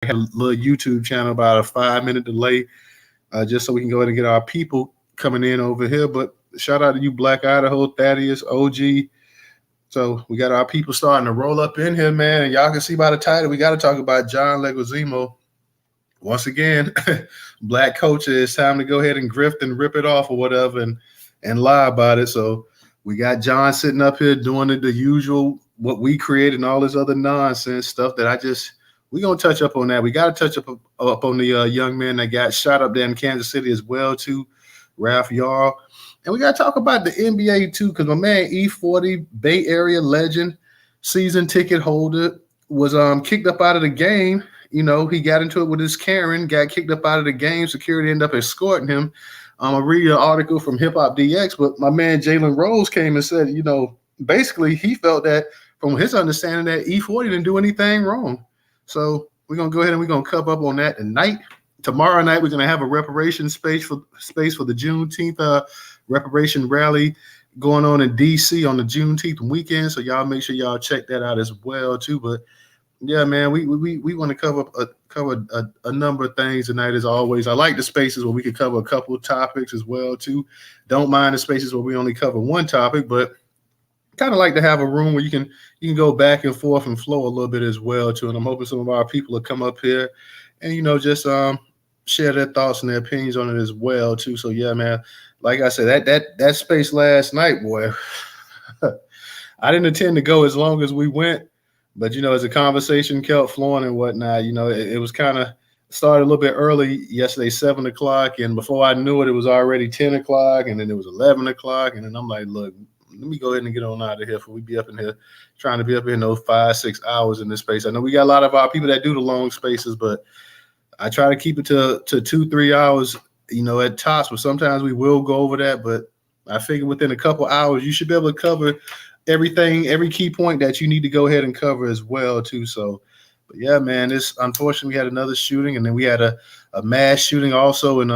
had a little YouTube channel about a 5 minute delay, just so we can go ahead and get our people coming in over here. But shout out to you, Black Idaho, Thaddeus, OG. So we got our people starting to roll up in here, man. And y'all can see by the title, we got to talk about John Leguizamo. Once again, black culture, it's time to go ahead and grift and rip it off or whatever and lie about it. So we got John sitting up here doing the usual, what we created and all this other nonsense stuff that we're going to touch up on that. We got to touch up on the young man that got shot up there in Kansas City as well, too, Ralph Yarl. And we got to talk about the NBA, too, because my man E-40, Bay Area legend, season ticket holder, was kicked up out of the game. You know, he got into it with his Karen, got kicked up out of the game. Security ended up escorting him. I read an article from Hip Hop DX, but my man Jalen Rose came and said, you know, basically he felt that from his understanding that E-40 didn't do anything wrong. So we're gonna go ahead and we're gonna cover up on that tonight. Tomorrow night we're gonna have a reparation space for the Juneteenth reparation rally going on in DC on the Juneteenth weekend. So y'all make sure y'all check that out as well too. But yeah, man, we want to cover a number of things tonight as always. I like the spaces where we could cover a couple of topics as well too. Don't mind the spaces where we only cover one topic, but kind of like to have a room where you can go back and forth and flow a little bit as well too. And I'm hoping some of our people will come up here and just share their thoughts and their opinions on it as well too. So yeah, man, like I said, that space last night, boy, I didn't intend to go as long as we went. But, as the conversation kept flowing and whatnot, it was kind of started a little bit early yesterday, 7 o'clock. And before I knew it, it was already 10 o'clock. And then it was 11 o'clock. And then I'm like, look, let me go ahead and get on out of here before we be up in here trying to be up in those 5-6 hours in this space. I know we got a lot of our people that do the long spaces, but I try to keep it to 2-3 hours, at tops. But sometimes we will go over that. But I figure within a couple hours, you should be able to cover everything, every key point that you need to go ahead and cover as well too. So, but yeah, man, this unfortunately we had another shooting, and then we had a mass shooting also in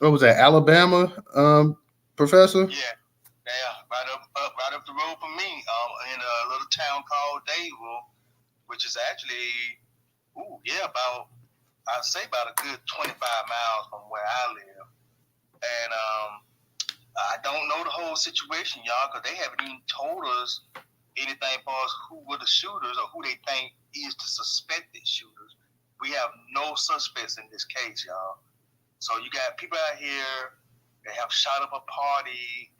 what was that, Alabama, Professor? Yeah, right up the road from me, in a little town called Dadeville, which is actually, about I'd say about a good 25 miles from where I live, and I don't know the whole situation, y'all, because they haven't even told us anything for us who were the shooters or who they think is the suspected shooters. We have no suspects in this case, y'all. So you got people out here that have shot up a party.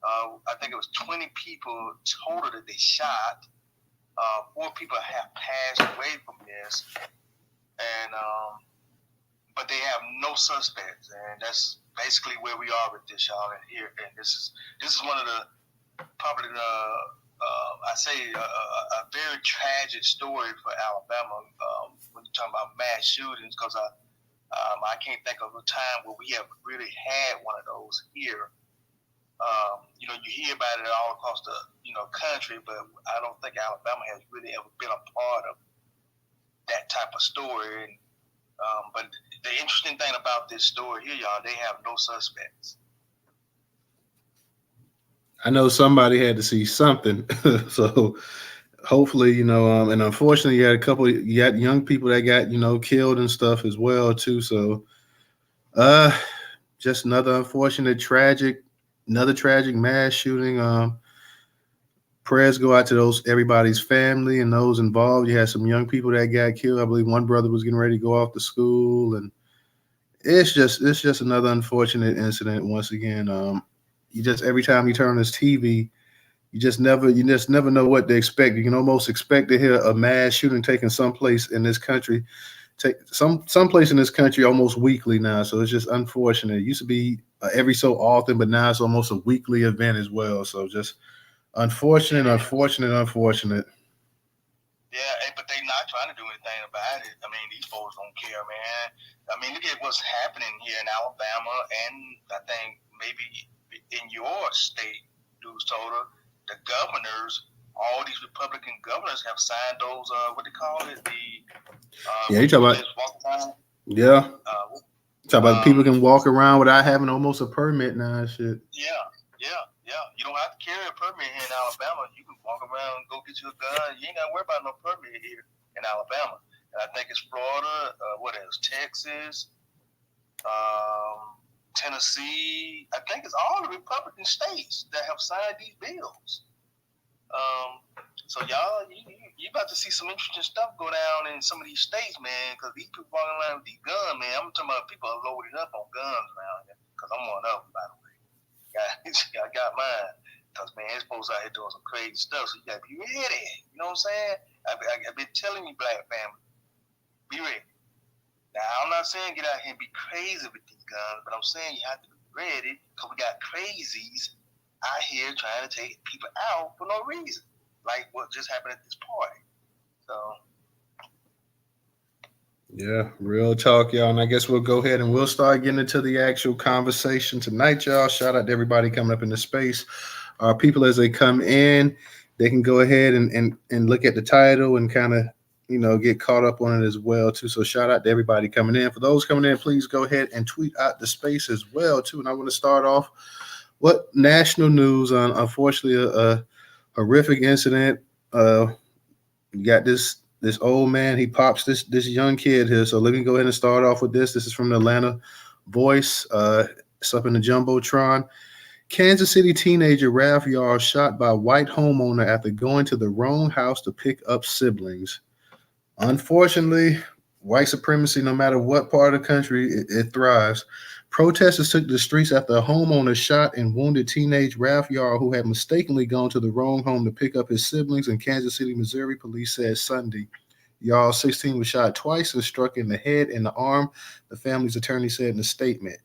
I think it was 20 people total that they shot. 4 people have passed away from this, and but they have no suspects, and that's basically where we are with this, y'all. And here, and this is one of the probably I say a very tragic story for Alabama when you're talking about mass shootings, because I can't think of a time where we have really had one of those here. You hear about it all across the country, but I don't think Alabama has really ever been a part of that type of story. And but the interesting thing about this story here, y'all, they have no suspects. I know somebody had to see something, so hopefully, and unfortunately, you had young people that got killed and stuff as well too. So, just another unfortunate, another tragic mass shooting. Prayers go out to everybody's family and those involved. You had some young people that got killed. I believe one brother was getting ready to go off to school, and it's just another unfortunate incident once again. You just, every time you turn on this TV, you just never know what to expect. You can almost expect to hear a mass shooting taking someplace in this country, someplace in this country almost weekly now. So it's just unfortunate. It used to be every so often, but now it's almost a weekly event as well. So just unfortunate. Yeah, but they not trying to do anything about it. I mean, these folks don't care, man. I mean, look at what's happening here in Alabama, and I think maybe in your state, Newstoter, the governors, all these Republican governors have signed those, what they call it, you talk about, yeah. Talk about people can walk around without having almost a permit now and shit. Yeah. You don't have to carry a permit here in Alabama. You can walk around and go get you a gun. You ain't got to worry about no permit here in Alabama. I think it's Florida. What else? Texas, um, Tennessee. I think it's all the Republican states that have signed these bills. Um, so y'all, you about to see some interesting stuff go down in some of these states, man. Because these people walking around with these guns, man. I'm talking about people are loaded up on guns now. Because I'm one of them, by the way. I got mine. Because, man, it's folks out here doing some crazy stuff, so you got to be ready. You know what I'm saying? I've been telling you, black family, be ready. Now, I'm not saying get out here and be crazy with these guns, but I'm saying you have to be ready because we got crazies out here trying to take people out for no reason, like what just happened at this party. So, Yeah, real talk, y'all. And I guess we'll go ahead and we'll start getting into the actual conversation tonight, y'all. Shout out to everybody coming up in the space. People, as they come in, they can go ahead and look at the title and kind of, get caught up on it as well, too. So shout out to everybody coming in. For those coming in, please go ahead and tweet out the space as well, too. And I want to start off what national news on, unfortunately, a horrific incident. You got this old man. He pops this young kid here. So let me go ahead and start off with this. This is from the Atlanta Voice. It's up in the jumbotron. Kansas City teenager Ralph Yarl shot by white homeowner after going to the wrong house to pick up siblings. Unfortunately, white supremacy, no matter what part of the country, it thrives. Protesters took to the streets after a homeowner shot and wounded teenage Ralph Yarl, who had mistakenly gone to the wrong home to pick up his siblings in Kansas City, Missouri, police said Sunday. Yarl, 16, was shot twice and struck in the head and the arm, the family's attorney said in a statement.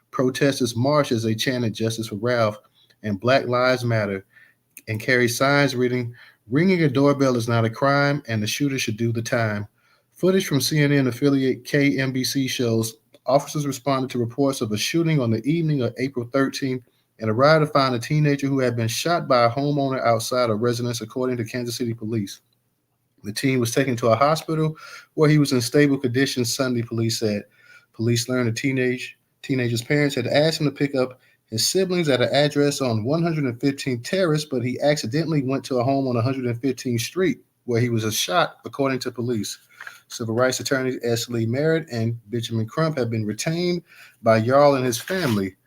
Protesters marched as they chanted justice for Ralph and Black Lives Matter and carried signs reading, "Ringing a doorbell is not a crime and the shooter should do the time." Footage from CNN affiliate KMBC shows officers responded to reports of a shooting on the evening of April 13th and arrived to find a teenager who had been shot by a homeowner outside a residence, according to Kansas City police. The teen was taken to a hospital where he was in stable condition Sunday, police said. Police learned the teenager's parents had asked him to pick up his siblings at an address on 115th Terrace, but he accidentally went to a home on 115th Street where he was shot, according to police. Civil rights attorneys Ashley Merritt and Benjamin Crump have been retained by Yarl and his family.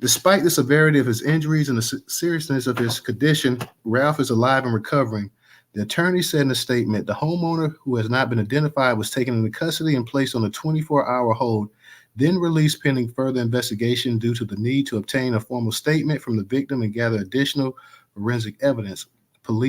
Despite the severity of his injuries and the seriousness of his condition, Ralph is alive and recovering. The attorney said in a statement, the homeowner, who has not been identified, was taken into custody and placed on a 24-hour hold, then released pending further investigation due to the need to obtain a formal statement from the victim and gather additional forensic evidence.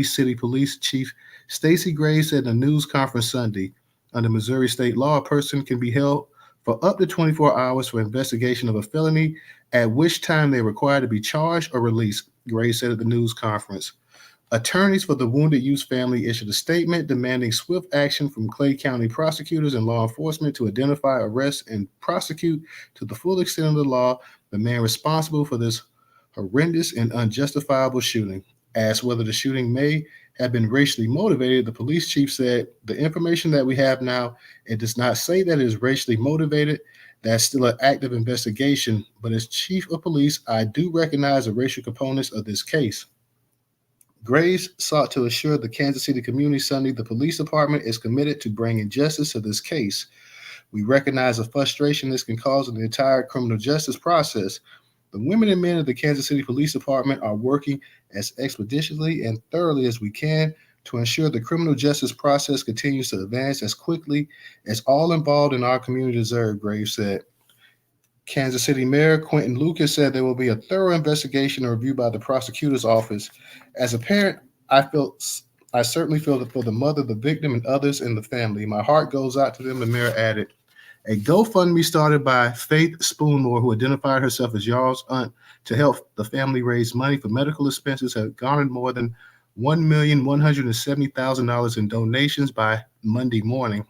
City Police Chief Stacey Graves said in a news conference Sunday, under Missouri state law, a person can be held for up to 24 hours for investigation of a felony, at which time they are required to be charged or released, Graves said at the news conference. Attorneys for the wounded youth's family issued a statement demanding swift action from Clay County prosecutors and law enforcement to identify, arrest, and prosecute to the full extent of the law the man responsible for this horrendous and unjustifiable shooting. Asked whether the shooting may have been racially motivated, the police chief said, "The information that we have now, it does not say that it is racially motivated. That's still an active investigation, but as chief of police, I do recognize the racial components of this case." Graves sought to assure the Kansas City community Sunday the police department is committed to bringing justice to this case. "We recognize the frustration this can cause in the entire criminal justice process. The women and men of the Kansas City Police Department are working as expeditiously and thoroughly as we can to ensure the criminal justice process continues to advance as quickly as all involved in our community deserve," Graves said. Kansas City Mayor Quentin Lucas said there will be a thorough investigation and review by the prosecutor's office. "As a parent, I certainly feel that for the mother, the victim, and others in the family. My heart goes out to them," the mayor added. A GoFundMe started by Faith Spoonmore, who identified herself as Yarl's aunt, to help the family raise money for medical expenses, has garnered more than $1,170,000 in donations by Monday morning.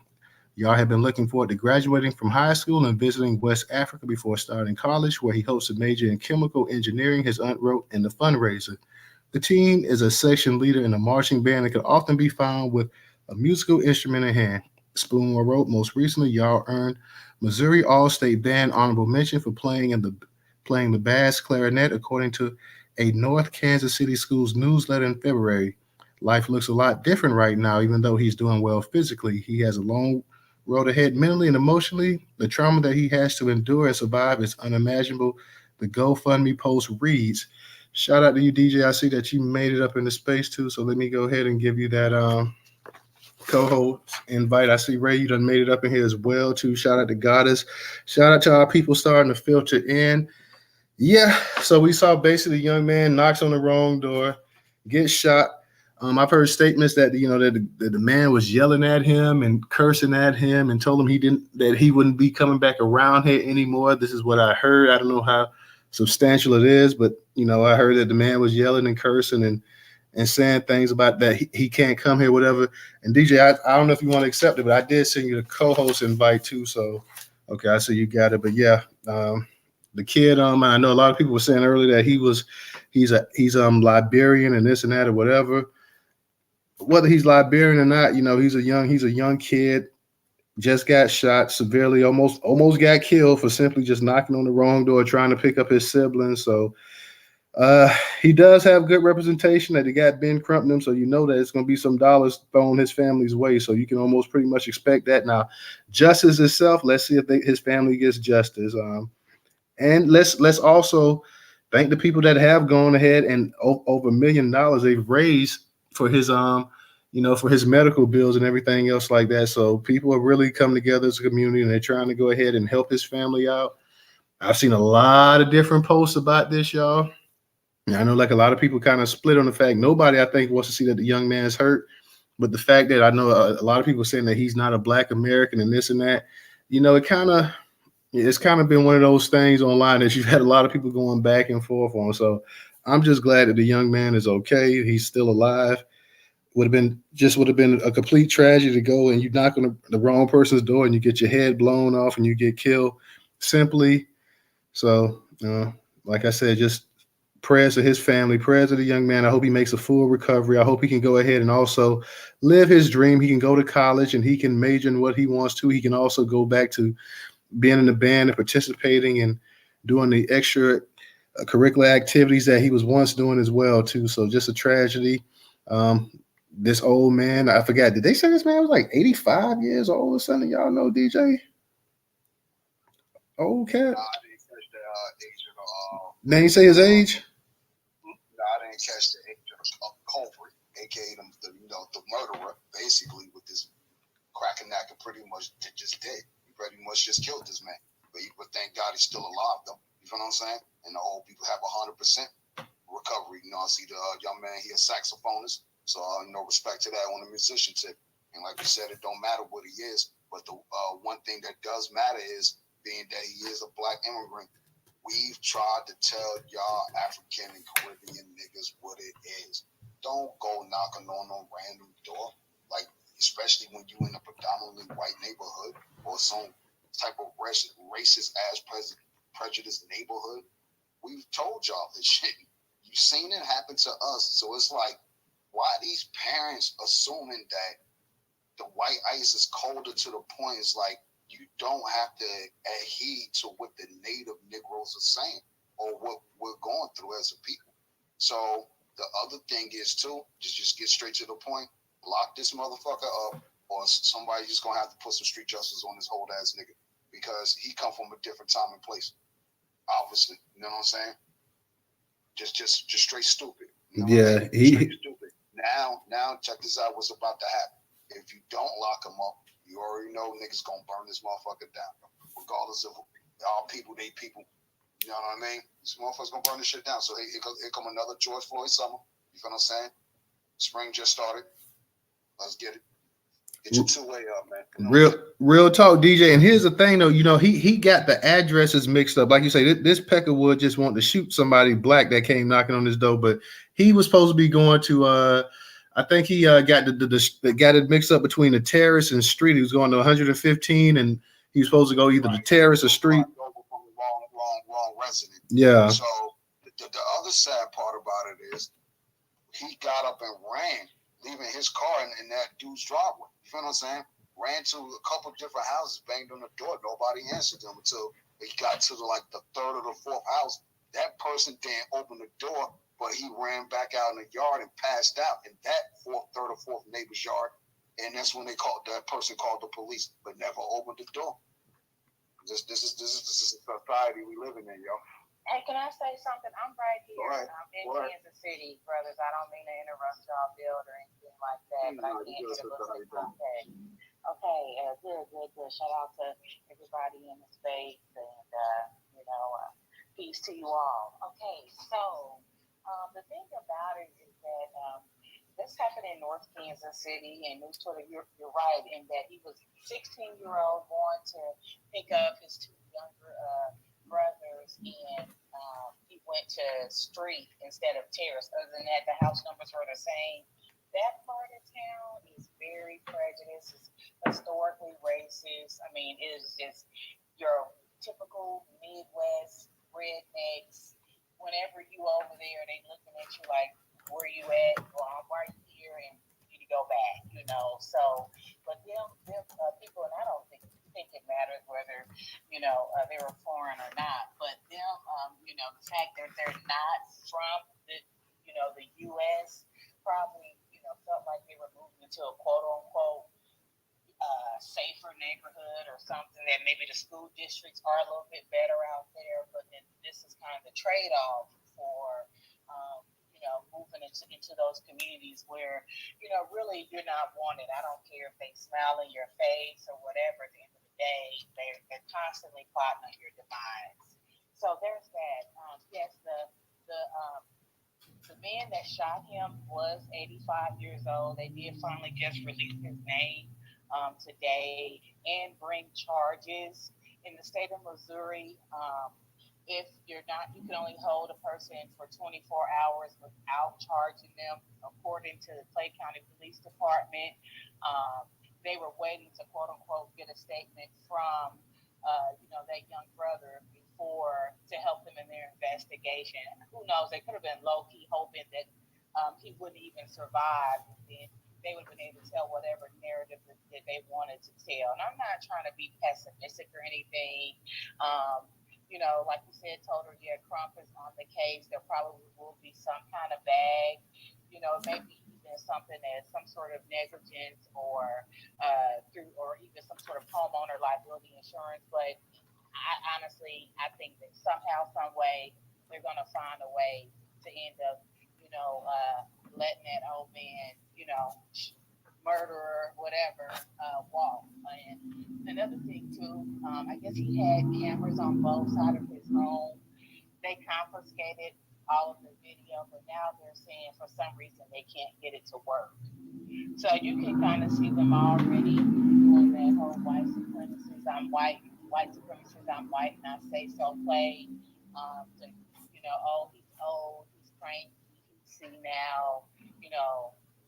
Yarl had been looking forward to graduating from high school and visiting West Africa before starting college, where he hopes to major in chemical engineering, his aunt wrote in the fundraiser. The teen is a section leader in a marching band and can often be found with a musical instrument in hand. Spoonmore wrote, most recently, Yarl earned Missouri All-State Band honorable mention for playing the bass clarinet, according to a North Kansas City Schools newsletter in February. Life looks a lot different right now, even though he's doing well physically. He has a long road ahead mentally and emotionally. The trauma that he has to endure and survive is unimaginable. The GoFundMe post reads, shout out to you, DJ. I see that you made it up in the space too. So let me go ahead and give you that co-host invite. I see Ray, you done made it up in here as well too. Shout out to Goddess. Shout out to our people starting to filter in. Yeah, so we saw basically a young man knocks on the wrong door, gets shot. I've heard statements that the man was yelling at him and cursing at him and told him he wouldn't be coming back around here anymore. This is what I heard. I don't know how substantial it is, but I heard that the man was yelling and cursing and saying things about that he can't come here, whatever. And DJ, I don't know if you want to accept it, but I did send you the co-host invite too. So okay, I see you got it. But yeah, the kid, I know a lot of people were saying earlier that he's Liberian and this and that or whatever. Whether he's Liberian or not, he's a young kid, just got shot severely, almost got killed for simply just knocking on the wrong door, trying to pick up his siblings. So he does have good representation that he got Ben Crumpton, so that it's going to be some dollars thrown his family's way. So you can almost pretty much expect that. Now, justice itself, let's see if his family gets justice. And let's also thank the people that have gone ahead and over $1 million they've raised for his for his medical bills and everything else like that. So people are really coming together as a community and they're trying to go ahead and help his family out. I've seen a lot of different posts about this, y'all. I know like a lot of people kind of split on the fact nobody I think wants to see that the young man's hurt, but the fact that I know a lot of people saying that he's not a Black American and this and that, it's kind of been one of those things online that you've had a lot of people going back and forth on. So I'm just glad that the young man is okay. He's still alive. Would have been a complete tragedy to go and you knock on the wrong person's door and you get your head blown off and you get killed simply. So, like I said, just prayers to his family, prayers to the young man. I hope he makes a full recovery. I hope he can go ahead and also live his dream. He can go to college and he can major in what he wants to. He can also go back to being in the band and participating and doing the extra curricular activities that he was once doing as well too. So just a tragedy. This old man, I forgot. Did they say this man was like 85 years old or something? Y'all know, DJ? Old cat. I didn't catch the age of the. They ain't say his age. No, I didn't catch the age of the culprit, aka the murderer, basically with this cracking neck and pretty much just dead. He pretty much just killed this man. But thank God he's still alive though. You know what I'm saying? And the old people have 100% recovery. I see the young man, he a saxophonist. So no respect to that on the musician tip. And like you said, it don't matter what he is. But the one thing that does matter is being that he is a Black immigrant. We've tried to tell y'all African and Caribbean niggas what it is. Don't go knocking on no random door. Like, especially when you in a predominantly white neighborhood or some type of racist ass prejudiced neighborhood. We've told y'all this shit. You've seen it happen to us. So it's like, why these parents assuming that the white ice is colder to the point is like you don't have to adhere to what the native Negroes are saying or what we're going through as a people. So the other thing is too, just get straight to the point, lock this motherfucker up, or somebody just gonna have to put some street justice on this old ass nigga because he come from a different time and place. Obviously, you know what I'm saying? Just straight stupid. Yeah, straight stupid. Now, check this out. What's about to happen? If you don't lock him up, you already know niggas gonna burn this motherfucker down, regardless of all people, they people. You know what I mean? This motherfucker's gonna burn this shit down. So here come another George Floyd summer. You feel what I'm saying? Spring just started. Let's get it. Get your two-way up, man. Real talk, DJ. And here's the thing, though. He got the addresses mixed up. Like you say, this Peckerwood just wanted to shoot somebody Black that came knocking on his door, but he was supposed to be going to. I think he got got it mixed up between the terrace and street. He was going to 115, and he was supposed to go either the terrace or street. Wrong resident. Yeah. So the other sad part about it is he got up and ran, leaving his car in that dude's driveway. You feel what I'm saying? Ran to a couple different houses, banged on the door. Nobody answered them until he got to the third or the fourth house. That person didn't open the door, but he ran back out in the yard and passed out in that third or fourth neighbor's yard. And that's when that person called the police, but never opened the door. This is the society we living in, yo. Hey, can I say something? I'm right here. I'm in Kansas City, brothers. I don't mean to interrupt y'all build or anything like that, but I can't get a little contact. Okay, good. Shout out to everybody in the space, and peace to you all. Okay, so the thing about it is that this happened in North Kansas City, and Newstoter, you're right in that he was 16-year-old going to pick up his two younger brothers, and he went to street instead of terrace. Other than that, the house numbers were the same. That part of town is very prejudiced. It's historically racist. I mean, it is just your typical Midwest rednecks. Whenever you over there, they looking at you like, where you at? Well, I'm right here, and you need to go back, So, but them people, and I don't think it matters whether, they were foreign or not, but them, the fact that they're not from the U.S. probably, felt like they were moving into a quote-unquote safer neighborhood or something, that maybe the school districts are a little bit better out there, but then this is kind of the trade-off for, moving into those communities where, really you're not wanted. I don't care if they smile in your face or whatever. At the end of the day, they're constantly plotting on your demise. So there's that. Yes, the man that shot him was 85 years old. They did finally just release his name today and bring charges. In the state of Missouri, if you're not, you can only hold a person for 24 hours without charging them, according to the Clay County Police Department. They were waiting to, quote unquote, get a statement from, that young brother to help them in their investigation. Who knows? They could have been low key hoping that he wouldn't even survive, and then they would have been able to tell whatever narrative that they wanted to tell. And I'm not trying to be pessimistic or anything. Like you said, Total, yeah, Crump is on the case. There probably will be some kind of bag, maybe even something as some sort of negligence or even some sort of homeowner liability insurance. But I think that somehow, some way, they're going to find a way to end up, letting that old man, murderer, whatever, walk. And another thing too, I guess he had cameras on both sides of his home. They confiscated all of the video, but now they're saying for some reason they can't get it to work. So you can kind of see them already doing that whole white supremacist, I'm white supremacist, I'm white, and I say so play. He's old, he's cranky, he's senile,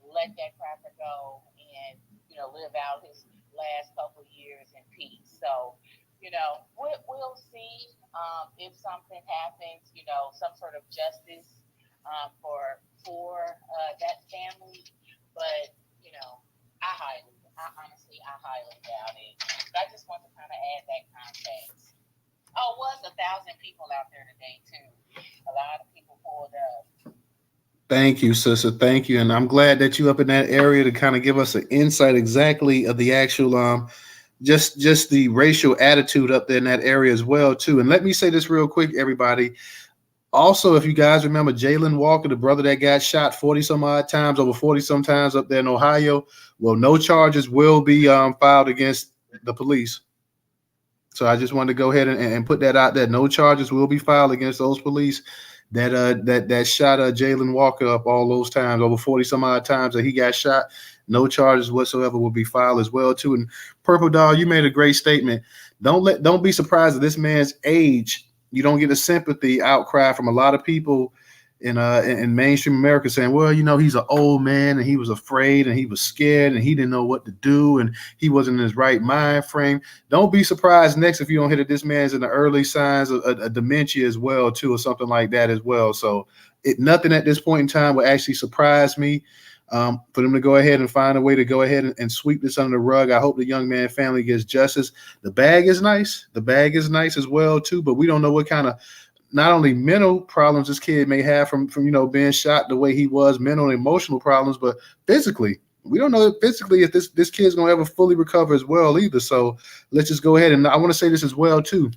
let that cracker go and, live out his last couple of years in peace. So, we'll see if something happens, some sort of justice for that family. But, I honestly doubt it. But I just want to kind of add that context. Oh, it was 1,000 people out there today, too. A lot of people pulled up. Thank you, sister. Thank you. And I'm glad that you up in that area to kind of give us an insight exactly of the actual just the racial attitude up there in that area as well, too. And let me say this real quick, everybody. Also, if you guys remember Jalen Walker, the brother that got shot 40 some odd times, over 40 some times up there in Ohio, well, no charges will be filed against the police. So I just wanted to go ahead and put that out there. No charges will be filed against those police that shot Jalen Walker up all those times, over 40 some odd times that he got shot. No charges whatsoever will be filed as well, too. And Purple Dog, you made a great statement. Don't be surprised at this man's age. You don't get a sympathy outcry from a lot of people in mainstream America saying, well, he's an old man and he was afraid and he was scared and he didn't know what to do and he wasn't in his right mind frame. Don't be surprised next if you don't hit it. This man's in the early signs of a dementia as well, too, or something like that as well. So nothing at this point in time will actually surprise me. For them to go ahead and find a way to go ahead and sweep this under the rug. I hope the young man family gets justice. The bag is nice. The bag is nice as well, too, but we don't know what kind of not only mental problems this kid may have from being shot the way he was, mental and emotional problems, but physically, we don't know physically if this kid's gonna ever fully recover as well either. So let's just go ahead, and I want to say this as well too.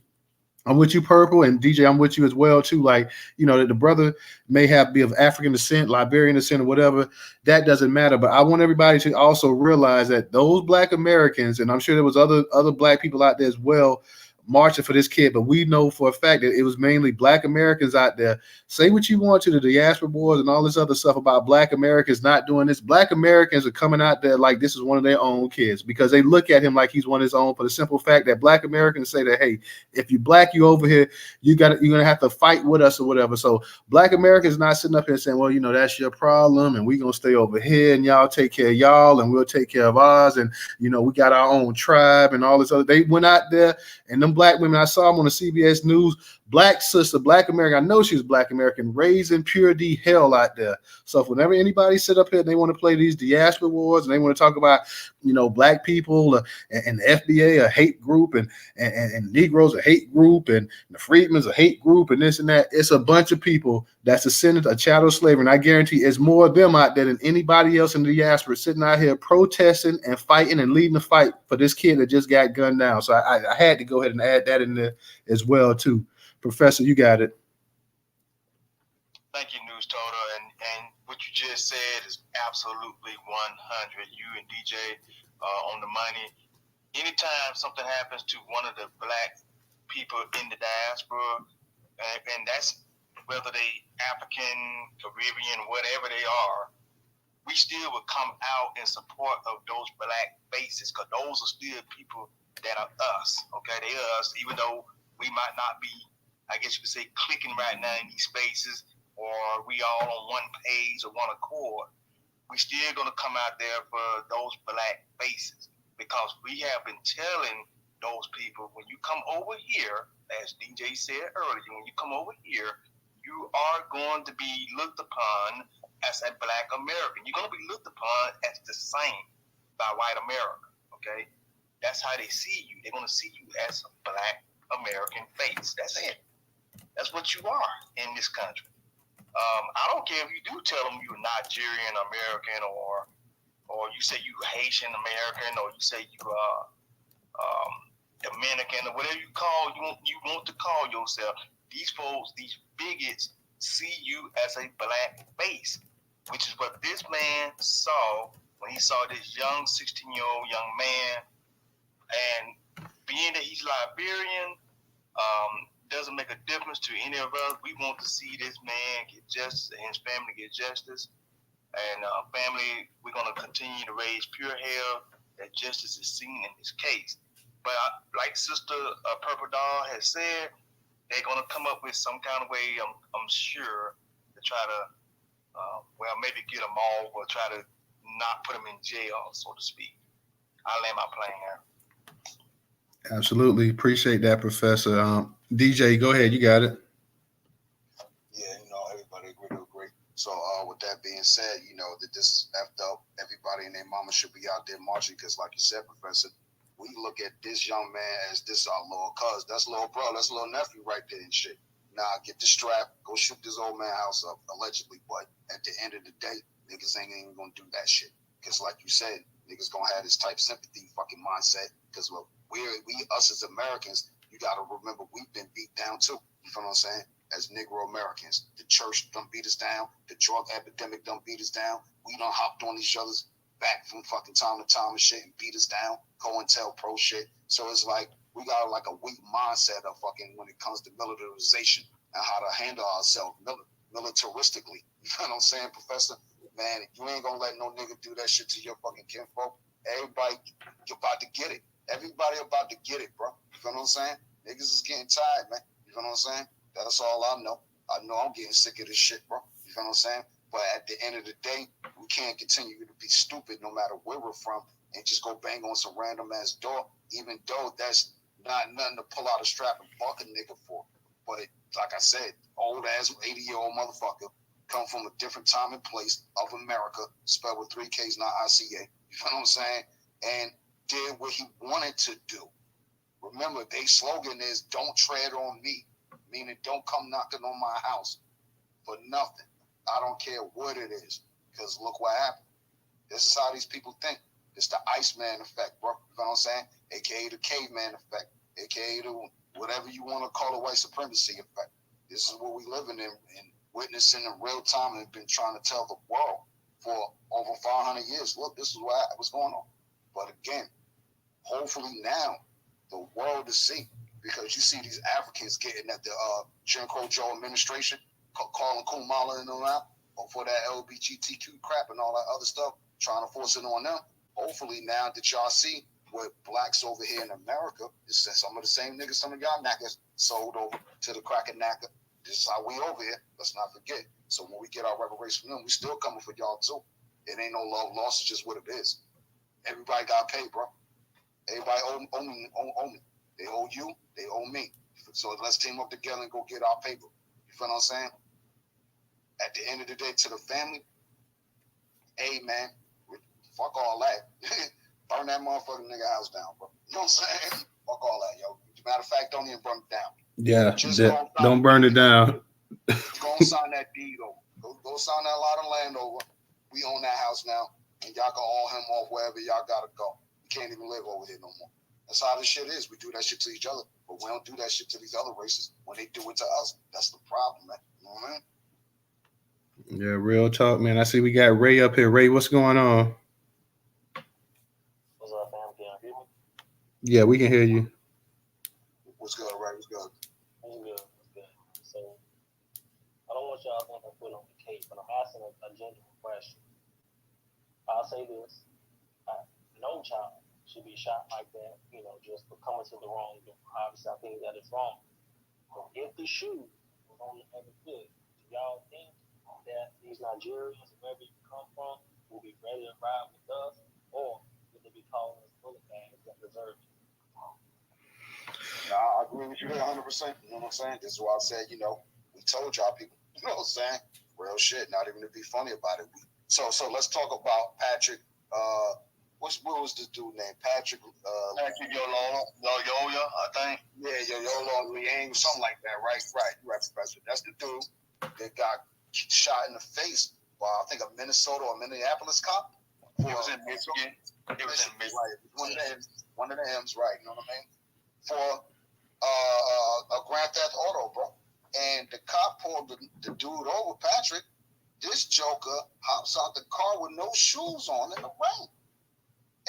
I'm with you, Purple, and DJ, I'm with you as well too. Like, that the brother may be of African descent, Liberian descent, or whatever. That doesn't matter. But I want everybody to also realize that those Black Americans, and I'm sure there was other Black people out there as well, marching for this kid. But we know for a fact that it was mainly Black Americans out there. Say what you want to the diaspora boys and all this other stuff about Black Americans not doing this. Black Americans are coming out there like this is one of their own kids because they look at him like he's one of his own, for the simple fact that Black Americans say that, hey, if you Black, you over here, you're gonna have to fight with us or whatever. So Black Americans not sitting up here saying, well, that's your problem, and we're gonna stay over here, and y'all take care of y'all, and we'll take care of ours, and we got our own tribe and all this other. They went out there, and them Black women, I saw them on the CBS News. Black sister, Black American. I know she's Black American, raising pure D hell out there. So if whenever anybody sit up here and they want to play these diaspora wars and they want to talk about, Black people and the FBA a hate group and Negroes a hate group and the Freedmen's a hate group and this and that, it's a bunch of people that's a chattel of slavery. And I guarantee it's more of them out there than anybody else in the diaspora sitting out here protesting and fighting and leading the fight for this kid that just got gunned down. So I had to go ahead and add that in there as well too. Professor, you got it. Thank you, Newstoter. And what you just said is absolutely 100. You and DJ on the money. Anytime something happens to one of the Black people in the diaspora, and that's whether they African, Caribbean, whatever they are, we still would come out in support of those Black faces because those are still people that are us. Okay, they are us, even though we might not be, I guess you could say, clicking right now in these spaces, or we all on one page or one accord. We still gonna come out there for those Black faces because we have been telling those people, when you come over here, as DJ said earlier, when you come over here, you are going to be looked upon as a Black American. You're gonna be looked upon as the same by white America. Okay, that's how they see you. They're gonna see you as a Black American face. That's it. That's what you are in this country. I don't care if you do tell them you're Nigerian American or you say you Haitian American or you say you Dominican or whatever you want to call yourself. These folks, these bigots, see you as a Black face, which is what this man saw when he saw this young 16-year-old young man. And being that he's Liberian, doesn't make a difference to any of us. We want to see this man get justice and his family get justice. And family, we're going to continue to raise pure hell that justice is seen in this case. But like Sister Purple Dawn has said, they're going to come up with some kind of way, I'm sure, to try to, maybe get them all or try to not put them in jail, so to speak. I'll land my plane here. Absolutely. Appreciate that, Professor. DJ, go ahead. You got it. Yeah, everybody agree. So with that being said, that this effed up, everybody and their mama should be out there marching because, like you said, Professor, we look at this young man as this our little cuz. That's little bro. That's little nephew right there and shit. Nah, get the strap. Go shoot this old man house up, allegedly. But at the end of the day, niggas ain't even gonna do that shit. Because like you said, niggas gonna have this type sympathy fucking mindset. Because we us as Americans, you gotta remember we've been beat down too. You know what I'm saying? As Negro Americans, the church done beat us down. The drug epidemic done beat us down. We done hopped on each other's back from fucking time to time and shit and beat us down. COINTELPRO shit. So it's like we got like a weak mindset of fucking when it comes to militarization and how to handle ourselves militaristically. You know what I'm saying, Professor? Man, you ain't gonna let no nigga do that shit to your fucking kinfolk. Everybody about to get it. Everybody about to get it, bro. You know what I'm saying? Niggas is getting tired, man. You know what I'm saying? That's all I know. I know I'm getting sick of this shit, bro. You know what I'm saying? But at the end of the day, we can't continue to be stupid no matter where we're from and just go bang on some random ass door, even though that's not nothing to pull out a strap and buck a nigga for. But like I said, old ass 80-year-old motherfucker come from a different time and place of America, spelled with 3 Ks, not ICA. You know what I'm saying? And did what he wanted to do. Remember, their slogan is "Don't tread on me," meaning don't come knocking on my house for nothing. I don't care what it is, because look what happened. This is how these people think. It's the Iceman effect, bro. You know what I'm saying? AKA the caveman effect, AKA the whatever you want to call the white supremacy effect. This is what we living in and witnessing in real time and been trying to tell the world for over 500 years. Look, this is what's going on. But again, hopefully now the world is seeing, because you see these Africans getting at the Jim Crow Joe administration, calling Kumala and them out for that LGBTQ crap and all that other stuff, trying to force it on them. Hopefully now that y'all see what blacks over here in America, it's some of the same niggas some of y'all knackers sold over to the cracker knacker. This is how we over here. Let's not forget. So when we get our reparations from them, we still coming for y'all too. It ain't no love lost. It's just what it is. Everybody got paid, bro. Everybody owe me. They owe you. They owe me. So let's team up together and go get our paper. You feel what I'm saying? At the end of the day, to the family, hey, man, fuck all that. Burn that motherfucking nigga house down, bro. You know what I'm saying? Fuck all that, yo. Matter of fact, don't even burn it down. Yeah, don't burn it down. Go and sign that deed over. Go sign that lot of land over. We own that house now, and y'all can haul him off wherever y'all gotta go. You can't even live over here no more. That's how this shit is. We do that shit to each other, but we don't do that shit to these other races when they do it to us. That's the problem, man. You know what I mean? Yeah, real talk, man. I see we got Ray up here. Ray, what's going on? What's up, fam? Can you hear me? Yeah, we can hear you. What's good, Ray? What's good? What's good? What's good? So, I don't want y'all to put on the case, but I'm asking a genuine question. I'll say this. No child should be shot like that, just for coming to the wrong door. Obviously, I think that is wrong. But if the shoe was on the other foot, do y'all think that these Nigerians, wherever you come from, will be ready to ride with us, or will they be calling us bullet bags that deserve it? I agree with you 100%. You know what I'm saying? This is why I said, we told y'all people. You know what I'm saying? Real shit. Not even to be funny about it. So let's talk about Patrick. What was this dude named? Patrick Yoyola, I think. Yeah, Yoyola, Liang, something like that, right? Right, Professor. That's the dude that got shot in the face by, I think, a Minnesota or Minneapolis cop. He was in Michigan. Right. One of the M's, right? You know what I mean? For a Grand Theft Auto, bro. And the cop pulled the dude over, Patrick. This joker hops out the car with no shoes on in the rain.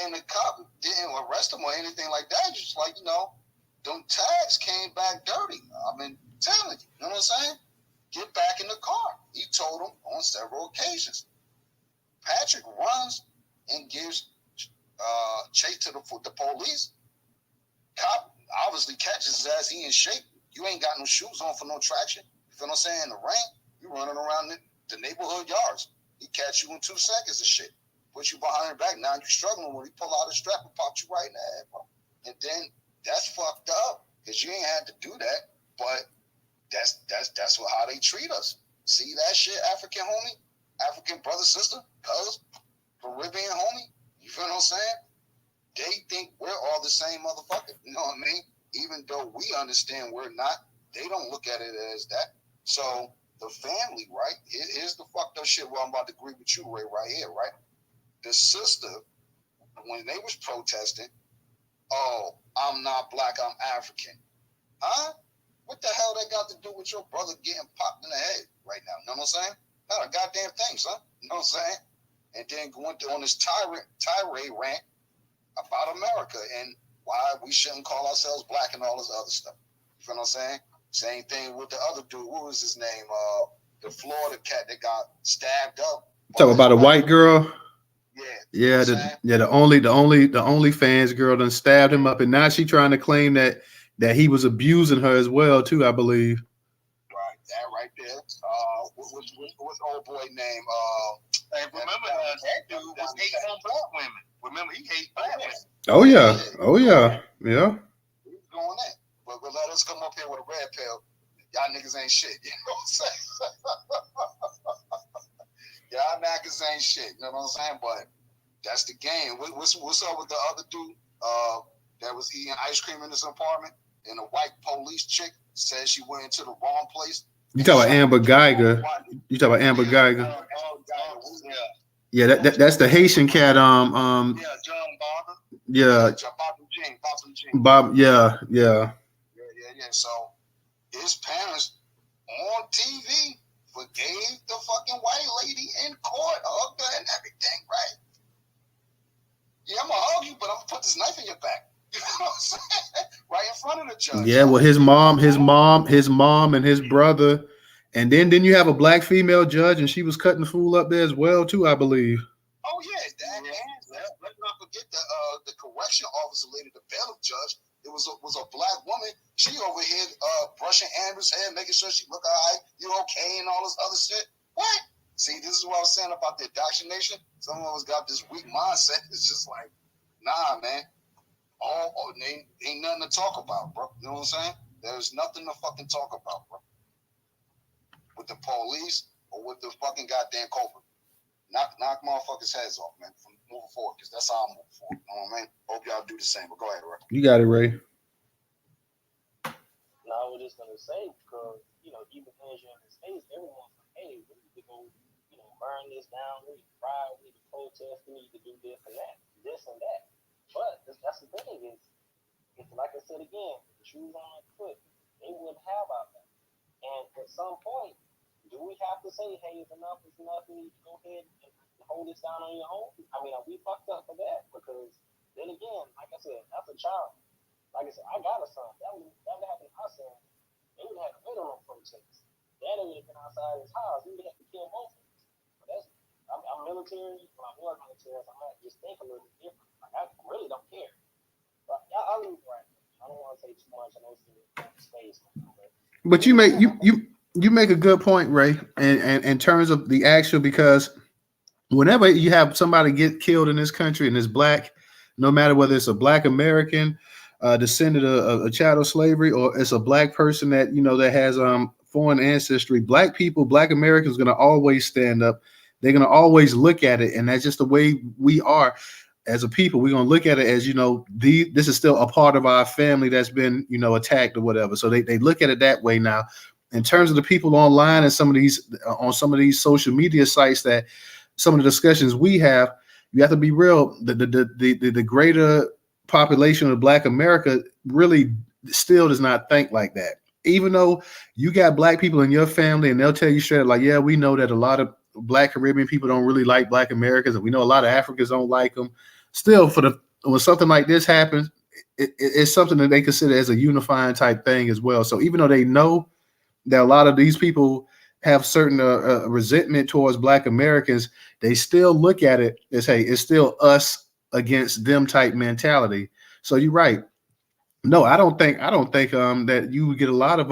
And the cop didn't arrest him or anything like that. Just like, them tags came back dirty. I've been telling you. You know what I'm saying? Get back in the car. He told him on several occasions. Patrick runs and gives chase to the police. Cop obviously catches his ass. He in shape. You ain't got no shoes on for no traction. You feel what I'm saying? In the rain, you running around the neighborhood yards. He catch you in 2 seconds of shit. Put you behind your back. Now you're struggling when he pull out a strap and pop you right in the head, bro. And then that's fucked up because you ain't had to do that. But that's how they treat us. See that shit, African homie, African brother, sister, cousin, Caribbean homie. You feel what I'm saying? They think we're all the same motherfucker. You know what I mean? Even though we understand we're not, they don't look at it as that. So the family, right? Here's the fucked up shit where I'm about to agree with you, Ray, right here, right? The sister, when they was protesting, oh, I'm not black, I'm African. Huh? What the hell that got to do with your brother getting popped in the head right now? You know what I'm saying? Not a goddamn thing, son. You know what I'm saying? And then going on this tirade rant about America and why we shouldn't call ourselves black and all this other stuff. You feel what I'm saying? Same thing with the other dude. What was his name? The Florida cat that got stabbed up. Talk about a white girl. Yeah. The only fans girl done stabbed him up, and now she trying to claim that he was abusing her as well too, I believe. Right, that right there. What's old boy name? And remember that dude was hating on black women. Remember, he hates black women. Oh yeah. He's going at. But let us come up here with a red pill. Y'all niggas ain't shit. You know what I'm saying? Y'all niggas ain't shit. You know what I'm saying? But that's the game. What's up with the other dude that was eating ice cream in his apartment? And a white police chick said she went into the wrong place. You talk about Amber Geiger. Yeah. Yeah, that's the Haitian cat. John Barber. Yeah. Bob. Yeah. Yeah. So his parents on TV forgave the fucking white lady in court, hugged her and everything, right? Yeah, I'm gonna hug you, but I'm gonna put this knife in your back. You know what I'm saying? Right in front of the judge. Yeah, well, his mom, and his brother, and then you have a black female judge, and she was cutting the fool up there as well too, I believe. Oh yeah, let's not forget the correction officer lady, the bailiff judge. It was a black woman. She over here brushing Amber's hair, making sure she look all right, you okay, and all this other shit. What? See, this is what I was saying about the indoctrination. Some of us got this weak mindset. It's just like, nah, man. Ain't nothing to talk about, bro. You know what I'm saying? There's nothing to fucking talk about, bro. With the police or with the fucking goddamn culprit. Knock motherfuckers' heads off, man, from moving forward, because that's how I'm moving forward. You know what I mean? Hope y'all do the same, but go ahead, Ray. You got it, Ray. No, I was just going to say, because, even as you're in the States, everyone's like, hey, we need to go, burn this down, we need to riot, we need to protest, we need to do this and that, But that's the thing is, like I said again, the shoes on my foot, they wouldn't have our back. And at some point, do we have to say, hey, it's enough, you need to go ahead and hold this down on your own? I mean, are we fucked up for that? Because then again, like I said, that's a child. Like I said, I got a son. That would happen to my son. They would have to wait on protests. Daddy would have been outside his house. We would have to kill both of us. But I'm military. When I was military, I might just think a little bit different. Like, I really don't care. But I'll leave it right now. I don't want to say too much. I know it's in space. But you make a good point, Ray, and in terms of the actual, because whenever you have somebody get killed in this country and it's black, no matter whether it's a black American descendant of a child of slavery, or it's a black person that that has foreign ancestry, black Americans are going to always stand up. They're going to always look at it, and that's just the way we are as a people. We're going to look at it as this is still a part of our family that's been attacked or whatever. So they look at it that way now. In terms of the people online and some of these social media sites, that some of the discussions we have, you have to be real. The greater population of Black America really still does not think like that. Even though you got black people in your family and they'll tell you straight up, like, yeah, we know that a lot of Black Caribbean people don't really like Black Americans, and we know a lot of Africans don't like them. Still, when something like this happens, it's something that they consider as a unifying type thing as well. So even though they know that a lot of these people have certain resentment towards Black Americans, they still look at it as, hey, it's still us against them type mentality. So you're right. No, I don't think that you would get a lot of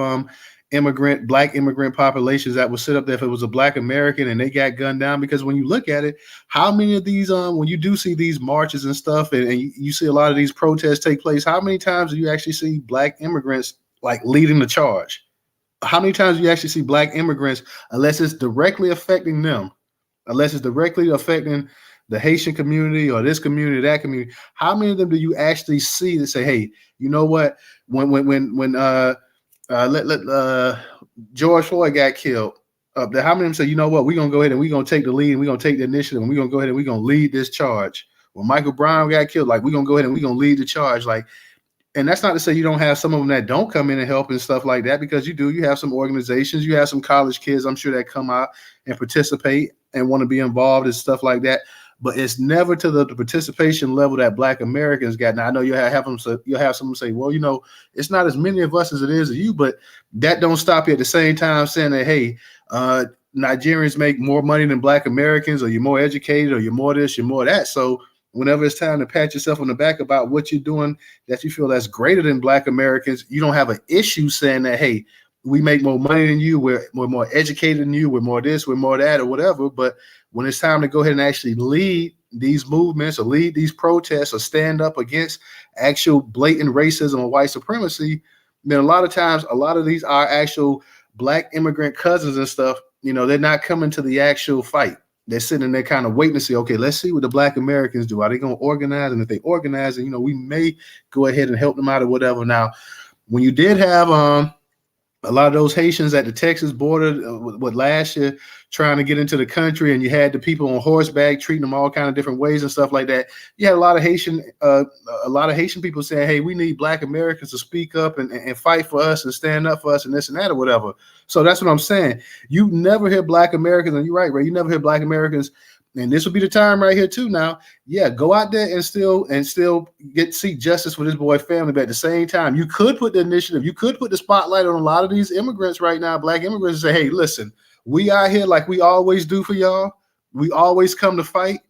Black immigrant populations that would sit up there if it was a Black American and they got gunned down. Because when you look at it, how many of these when you do see these marches and stuff, and you see a lot of these protests take place, how many times do you actually see Black immigrants like leading the charge? How many times do you actually see Black immigrants, unless it's directly affecting them, unless it's directly affecting the Haitian community or this community, that community? How many of them do you actually see that say, hey, you know what? When George Floyd got killed up there, how many of them say, you know what, we're going to go ahead and we're going to take the lead and we're going to take the initiative and we're going to go ahead and we're going to lead this charge? When Michael Brown got killed, like, we're going to go ahead and we're going to lead the charge. Like, and that's not to say you don't have some of them that don't come in and help and stuff like that, because you do. You have some organizations, you have some college kids, I'm sure, that come out and participate and want to be involved and stuff like that. But it's never to the participation level that Black Americans got. Now, I know you'll have someone say, well, it's not as many of us as it is of you, but that don't stop you at the same time saying that, hey, Nigerians make more money than Black Americans, or you're more educated, or you're more this, you're more that. So whenever it's time to pat yourself on the back about what you're doing that you feel that's greater than Black Americans, you don't have an issue saying that, hey, we make more money than you, we're more educated than you, we're more this, we're more that, or whatever. But when it's time to go ahead and actually lead these movements or lead these protests or stand up against actual blatant racism or white supremacy, then a lot of times, a lot of these are actual Black immigrant cousins and stuff, they're not coming to the actual fight. They're sitting there kind of waiting to see, okay, let's see what the Black Americans do. Are they going to organize? And if they organize, we may go ahead and help them out or whatever. Now, when you did have A lot of those Haitians at the Texas border, what last year, trying to get into the country, and you had the people on horseback treating them all kind of different ways and stuff like that. You had a lot of Haitian people saying, "Hey, we need Black Americans to speak up and fight for us and stand up for us and this and that or whatever." So that's what I'm saying. You never hear Black Americans, and you're right, Ray. You never hear Black Americans, and this will be the time right here too. Now, yeah, go out there and still seek justice for this boy family. But at the same time, you could put the initiative, you could put the spotlight on a lot of these immigrants right now, Black immigrants, and say, "Hey, listen, we out here like we always do for y'all. We always come to fight.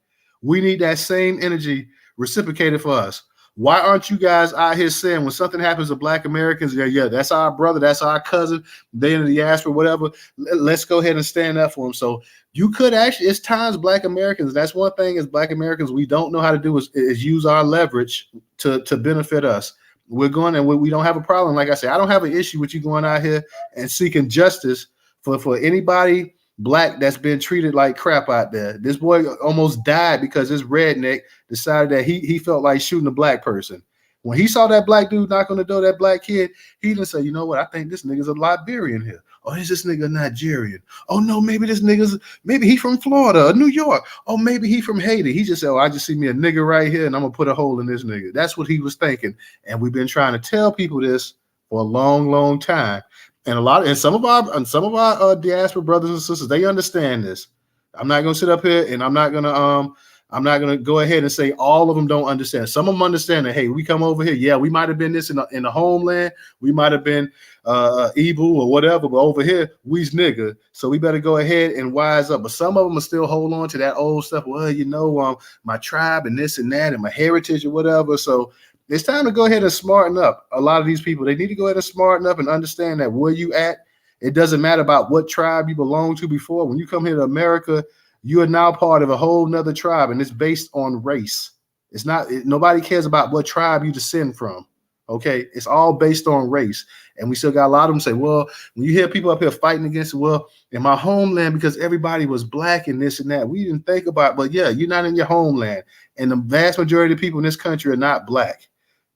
We need that same energy reciprocated for us. Why aren't you guys out here saying when something happens to Black Americans, yeah, that's our brother, that's our cousin, they in the diaspora, whatever. Let's go ahead and stand up for them." So you could actually, it's times Black Americans, that's one thing as Black Americans we don't know how to do is use our leverage to benefit us. We're going, and we don't have a problem. Like I said, I don't have an issue with you going out here and seeking justice for anybody Black that's been treated like crap out there. This boy almost died because his redneck decided that he felt like shooting a Black person. When he saw that Black dude knock on the door, that Black kid, he didn't say, "You know what? I think this nigga's a Liberian here. Oh, is this nigga Nigerian? Oh no, maybe he from Florida or New York. Oh, maybe he from Haiti." He just said, "Oh, I just see me a nigga right here, and I'm gonna put a hole in this nigga." That's what he was thinking. And we've been trying to tell people this for a long, long time. And some of our diaspora brothers and sisters, they understand this. I'm not gonna sit up here and I'm not gonna go ahead and say all of them don't understand. Some of them understand that, hey, we come over here, yeah, we might have been this in the homeland, we might have been Ebu or whatever, but over here, we's nigga. So we better go ahead and wise up. But some of them are still hold on to that old stuff. Well, my tribe and this and that and my heritage or whatever. So it's time to go ahead and smarten up. A lot of these people, they need to go ahead and smarten up and understand that where you at, it doesn't matter about what tribe you belong to before. When you come here to America, you are now part of a whole nother tribe, and it's based on race. It's not, nobody cares about what tribe you descend from. Okay, it's all based on race. And we still got a lot of them say, well, when you hear people up here fighting against it, well, in my homeland, because everybody was Black and this and that, we didn't think about it. But yeah, you're not in your homeland. And the vast majority of people in this country are not Black.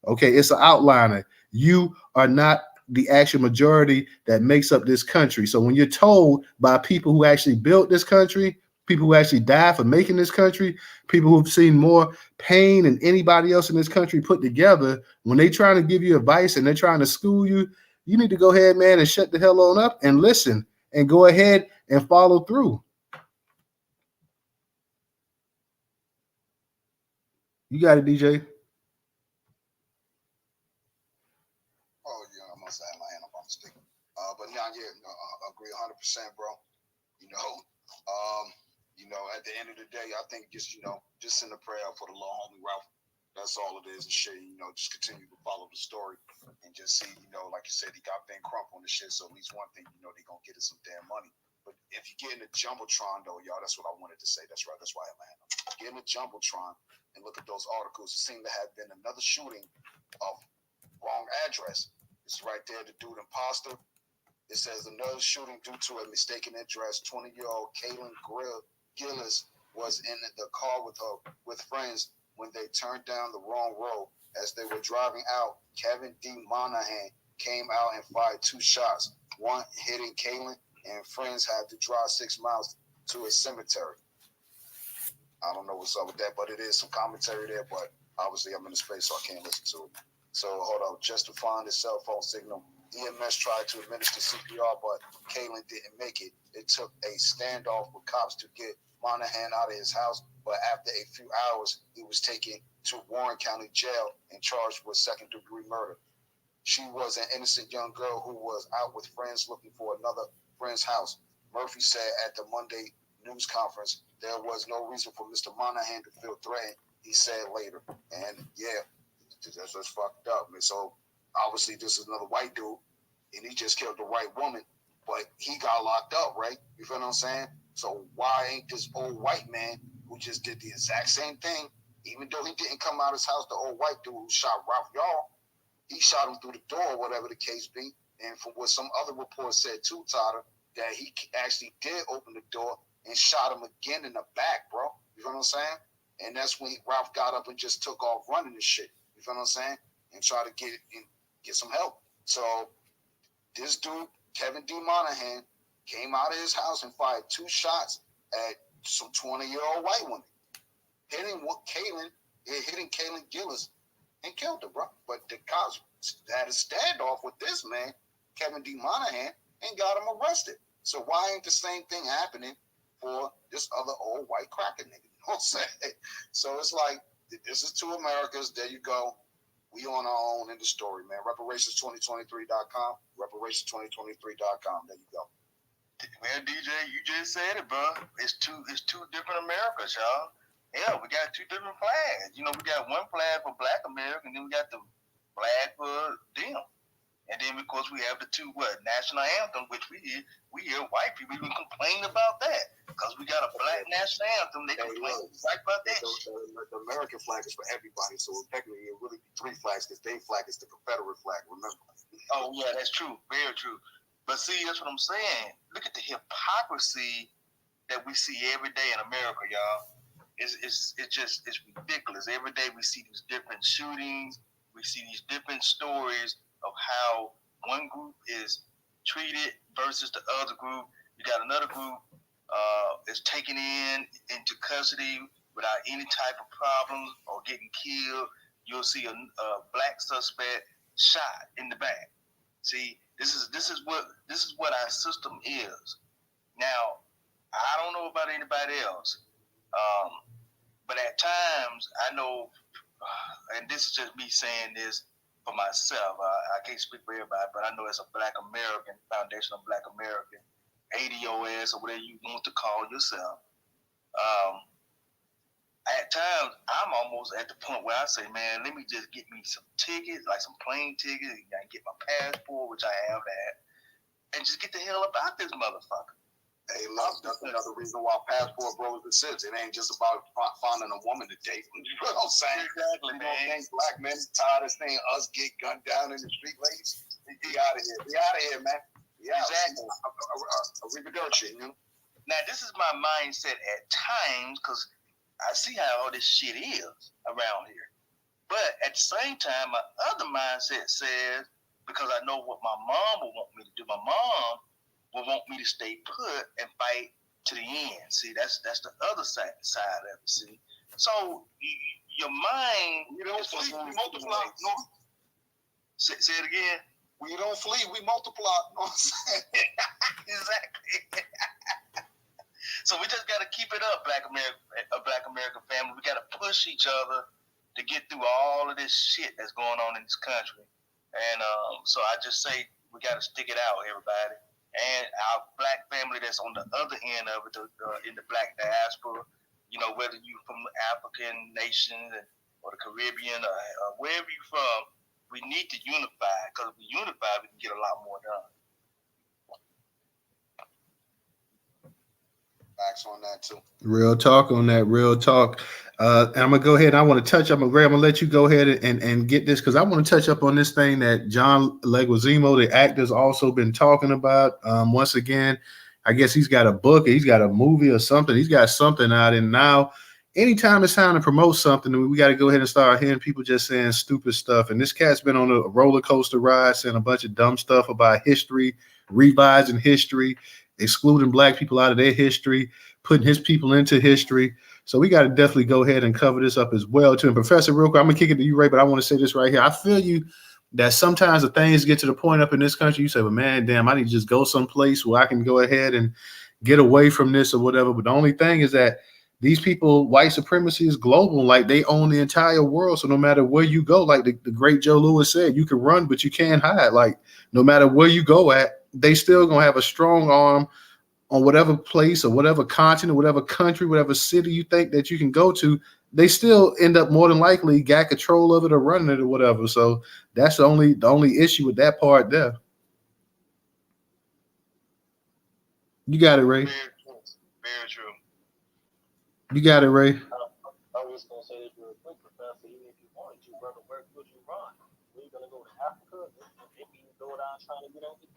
Okay, it's an outliner. You are not the actual majority that makes up this country. So when you're told by people who actually built this country, people who actually died for making this country, people who've seen more pain than anybody else in this country put together, when they trying to give you advice and they're trying to school you, you need to go ahead, man, and shut the hell on up and listen and go ahead and follow through. You got it, DJ. But now, yeah, agree 100%, bro. At the end of the day, I think just send a prayer for the little homie Ralph. That's all it is, and shit. Just continue to follow the story and just see, like you said, he got Ben Crump on the shit. So at least one thing, they gonna get us some damn money. But if you get in the jumbotron, though, y'all, that's what I wanted to say. That's right. That's why I'm at. Get in the jumbotron and look at those articles. It seemed to have been another shooting of wrong address. It's right there. The dude imposter. It says another shooting due to a mistaken address. 20-year-old Kaylin Gillis was in the car with friends when they turned down the wrong road. As they were driving out, Kevin D. Monahan came out and fired 2 shots, one hitting Kaylin, and friends had to drive 6 miles to a cemetery. I don't know what's up with that, but it is some commentary there, but obviously I'm in the space, so I can't listen to it. So hold on, just to find the cell phone signal. EMS tried to administer CPR, but Kaylin didn't make it. It took a standoff with cops to get Monahan out of his house, but after a few hours, he was taken to Warren County Jail and charged with second-degree murder. She was an innocent young girl who was out with friends looking for another friend's house. Murphy said at the Monday news conference there was no reason for Mr. Monahan to feel threatened, he said later. And yeah, that's what's fucked up. And so obviously this is another white dude, and he just killed the white woman, but he got locked up, right? You feel what I'm saying? So why ain't this old white man who just did the exact same thing, even though he didn't come out of his house, the old white dude who shot Ralph Yarl, he shot him through the door, whatever the case be. And from what some other reports said too, Tyler, that he actually did open the door and shot him again in the back, bro. You feel what I'm saying? And that's when Ralph got up and just took off running and shit. You feel what I'm saying? And try to get some help. So this dude Kevin D. Monahan came out of his house and fired 2 shots at some 20-year-old white woman, hitting Kaylin Gillis and killed her, bro. But the cops had a standoff with this man, Kevin D. Monahan, and got him arrested. So why ain't the same thing happening for this other old white cracker nigga? You know what I'm saying? So it's like, this is 2 Americas. There you go. We on our own in the story, man. Reparations2023.com. Reparations2023.com. There you go. Well, DJ, you just said it, bro. It's two different Americas, y'all. Yeah, we got 2 different flags. You know, we got one flag for Black America, and then we got the flag for them. And then, of course, we have the 2 national anthem, which we hear white people even complain about that because we got a black national anthem. They complain right about that. The American flag is for everybody, so technically it really be 3 flags because their flag is the Confederate flag. Remember? Oh yeah, that's true, very true. But see, that's what I'm saying. Look at the hypocrisy that we see every day in America, y'all. It's ridiculous. Every day we see these different shootings. We see these different stories of how one group is treated versus the other group. You got another group is taken into custody without any type of problems or getting killed. You'll see a black suspect shot in the back. See, this is what our system is. Now, I don't know about anybody else, but at times I know, and this is just me saying this for myself. I can't speak for everybody, but I know as a Black American, Foundation of Black American, ADOS, or whatever you want to call yourself. At times, I'm almost at the point where I say, man, let me just get me some tickets, like some plane tickets, and get my passport, which I have that, and just get the hell about this motherfucker. Hey, look, that's another reason why passport bros exist. It ain't just about finding a woman to date. You know what I'm saying? Exactly, man. You don't think black men is tired of seeing us get gunned down in the street, ladies? Be out of here. Be out of here, man. Yeah, exactly. You know? Now, this is my mindset at times because I see how all this shit is around here. But at the same time, my other mindset says, because I know what my mom will want me to do, my mom will want me to stay put and fight to the end. See, that's the other side of it. See, so your mind, we don't flee, we multiply. No. Say it again. We don't flee, we multiply. No, exactly. So we just got to keep it up, Black American family. We got to push each other to get through all of this shit that's going on in this country. And so I just say we got to stick it out, everybody. And our black family that's on the other end of it, in the black diaspora, you know, whether you from African nations or the Caribbean or wherever you're from, we need to unify. Because if we unify, we can get a lot more done. Facts on that too. Real talk on that. Real talk. And I'm gonna go ahead. I'm gonna let you go ahead and get this because I want to touch up on this thing that John Leguizamo, the actor's also been talking about. Once again, I guess he's got a book, he's got a movie or something. He's got something out, and now anytime it's time to promote something, we got to go ahead and start hearing people just saying stupid stuff. And this cat's been on a roller coaster ride, saying a bunch of dumb stuff about history, revising history, excluding black people out of their history, putting his people into history. So we got to definitely go ahead and cover this up as well too. And Professor, real quick, I'm gonna kick it to you, Ray, but I want to say this right here. I feel you that sometimes the things get to the point up in this country, you say, well, man, damn, I need to just go someplace where I can go ahead and get away from this or whatever. But the only thing is that these people, white supremacy is global, like they own the entire world. So no matter where you go, like the great Joe Louis said, you can run, but you can't hide. Like no matter where you go at, they still gonna have a strong arm on whatever place or whatever continent, whatever country, whatever city you think that you can go to. They still end up more than likely got control of it or running it or whatever. So that's the only issue with that part there. You got it, Ray. Very true. Very true. You got it, Ray. I was gonna say this real quick, Professor. Even if you wanted to, brother, where could you run? We're gonna go to Africa. If you go down trying to get over here.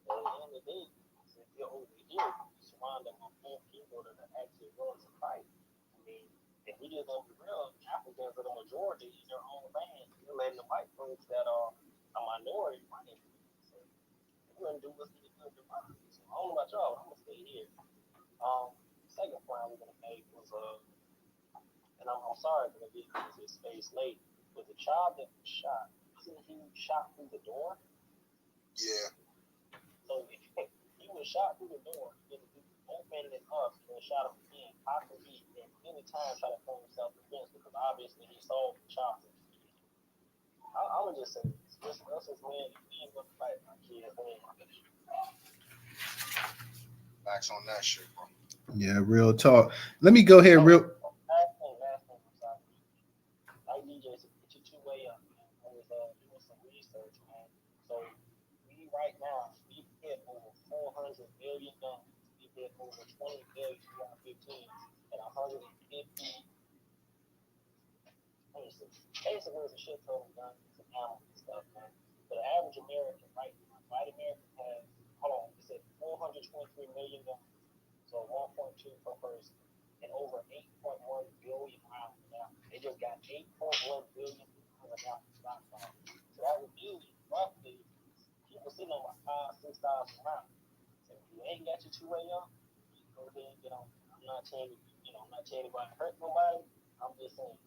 At the end of the day, if you're over here, you surround them with people that are actually going to fight. I mean, if we just don't be real, Africans are the majority in their own land. You're letting the white folks that are a minority running. So, gonna do what's good to democracy. So I don't know about y'all. I'm gonna stay here. Second point I was gonna make was and I'm sorry for getting into this space late, but the child that was shot, wasn't he shot through the door? Yeah. So if he was shot through the door, then he opened it up and then shot him again. How could he at any time try to claim self-defense? Because obviously he saw the child. I'm gonna just say this. Us as men, we ain't gonna fight my kids. Facts on that shit, bro. Yeah, real talk. Let me go ahead real. Last thing, I'm sorry. Like DJ said, get your two-way up, man. I was doing some research, man. So we right now, we've hit over 400 million guns. We've hit over 20 million AR-15 and 150. Basically, it's a shit ton of guns and ammo and stuff, man. But the average American, right now, white American has, hold on, it said 423 million guns. So 1.2 per person, and over 8.1 billion rounds now. They just got 8.1 billion rounds now in stockpile. So that would mean roughly people sitting on like 5,000-6,000 rounds. So if you ain't got your two-way up, you go ahead and get on. I'm not telling you, I'm not telling anybody to hurt nobody. I'm just saying,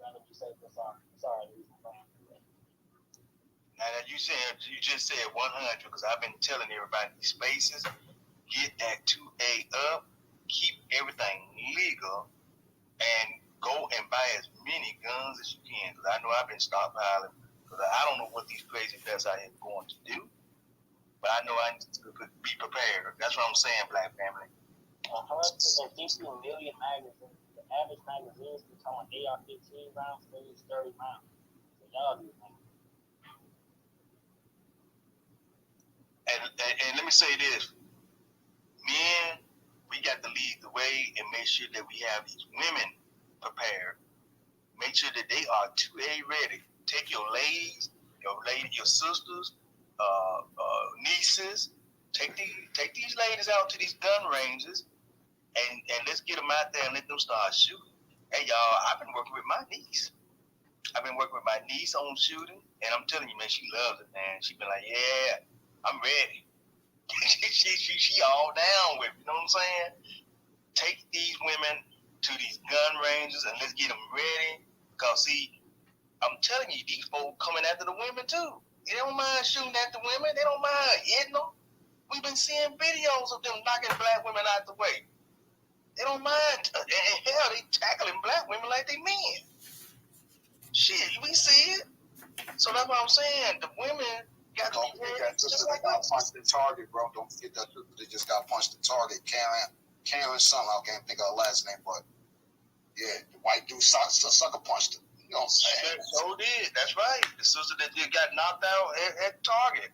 rather be safe than sorry. Sorry, Now that you just said 100, because I've been telling everybody these spaces, get that 2A up, keep everything legal, and go and buy as many guns as you can. Because I know I've been stockpiling, because I don't know what these crazy vets out here are going to do, but I know I need to be prepared. That's what I'm saying, Black family. 150 million magazines. The average magazine is on AR-15 rounds, 30 rounds. So y'all do that. And let me say this. Men, we got to lead the way and make sure that we have these women prepared. Make sure that they are 2A ready. Take your ladies, your sisters, nieces. Take these ladies out to these gun ranges, and let's get them out there and let them start shooting. Hey, y'all, I've been working with my niece. I've been working with my niece on shooting, and I'm telling you, man, she loves it, man. She been like, yeah, I'm ready. she all down with it, you know what I'm saying? Take these women to these gun ranges and let's get them ready. Because, see, I'm telling you, these folks coming after the women, too. They don't mind shooting at the women. They don't mind hitting them. We've been seeing videos of them knocking black women out the way. They don't mind. And hell, they tackling black women like they men. Shit, we see it. So that's what I'm saying. The women got to be ready. Just like got punched in Target, bro. Don't forget that they just got punched in Target. Karen something, I can't think of her last name, but yeah, the white dude sucker punched her. You know what I'm saying? So did. That's right. The sister that got knocked out at Target.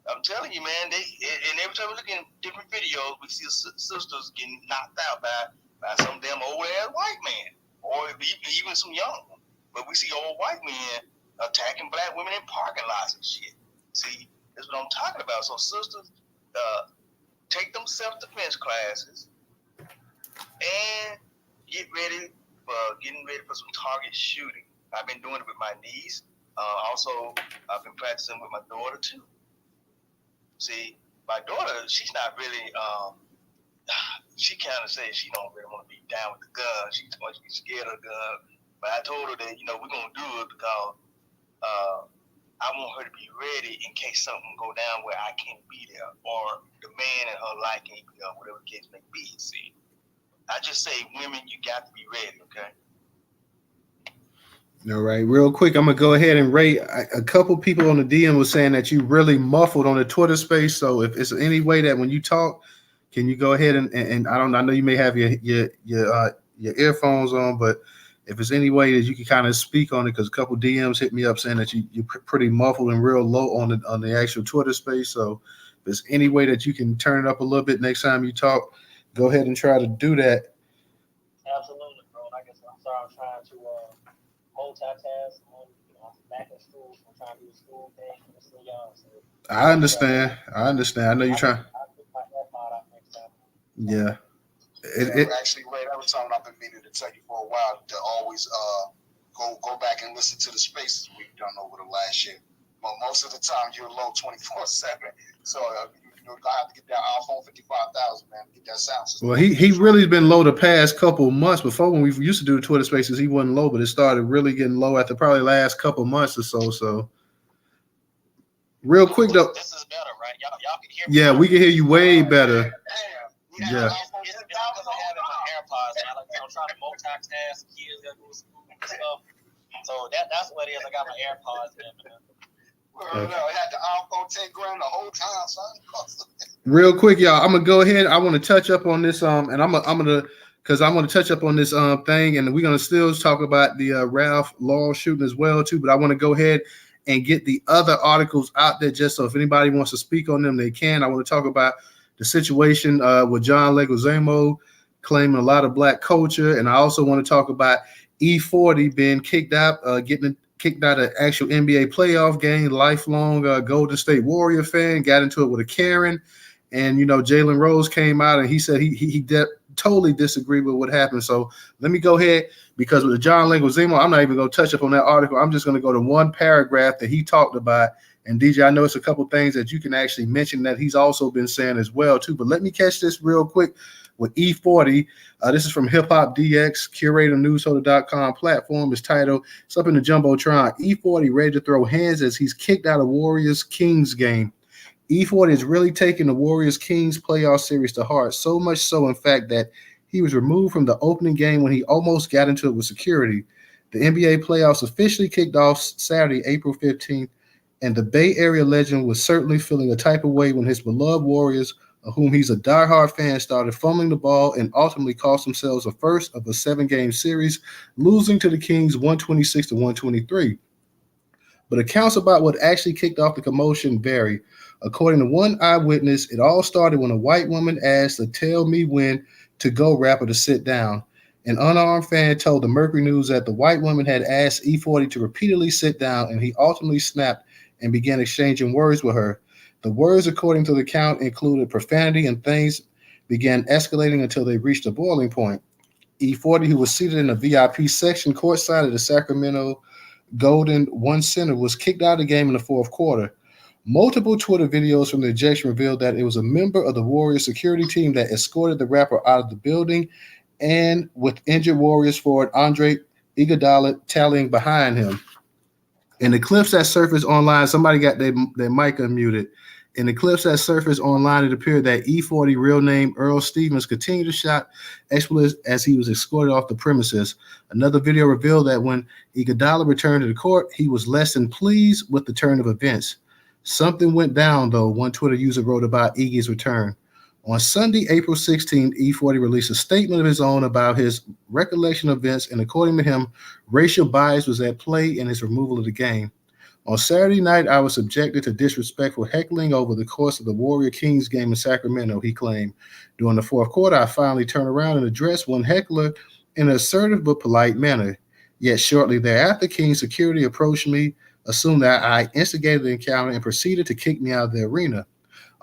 I'm telling you, man. And every time we look in different videos, we see sisters getting knocked out by some damn old ass white man, or even some young one. But we see old white men attacking black women in parking lots and shit. See, that's what I'm talking about. So sisters, take them self-defense classes and getting ready for some target shooting. I've been doing it with my niece. Also, I've been practicing with my daughter too. See, my daughter, she's not really. She kind of says she don't really want to be down with the gun. She's scared of the gun. But I told her that we're gonna do it because I want her to be ready in case something go down where I can't be there, or the man in her life can't be there, whatever the case may be. See, I just say, women, you got to be ready, okay? All right, real quick, I'm gonna go ahead and rate. A couple people on the DM was saying that you really muffled on the Twitter space. So if it's any way that when you talk, can you go ahead and I know you may have your earphones on, but if it's any way that you can kind of speak on it, because a couple DMs hit me up saying that you're pretty muffled and real low on the actual Twitter space. So if there's any way that you can turn it up a little bit next time you talk, go ahead and try to do that. Absolutely, bro. Like I said, I'm sorry, I'm trying to multitask. I'm back in school, so I'm trying to do the school thing. Listen to y'all. So I understand. I know you're trying. I'll get my AirPod out next time. Yeah. Actually, Ray, that was something I've been meaning to tell you for a while, to always go back and listen to the spaces we've done over the last year. But most of the time, you're low 24/7. So you know, I have to get that iPhone 55,000, man, to get that sound system. Well, he really been low the past couple months. Before, when we used to do the Twitter Spaces, he wasn't low, but it started really getting low after probably last couple months or so. So, real quick though, this is better, right? Y'all can hear me. Yeah, we can hear you way better. Yeah. It's because I have it in my AirPods, man. I'm trying to multitask. Kids got to go to school and stuff. So that's what it is. I got my AirPods in, man. Well, no, it had the iPhone 10 grand the whole time, son. Real quick, y'all, I'm gonna go ahead. I want to touch up on this, and I'm gonna touch up on this thing, and we're gonna still talk about the Ralph Law shooting as well too. But I want to go ahead and get the other articles out there, just so if anybody wants to speak on them, they can. I want to talk about the situation with John Leguizamo claiming a lot of black culture, and I also want to talk about E-40 being kicked out, getting kicked out of actual NBA playoff game. Lifelong Golden State Warrior fan, got into it with a Karen, and Jalen Rose came out and he said he totally disagreed with what happened. So let me go ahead, because with the John Leguizamo, I'm not even going to touch up on that article. I'm just going to go to one paragraph that he talked about. And DJ, I know it's a couple things that you can actually mention that he's also been saying as well too. But let me catch this real quick with E-40. This is from Hip Hop DX, curator Newstoter.com platform. It's titled, it's up in the Jumbotron, E-40 ready to throw hands as he's kicked out of Warriors Kings game. E-40 is really taking the Warriors Kings playoff series to heart, so much so, in fact, that he was removed from the opening game when he almost got into it with security. The NBA playoffs officially kicked off Saturday, April 15th, and the Bay Area legend was certainly feeling a type of way when his beloved Warriors, of whom he's a diehard fan, started fumbling the ball and ultimately cost themselves a first of a 7-game series, losing to the Kings 126-123. But accounts about what actually kicked off the commotion vary. According to one eyewitness, it all started when a white woman asked the Tell Me When to Go rapper to sit down. An unarmed fan told the Mercury News that the white woman had asked E-40 to repeatedly sit down, and he ultimately snapped and began exchanging words with her. The words, according to the account, included profanity, and things began escalating until they reached a boiling point. E-40, who was seated in the VIP section courtside of the Sacramento Golden One Center, was kicked out of the game in the fourth quarter. Multiple Twitter videos from the ejection revealed that it was a member of the Warriors security team that escorted the rapper out of the building, and with injured Warriors forward Andre Iguodala tallying behind him. In the clips that surfaced online, somebody got their mic unmuted. In the clips that surfaced online, it appeared that E-40, real name Earl Stevens, continued to shout expletives as he was escorted off the premises. Another video revealed that when Iguodala returned to the court, he was less than pleased with the turn of events. Something went down, though, one Twitter user wrote about Iggy's return. On Sunday, April 16th, E-40 released a statement of his own about his recollection of events, and according to him, racial bias was at play in his removal of the game. On Saturday night, I was subjected to disrespectful heckling over the course of the Warrior Kings game in Sacramento, he claimed. During the fourth quarter, I finally turned around and addressed one heckler in an assertive but polite manner. Yet shortly thereafter, Kings security approached me, assumed that I instigated the encounter, and proceeded to kick me out of the arena.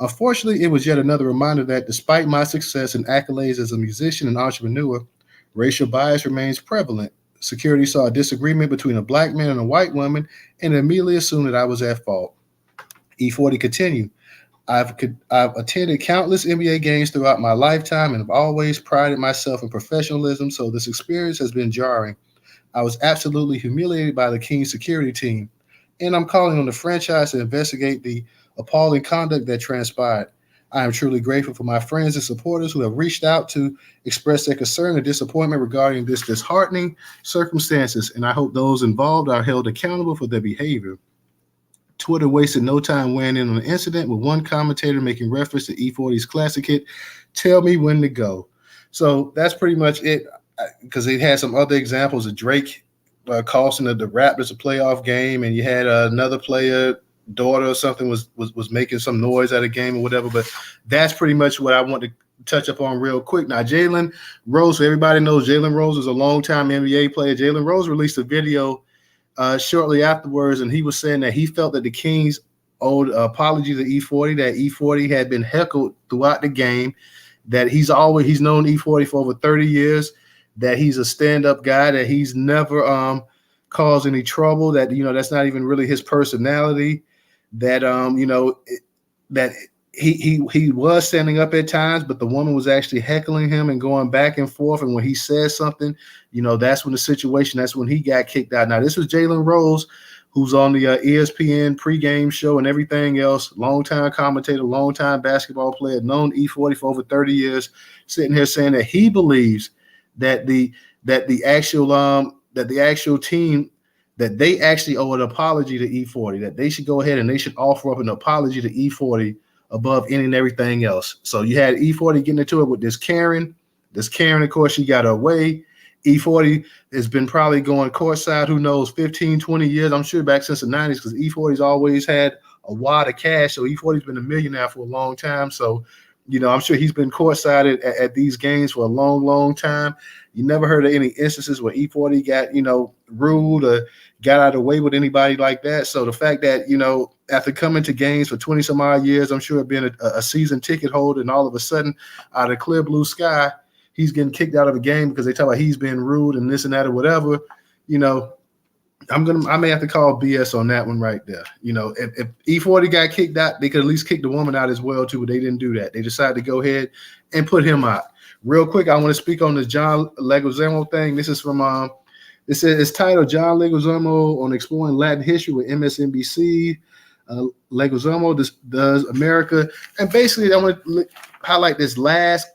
Unfortunately, it was yet another reminder that despite my success and accolades as a musician and entrepreneur, racial bias remains prevalent. Security saw a disagreement between a black man and a white woman and immediately assumed that I was at fault. E-40 continued, I've attended countless NBA games throughout my lifetime and have always prided myself in professionalism, so this experience has been jarring. I was absolutely humiliated by the Kings security team, and I'm calling on the franchise to investigate the appalling conduct that transpired. I am truly grateful for my friends and supporters who have reached out to express their concern and disappointment regarding this disheartening circumstances, and I hope those involved are held accountable for their behavior. Twitter wasted no time weighing in on the incident, with one commentator making reference to E-40's classic hit, Tell Me When to Go. So that's pretty much it, because it had some other examples of Drake costing the Raptors a playoff game, and you had another player, daughter or something, was making some noise at a game or whatever. But that's pretty much what I want to touch up on real quick. Now, Jalen Rose, so everybody knows Jalen Rose is a longtime NBA player. Jalen Rose released a video shortly afterwards, and he was saying that he felt that the Kings owed apology to E-40, that E-40 had been heckled throughout the game, that he's known E-40 for over 30 years, that he's a stand-up guy, that he's never caused any trouble, that, that's not even really his personality, that, that he was standing up at times, but the woman was actually heckling him and going back and forth. And when he said something, that's when he got kicked out. Now, this was Jalen Rose, who's on the ESPN pregame show and everything else, longtime commentator, longtime basketball player, known E-40 for over 30 years, sitting here saying that he believes that the actual team, that they actually owe an apology to E-40, that they should go ahead and they should offer up an apology to E-40 above any and everything else. So you had E-40 getting into it with this Karen. This Karen, of course, she got her way. E-40 has been probably going courtside, who knows, 15, 20 years. I'm sure back since the 90s, because E-40's always had a wad of cash. So E-40's been a millionaire for a long time. So, I'm sure he's been courtside at these games for a long, long time. You never heard of any instances where E-40 got, ruled or got out of the way with anybody like that. So the fact that, after coming to games for 20 some odd years, I'm sure being a season ticket holder, and all of a sudden out of clear blue sky, he's getting kicked out of a game because they talk about he's been rude and this and that or whatever, I may have to call BS on that one right there. If E-40 got kicked out, they could at least kick the woman out as well too, but they didn't do that. They decided to go ahead and put him out. Real quick, I want to speak on this John Leguizamo thing. This is from it's titled John Leguizamo on Exploring Latin History with MSNBC. Leguizamo does America, and basically I want to highlight this last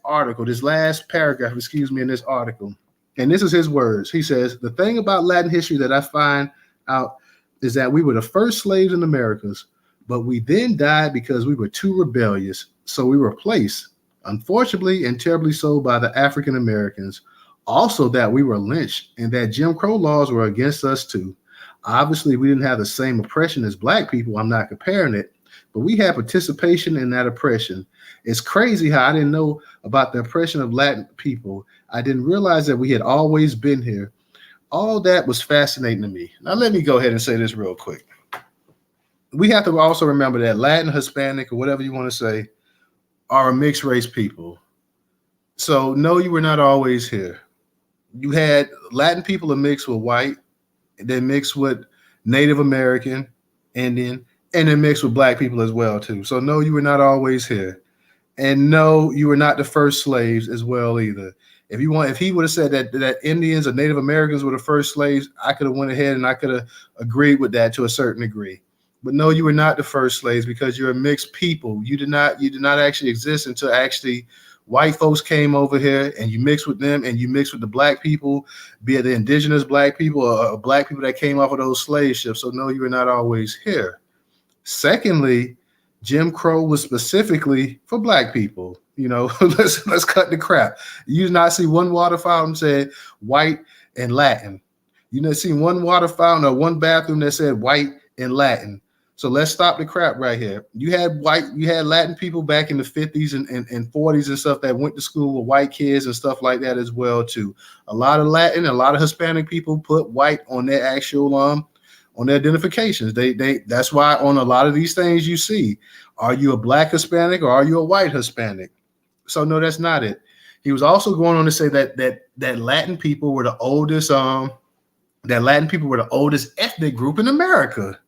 paragraph, in this article. And this is his words. He says, the thing about Latin history that I find out is that we were the first slaves in the Americas, but we then died because we were too rebellious. So we were replaced, unfortunately and terribly so, by the African Americans. Also that we were lynched and that Jim Crow laws were against us too. Obviously, we didn't have the same oppression as Black people. I'm not comparing it, but we had participation in that oppression. It's crazy how I didn't know about the oppression of Latin people. I didn't realize that we had always been here. All that was fascinating to me. Now, let me go ahead and say this real quick. We have to also remember that Latin, Hispanic, or whatever you want to say, are a mixed race people. So, no, you were not always here. You had Latin people are mixed with white, they mixed with Native American, Indian, and then mixed with Black people as well, too. So, no, you were not always here. And no, you were not the first slaves as well either. If he would have said that Indians or Native Americans were the first slaves, I could have went ahead and I could have agreed with that to a certain degree. But no, you were not the first slaves because you're a mixed people. You did not actually exist until actually white folks came over here and you mixed with them and you mixed with the Black people, be it the indigenous Black people or Black people that came off of those slave ships. So no, you were not always here. Secondly, Jim Crow was specifically for Black people. Let's cut the crap. You did not see one water fountain said white and Latin. You didn't see one water fountain or one bathroom that said white and Latin. So let's stop the crap right here. You had Latin people back in the 50s and 40s and stuff that went to school with white kids and stuff like that as well too. A lot of Latin, a lot of Hispanic people put white on their actual on their identifications. That's why on a lot of these things you see, are you a Black Hispanic or are you a white Hispanic? So no, that's not it. He was also going on to say that Latin people were the oldest ethnic group in America.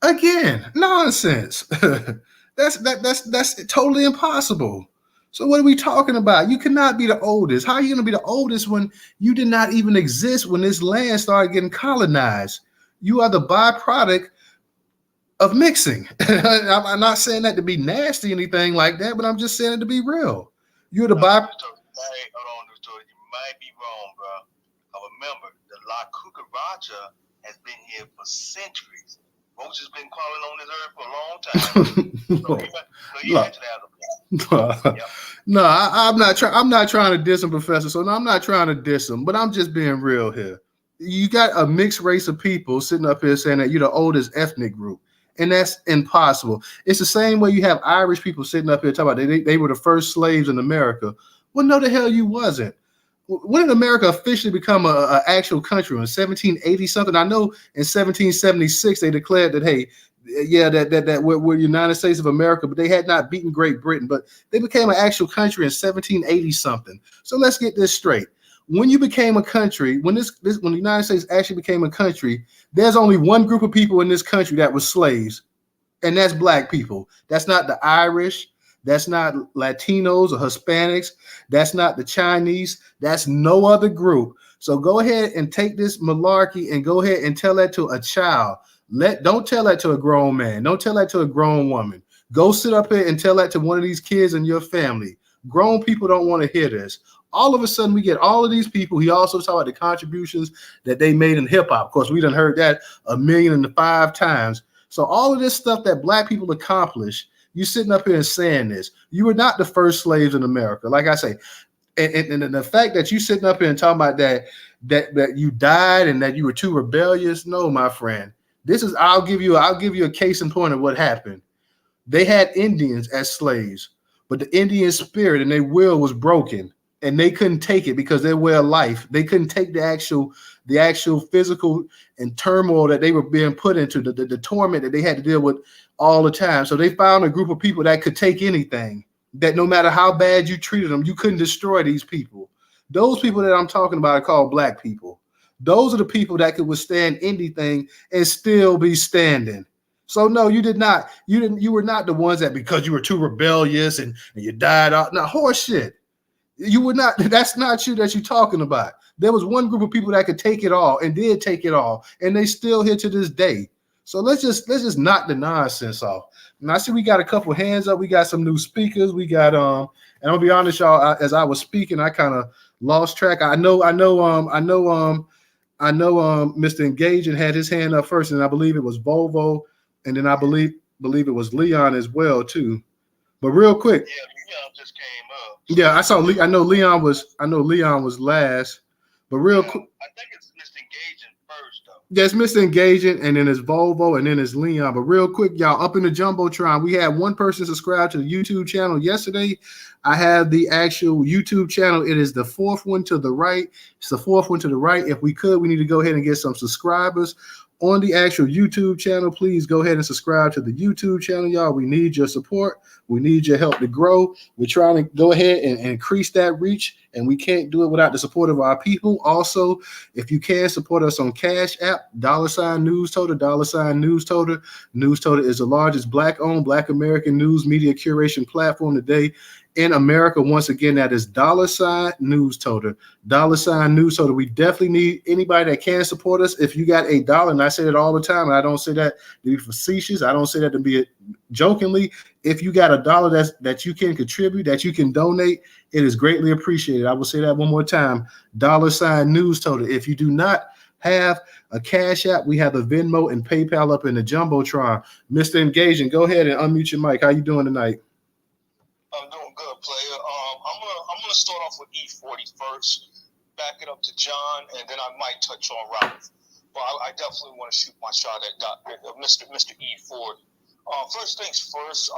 Again, nonsense. That's totally impossible. So what are we talking about? You cannot be the oldest. How are you going to be the oldest when you did not even exist when this land started getting colonized? You are the byproduct of mixing. I'm not saying that to be nasty, anything like that, but I'm just saying it to be real. You're the byproduct. Hey, hold on, Newstoter. You might be wrong, bro. Remember, the La Cucaracha has been here for centuries. Folks has been crawling on this earth for a long time. So you actually have a point. Yep. No, I'm not trying to diss him, Professor. So no, I'm not trying to diss him, but I'm just being real here. You got a mixed race of people sitting up here saying that you're the oldest ethnic group. And that's impossible. It's the same way you have Irish people sitting up here talking about they were the first slaves in America. Well, no, the hell you wasn't. When did America officially become an actual country? In 1780 something? I know in 1776 they declared that, hey, yeah, that we're United States of America, but they had not beaten Great Britain. But they became an actual country in 1780 something. So let's get this straight. When you became a country, when the United States actually became a country, there's only one group of people in this country that was slaves. And that's black people. That's not the Irish. That's not Latinos or Hispanics. That's not the Chinese. That's no other group. So go ahead and take this malarkey and go ahead and tell that to a child. Don't tell that to a grown man. Don't tell that to a grown woman. Go sit up here and tell that to one of these kids in your family. Grown people don't want to hear this. All of a sudden, we get all of these people. He also talked about the contributions that they made in hip hop. Of course, we done heard that 1,000,005 times. So all of this stuff that black people accomplished, you sitting up here and saying this. You were not the first slaves in America. Like I say, and the fact that you sitting up here and talking about that you died and that you were too rebellious. No, my friend. I'll give you a case in point of what happened. They had Indians as slaves, but the Indian spirit and their will was broken, and they couldn't take it because their way of life. They couldn't take the actual physical and turmoil that they were being put into, the torment that they had to deal with all the time. So they found a group of people that could take anything, that no matter how bad you treated them, you couldn't destroy these people. Those people that I'm talking about are called black people. Those are the people that could withstand anything and still be standing. So no, you did not. You were not the ones that because you were too rebellious and you died out. Now, horse shit. You would not. That's not you that you're talking about. There was one group of people that could take it all and did take it all, and they still here to this day. So let's just knock the nonsense off. And I see we got a couple hands up. We got some new speakers. We got and I'll be honest, y'all. As I was speaking, I kind of lost track. I know. Mr. Engaging had his hand up first, and I believe it was Volvo, and then I believe it was Leon as well too. But real quick, Yeah, Leon just came up. yeah, I saw. I know Leon was last, but real quick. I think it's Mr. Engaging first, though. Yes, Mr. Engaging, and then it's Volvo, and then it's Leon. But real quick, y'all, up in the Jumbotron, we had one person subscribe to the YouTube channel yesterday. I have the actual YouTube channel. It is the fourth one to the right. It's the fourth one to the right. If we could, we need to go ahead and get some subscribers on the actual YouTube channel. Please go ahead and subscribe to the YouTube channel, y'all. We need your support. We need your help to grow. We're trying to go ahead and increase that reach, and we can't do it without the support of our people. Also, if you can support us on Cash App, $Newstoter, $Newstoter. Newstoter is the largest Black-owned, Black American news media curation platform today in America. Once again, that is $Newstoter, $Newstoter. We definitely need anybody that can support us. If you got $1, and I say that all the time, and I don't say that to be facetious, I don't say that to be jokingly. If you got $1 that you can contribute, that you can donate, it is greatly appreciated. I will say that one more time, $Newstoter. If you do not have a Cash App, we have a Venmo and PayPal up in the Jumbotron. Mr. Engaging, go ahead and unmute your mic. How you doing tonight? I'm doing good, player. I'm gonna start off with E-40 first, back it up to John, and then I might touch on Ralph. But I definitely want to shoot my shot at Mr. E-40. First things first.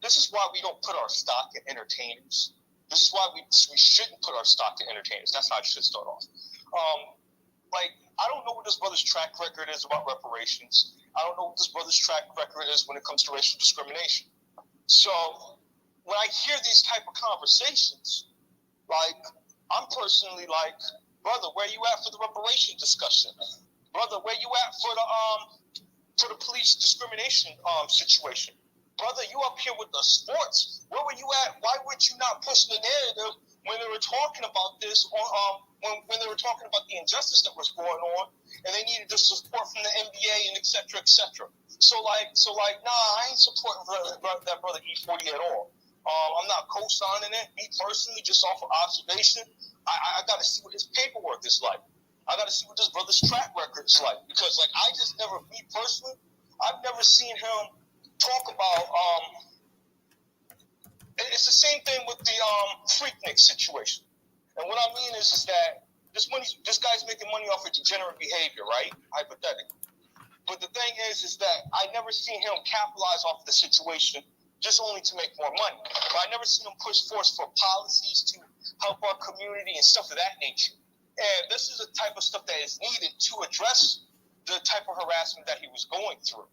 This is why we don't put our stock in entertainers. This is why we shouldn't put our stock in entertainers. That's how I should start off. I don't know what this brother's track record is about reparations. I don't know what this brother's track record is when it comes to racial discrimination. So when I hear these type of conversations, I'm personally like, brother, where you at for the reparation discussion? Brother, where you at for the police discrimination situation? Brother, you up here with the sports. Where were you at? Why would you not push the narrative when they were talking about this when they were talking about the injustice that was going on and they needed the support from the NBA and et cetera, et cetera. So nah, I ain't supporting that brother E-40 at all. I'm not co-signing it. Me personally, just off of observation, I got to see what his paperwork is like. I got to see what this brother's track record is like, because me personally, I've never seen him talk about. It's the same thing with the Freaknik situation. And what I mean is that this guy's making money off of degenerate behavior, right? Hypothetically. But the thing is that I never seen him capitalize off the situation just only to make more money. But I never seen him push forth for policies to help our community and stuff of that nature. And this is the type of stuff that is needed to address the type of harassment that he was going through.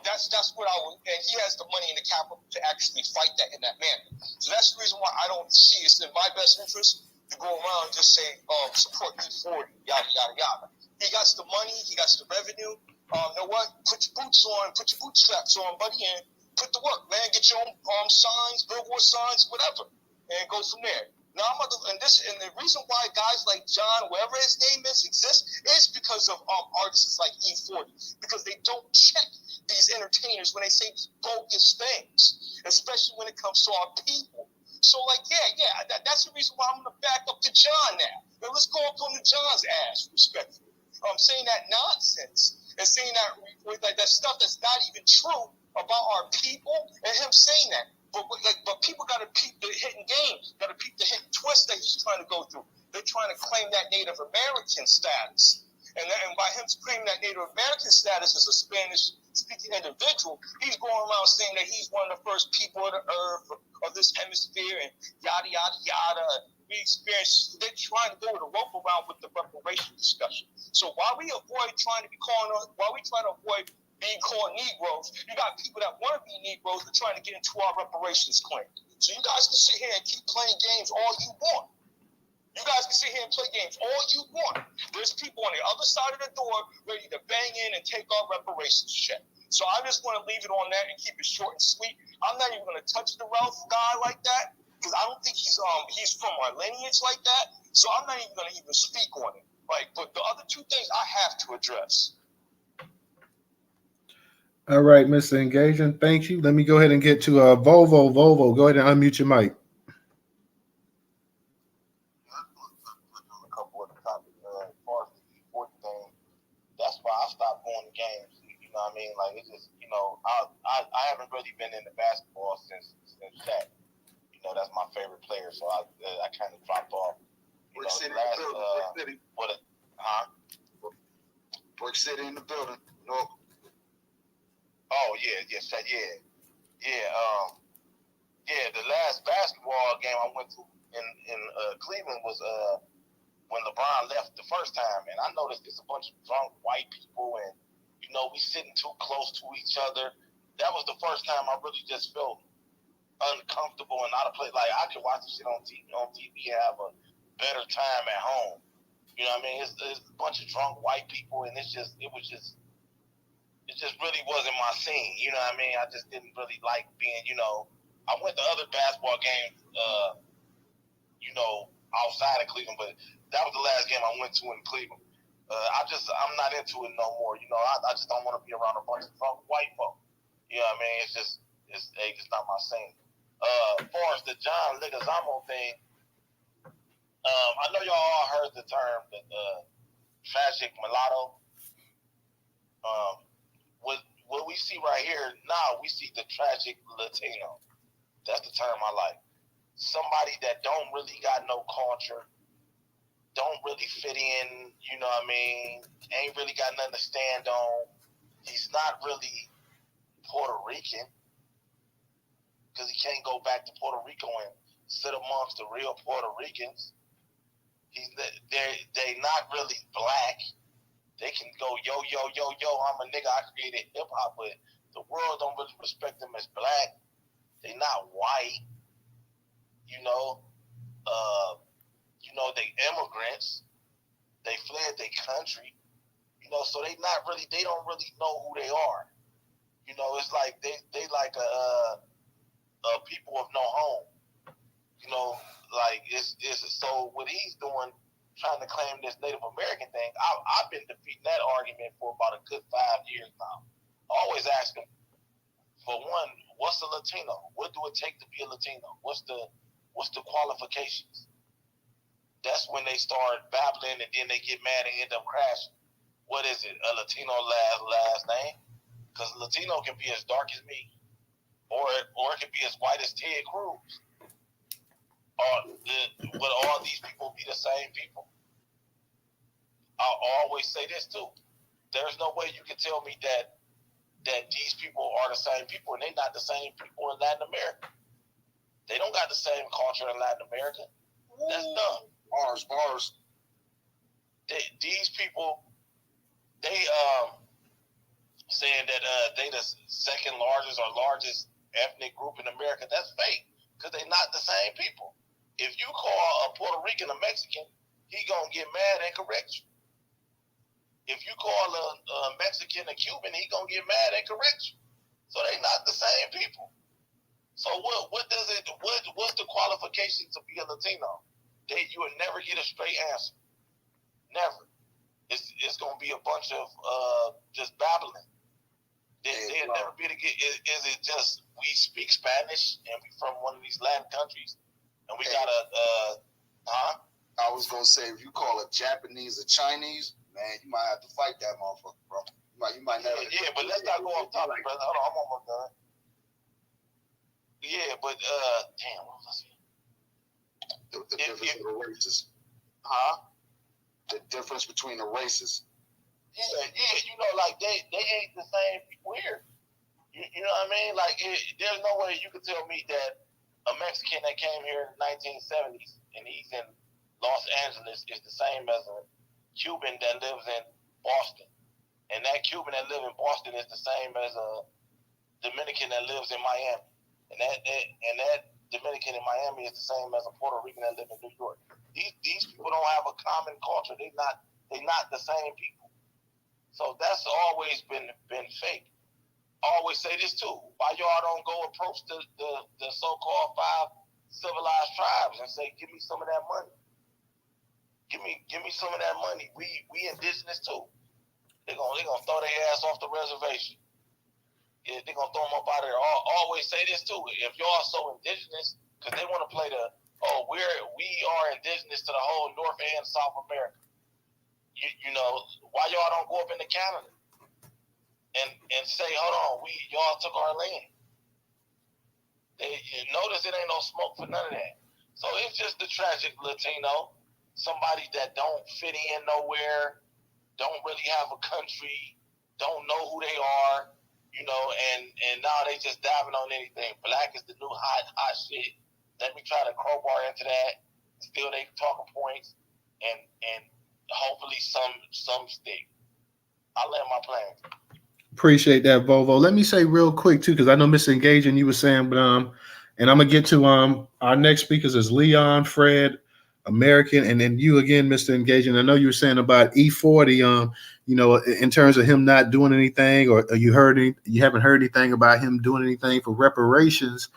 That's what and he has the money and the capital to actually fight that in that manner. So that's the reason why I don't see it's in my best interest to go around and just say, support E-40, yada, yada, yada. He got the money, he got the revenue, You know what? Put your boots on, put your bootstraps on, buddy, and put the work, man. Get your own signs, billboard signs, whatever, and go from there. Now, and the reason why guys like John, whatever his name is, exist is because of artists like E-40, because they don't check these entertainers when they say these bogus things, especially when it comes to our people. So, like, that's the reason why I'm going to back up to John now. Now, let's go up on the John's ass, respectfully. Saying that nonsense and saying that stuff that's not even true about our people, and him saying that. But people got to peep the hidden game, got to peep the hidden twist that he's trying to go through. They're trying to claim that Native American status. And by him claiming that Native American status as a Spanish-speaking individual, he's going around saying that he's one of the first people of the earth, of this hemisphere, and yada, yada, yada. They're trying to go with a rope around with the reparation discussion. So while we avoid trying to avoid being called Negroes, you got people that want to be Negroes but trying to get into our reparations claim. So you guys can sit here and keep playing games all you want. You guys can sit here and play games all you want. There's people on the other side of the door ready to bang in and take our reparations check. So I just want to leave it on that and keep it short and sweet. I'm not even going to touch the Ralph guy like that because I don't think he's from our lineage like that. So I'm not even going to even speak on it. But the other two things I have to address. All right, Mr. Engaging, thank you. Let me go ahead and get to Volvo. Volvo, go ahead and unmute your mic. A couple of the topics as far as the E-40 thing. That's why I stopped going to games. You know what I mean? Like it's just, I haven't really been into basketball since Shaq. That's my favorite player. So I kind of dropped off. Brick City last, in the building. Brick City in the building. No. Oh yeah. The last basketball game I went to in Cleveland was when LeBron left the first time, and I noticed it's a bunch of drunk white people, and we sitting too close to each other. That was the first time I really just felt uncomfortable and out of place. Like I could watch this shit on TV and have a better time at home. You know what I mean? It's a bunch of drunk white people, and it just really wasn't my scene. You know what I mean? I just didn't really like being, I went to other basketball games, outside of Cleveland, but that was the last game I went to in Cleveland. I'm not into it no more. I just don't want to be around a bunch of drunk white folk. You know what I mean? It's not my scene. As far as the John Leguizamo thing, I know y'all all heard the term, the tragic mulatto. What we see right here now, we see the tragic Latino. That's the term I like. Somebody that don't really got no culture, don't really fit in, you know what I mean? Ain't really got nothing to stand on. He's not really Puerto Rican because he can't go back to Puerto Rico and sit amongst the real Puerto Ricans. They not really black. They can go, yo, I'm a nigga, I created hip-hop, but the world don't really respect them as black. They not white, they immigrants. They fled their country, so they don't really know who they are. It's like they like a people of no home. So what he's doing, trying to claim this Native American thing, I've been defeating that argument for about a good 5 years now. I always ask him, for one, what's a Latino? What do it take to be a Latino? What's the qualifications? That's when they start babbling and then they get mad and end up crashing. What is it? A Latino last name? Because Latino can be as dark as me, or it can be as white as Ted Cruz. Would all these people be the same people? I'll always say this too. There's no way you can tell me that these people are the same people and they're not the same people in Latin America. They don't got the same culture in Latin America. That's dumb. Bars. These people, they saying that they the second largest or largest ethnic group in America. That's fake because they're not the same people. If you call a Puerto Rican a Mexican, he gonna get mad and correct you. if you call a Mexican a Cuban, he gonna get mad and correct you. So they not the same people. So what's the qualification to be a Latino? You will never get a straight answer. Never. It's gonna be a bunch of just babbling. They'll never be able to get. Is it just we speak Spanish and we from one of these Latin countries and we got I was gonna say, if you call a Japanese or Chinese, man, you might have to fight that motherfucker, bro. You might never. Yeah, but let's not go off topic, brother. Hold on, I'm almost done. Yeah, but damn, what was I saying? The difference of the races. Huh? The difference between the races. Yeah, you know, like they ain't the same people here. You know what I mean? Like, there's no way you could tell me that a Mexican that came here in the 1970s and he's in Los Angeles is the same as a Cuban that lives in Boston. And that Cuban that lives in Boston is the same as a Dominican that lives in Miami. And that Dominican in Miami is the same as a Puerto Rican that lives in New York. These people don't have a common culture. They not the same people. So that's always been fake. I always say this too. Why y'all don't go approach the so-called 5 civilized tribes and say, give me some of that money. Give me some of that money. We indigenous too. They're gonna throw their ass off the reservation. Yeah, they're gonna throw them up out of there. Always say this too. If y'all so indigenous, because they want to play we are indigenous to the whole North and South America. You know, why y'all don't go up into Canada and say, hold on, y'all took our land. You notice it ain't no smoke for none of that. So it's just the tragic Latino, somebody that don't fit in nowhere, don't really have a country, don't know who they are, you know, and now they just diving on anything. Black is the new hot shit. Let me try to crowbar into that. Still they talking points and hopefully some stick. I'll land my plane. Appreciate that, Volvo. Let me say real quick too, because I know Mr. Engaging you were saying, but and I'm gonna get to our next speakers is Leon, Fred, American, and then you again, Mr. Engaging. I know you were saying about E-40, you know, in terms of him not doing anything, or you haven't heard anything about him doing anything for reparations.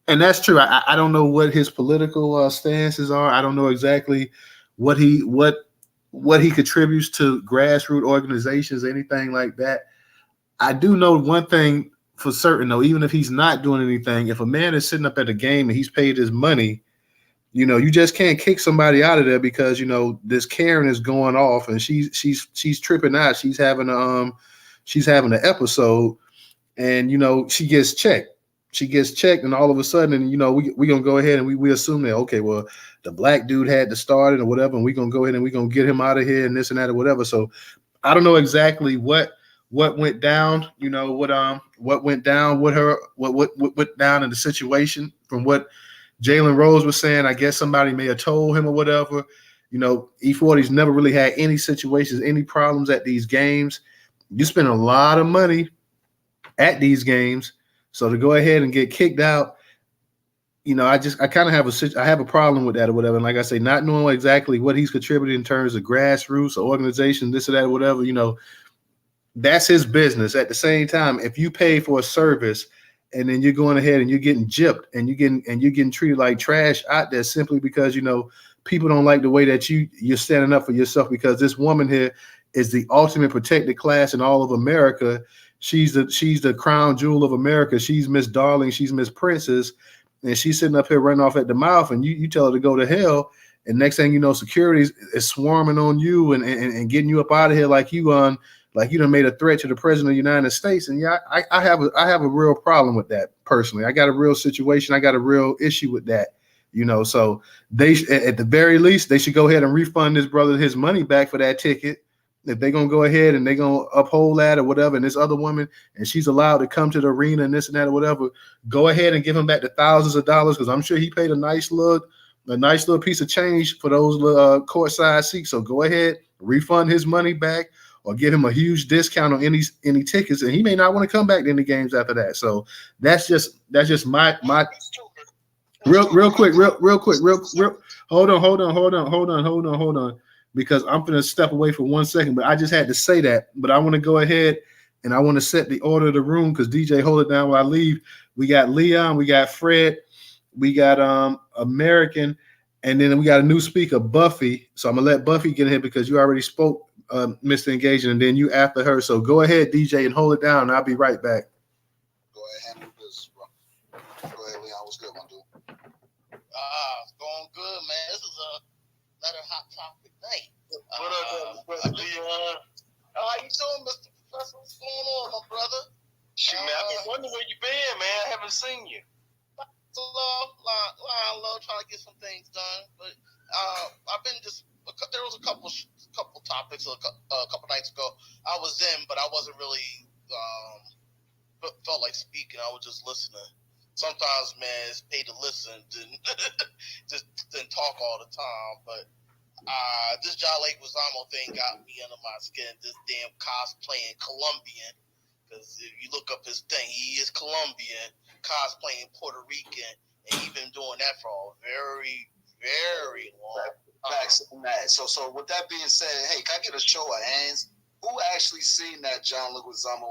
And that's true. I don't know what his political stances are. I don't know exactly what he contributes to grassroots organizations, anything like that. I do know one thing for certain, though, even if he's not doing anything, if a man is sitting up at a game and he's paid his money, you know, you just can't kick somebody out of there because, you know, this Karen is going off and she's tripping out. She's having an episode and, you know, she gets checked. And all of a sudden, you know, we going to go ahead and we assume that, okay, well, the black dude had to start it or whatever, and we're going to go ahead and we're going to get him out of here and this and that or whatever. So I don't know exactly what went down, you know, what went down with her, what went down in the situation. From what Jalen Rose was saying, I guess somebody may have told him or whatever. You know, E-40's never really had any situations, any problems at these games. You spend a lot of money at these games. So to go ahead and get kicked out, you know, I kind of have a problem with that or whatever. And like I say, not knowing exactly what he's contributing in terms of grassroots or organization, this or that or whatever, you know, that's his business. At the same time, if you pay for a service and then you're going ahead and you're getting gypped and you're getting treated like trash out there simply because, you know, people don't like the way that you're standing up for yourself, because this woman here is the ultimate protected class in all of America. She's the crown jewel of America. She's Miss Darling. She's Miss Princess. And she's sitting up here running off at the mouth, and you tell her to go to hell. And next thing you know, security is swarming on you and getting you up out of here like you done made a threat to the president of the United States. And yeah, I have a real problem with that personally. I got a real situation. I got a real issue with that, you know. So they, at the very least, they should go ahead and refund this brother his money back for that ticket. If they're going to go ahead and they're going to uphold that or whatever, and this other woman, and she's allowed to come to the arena and this and that or whatever, go ahead and give him back the thousands of dollars, because I'm sure he paid a nice little piece of change for those courtside seats. So go ahead, refund his money back, or give him a huge discount on any tickets, and he may not want to come back to any games after that. So that's just my real quick. Hold on. because I'm going to step away for 1 second, but I just had to say that. But I want to go ahead and I want to set the order of the room because DJ, hold it down while I leave. We got Leon, we got Fred, we got American, and then we got a new speaker, Buffy. So I'm going to let Buffy get in here because you already spoke, Mr. Engagement, and then you after her. So go ahead, DJ, and hold it down, and I'll be right back. Go ahead, handle business, bro. Go ahead, Leon. What's good, my dude? It's going good, man. This is another hot topic night. What up, Leon? How you doing, Mr. Professor? What's going on, my brother? Shoot, man, I've been wondering where you been, man. I haven't seen you. So low, trying to get some things done, but I've been just. There was a couple topics a couple nights ago. I was in, but I wasn't really felt like speaking. I was just listening. Sometimes, man, it's paid to listen, just didn't talk all the time. But this Leguizamo thing got me under my skin. This damn cosplaying Colombian. Because if you look up his thing, he is Colombian, cosplaying Puerto Rican, and he's been doing that for a very, very long Facts on that. So with that being said, hey, can I get a show of hands? Who actually seen that John Leguizamo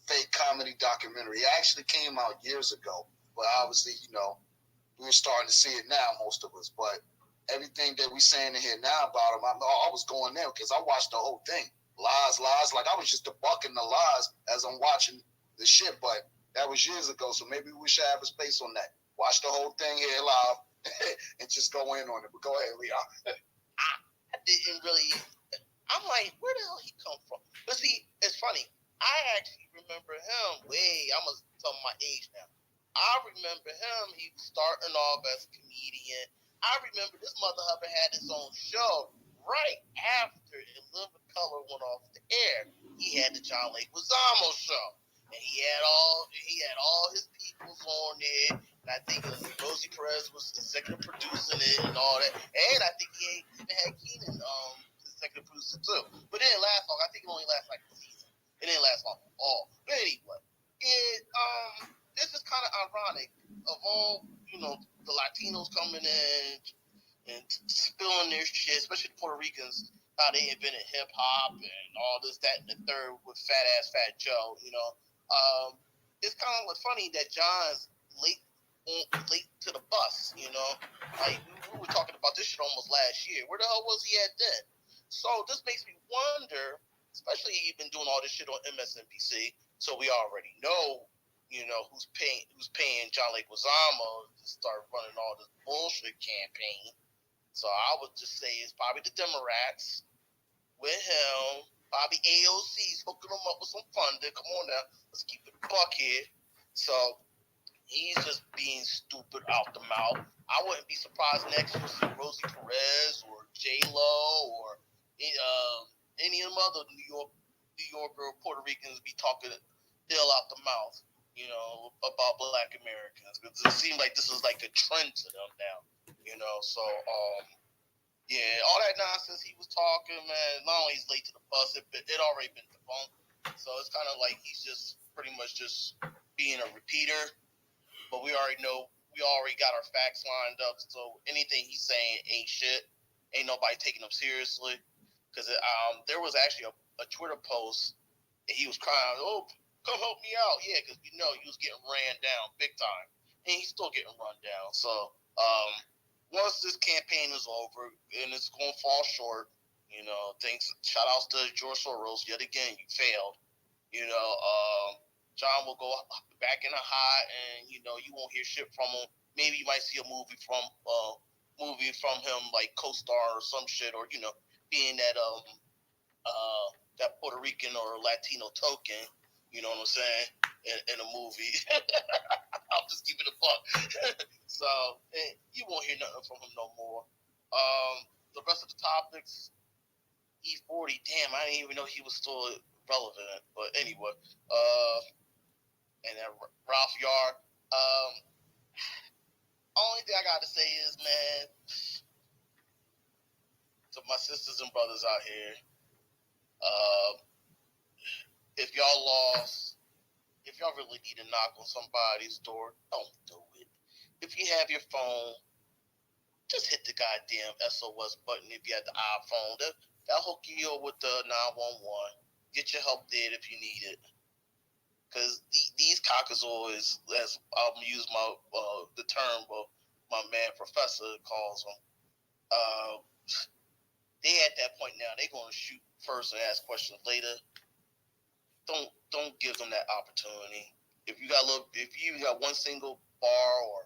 fake comedy documentary? It actually came out years ago, but obviously, we're starting to see it now, most of us. But everything that we're saying in here now about him, I was going there because I watched the whole thing. Lies. Like I was just debunking the lies as I'm watching the shit, but that was years ago. So maybe we should have a space on that. Watch the whole thing here live and just go in on it. But go ahead, Leon. I didn't really. I'm like, where the hell he come from? But see, it's funny. I actually remember him. I'm gonna tell my age now. I remember him. He was starting off as a comedian. I remember this mother hubber had his own show right after In Living Color went off the air. He had the John Leguizamo show, and he had all his peoples on there. And I think Rosie Perez was executive producing it and all that. And I think he even had Keenan executive producer too. But it didn't last long. I think it only lasted like a season. It didn't last long at all. But anyway, this is kind of ironic of all the Latinos coming in and spilling their shit, especially the Puerto Ricans, how they invented hip hop and all this, that, and the third with Fat Joe. It's kind of funny that John's late to the bus. Like we were talking about this shit almost last year. Where the hell was he at then? So this makes me wonder, especially you've been doing all this shit on MSNBC, so we already know, who's paying John Leguizamo to start running all this bullshit campaign. So I would just say it's probably the Democrats with him, probably AOC's hooking him up with some funding. Come on now, let's keep it a buck here. So he's just being stupid out the mouth. I wouldn't be surprised next year to see Rosie Perez or J-Lo or any of them other New Yorker or Puerto Ricans be talking ill out the mouth, about Black Americans. Because it seems like this is like a trend to them now, So, yeah, all that nonsense he was talking, man, not only he's late to the bus, it already been debunked. So it's kind of like he's just pretty much just being a repeater. But we already know, we already got our facts lined up. So anything he's saying ain't shit. Ain't nobody taking him seriously. Because there was actually a Twitter post, and he was crying, "Oh, come help me out." Yeah, because he was getting ran down big time. And he's still getting run down. So once this campaign is over, and it's going to fall short, thanks, shout outs to George Soros, yet again, you failed. John will go back in a high, and you won't hear shit from him. Maybe you might see a movie from him, like co-star or some shit, or being that that Puerto Rican or Latino token. You know what I'm saying? In a movie. I'll just keep it a buck. So you won't hear nothing from him no more. The rest of the topics, E-40. Damn, I didn't even know he was still relevant. But anyway, and then Ralph Yarl. Only thing I got to say is, man, to my sisters and brothers out here, if y'all lost, if y'all really need to knock on somebody's door, don't do it. If you have your phone, just hit the goddamn SOS button if you have the iPhone. They'll hook you up with the 911. Get your help there if you need it. Because these caucasoids, as I'll use the term my man Professor calls them, they at that point now, they're going to shoot first and ask questions later. Don't give them that opportunity. If you got one single bar or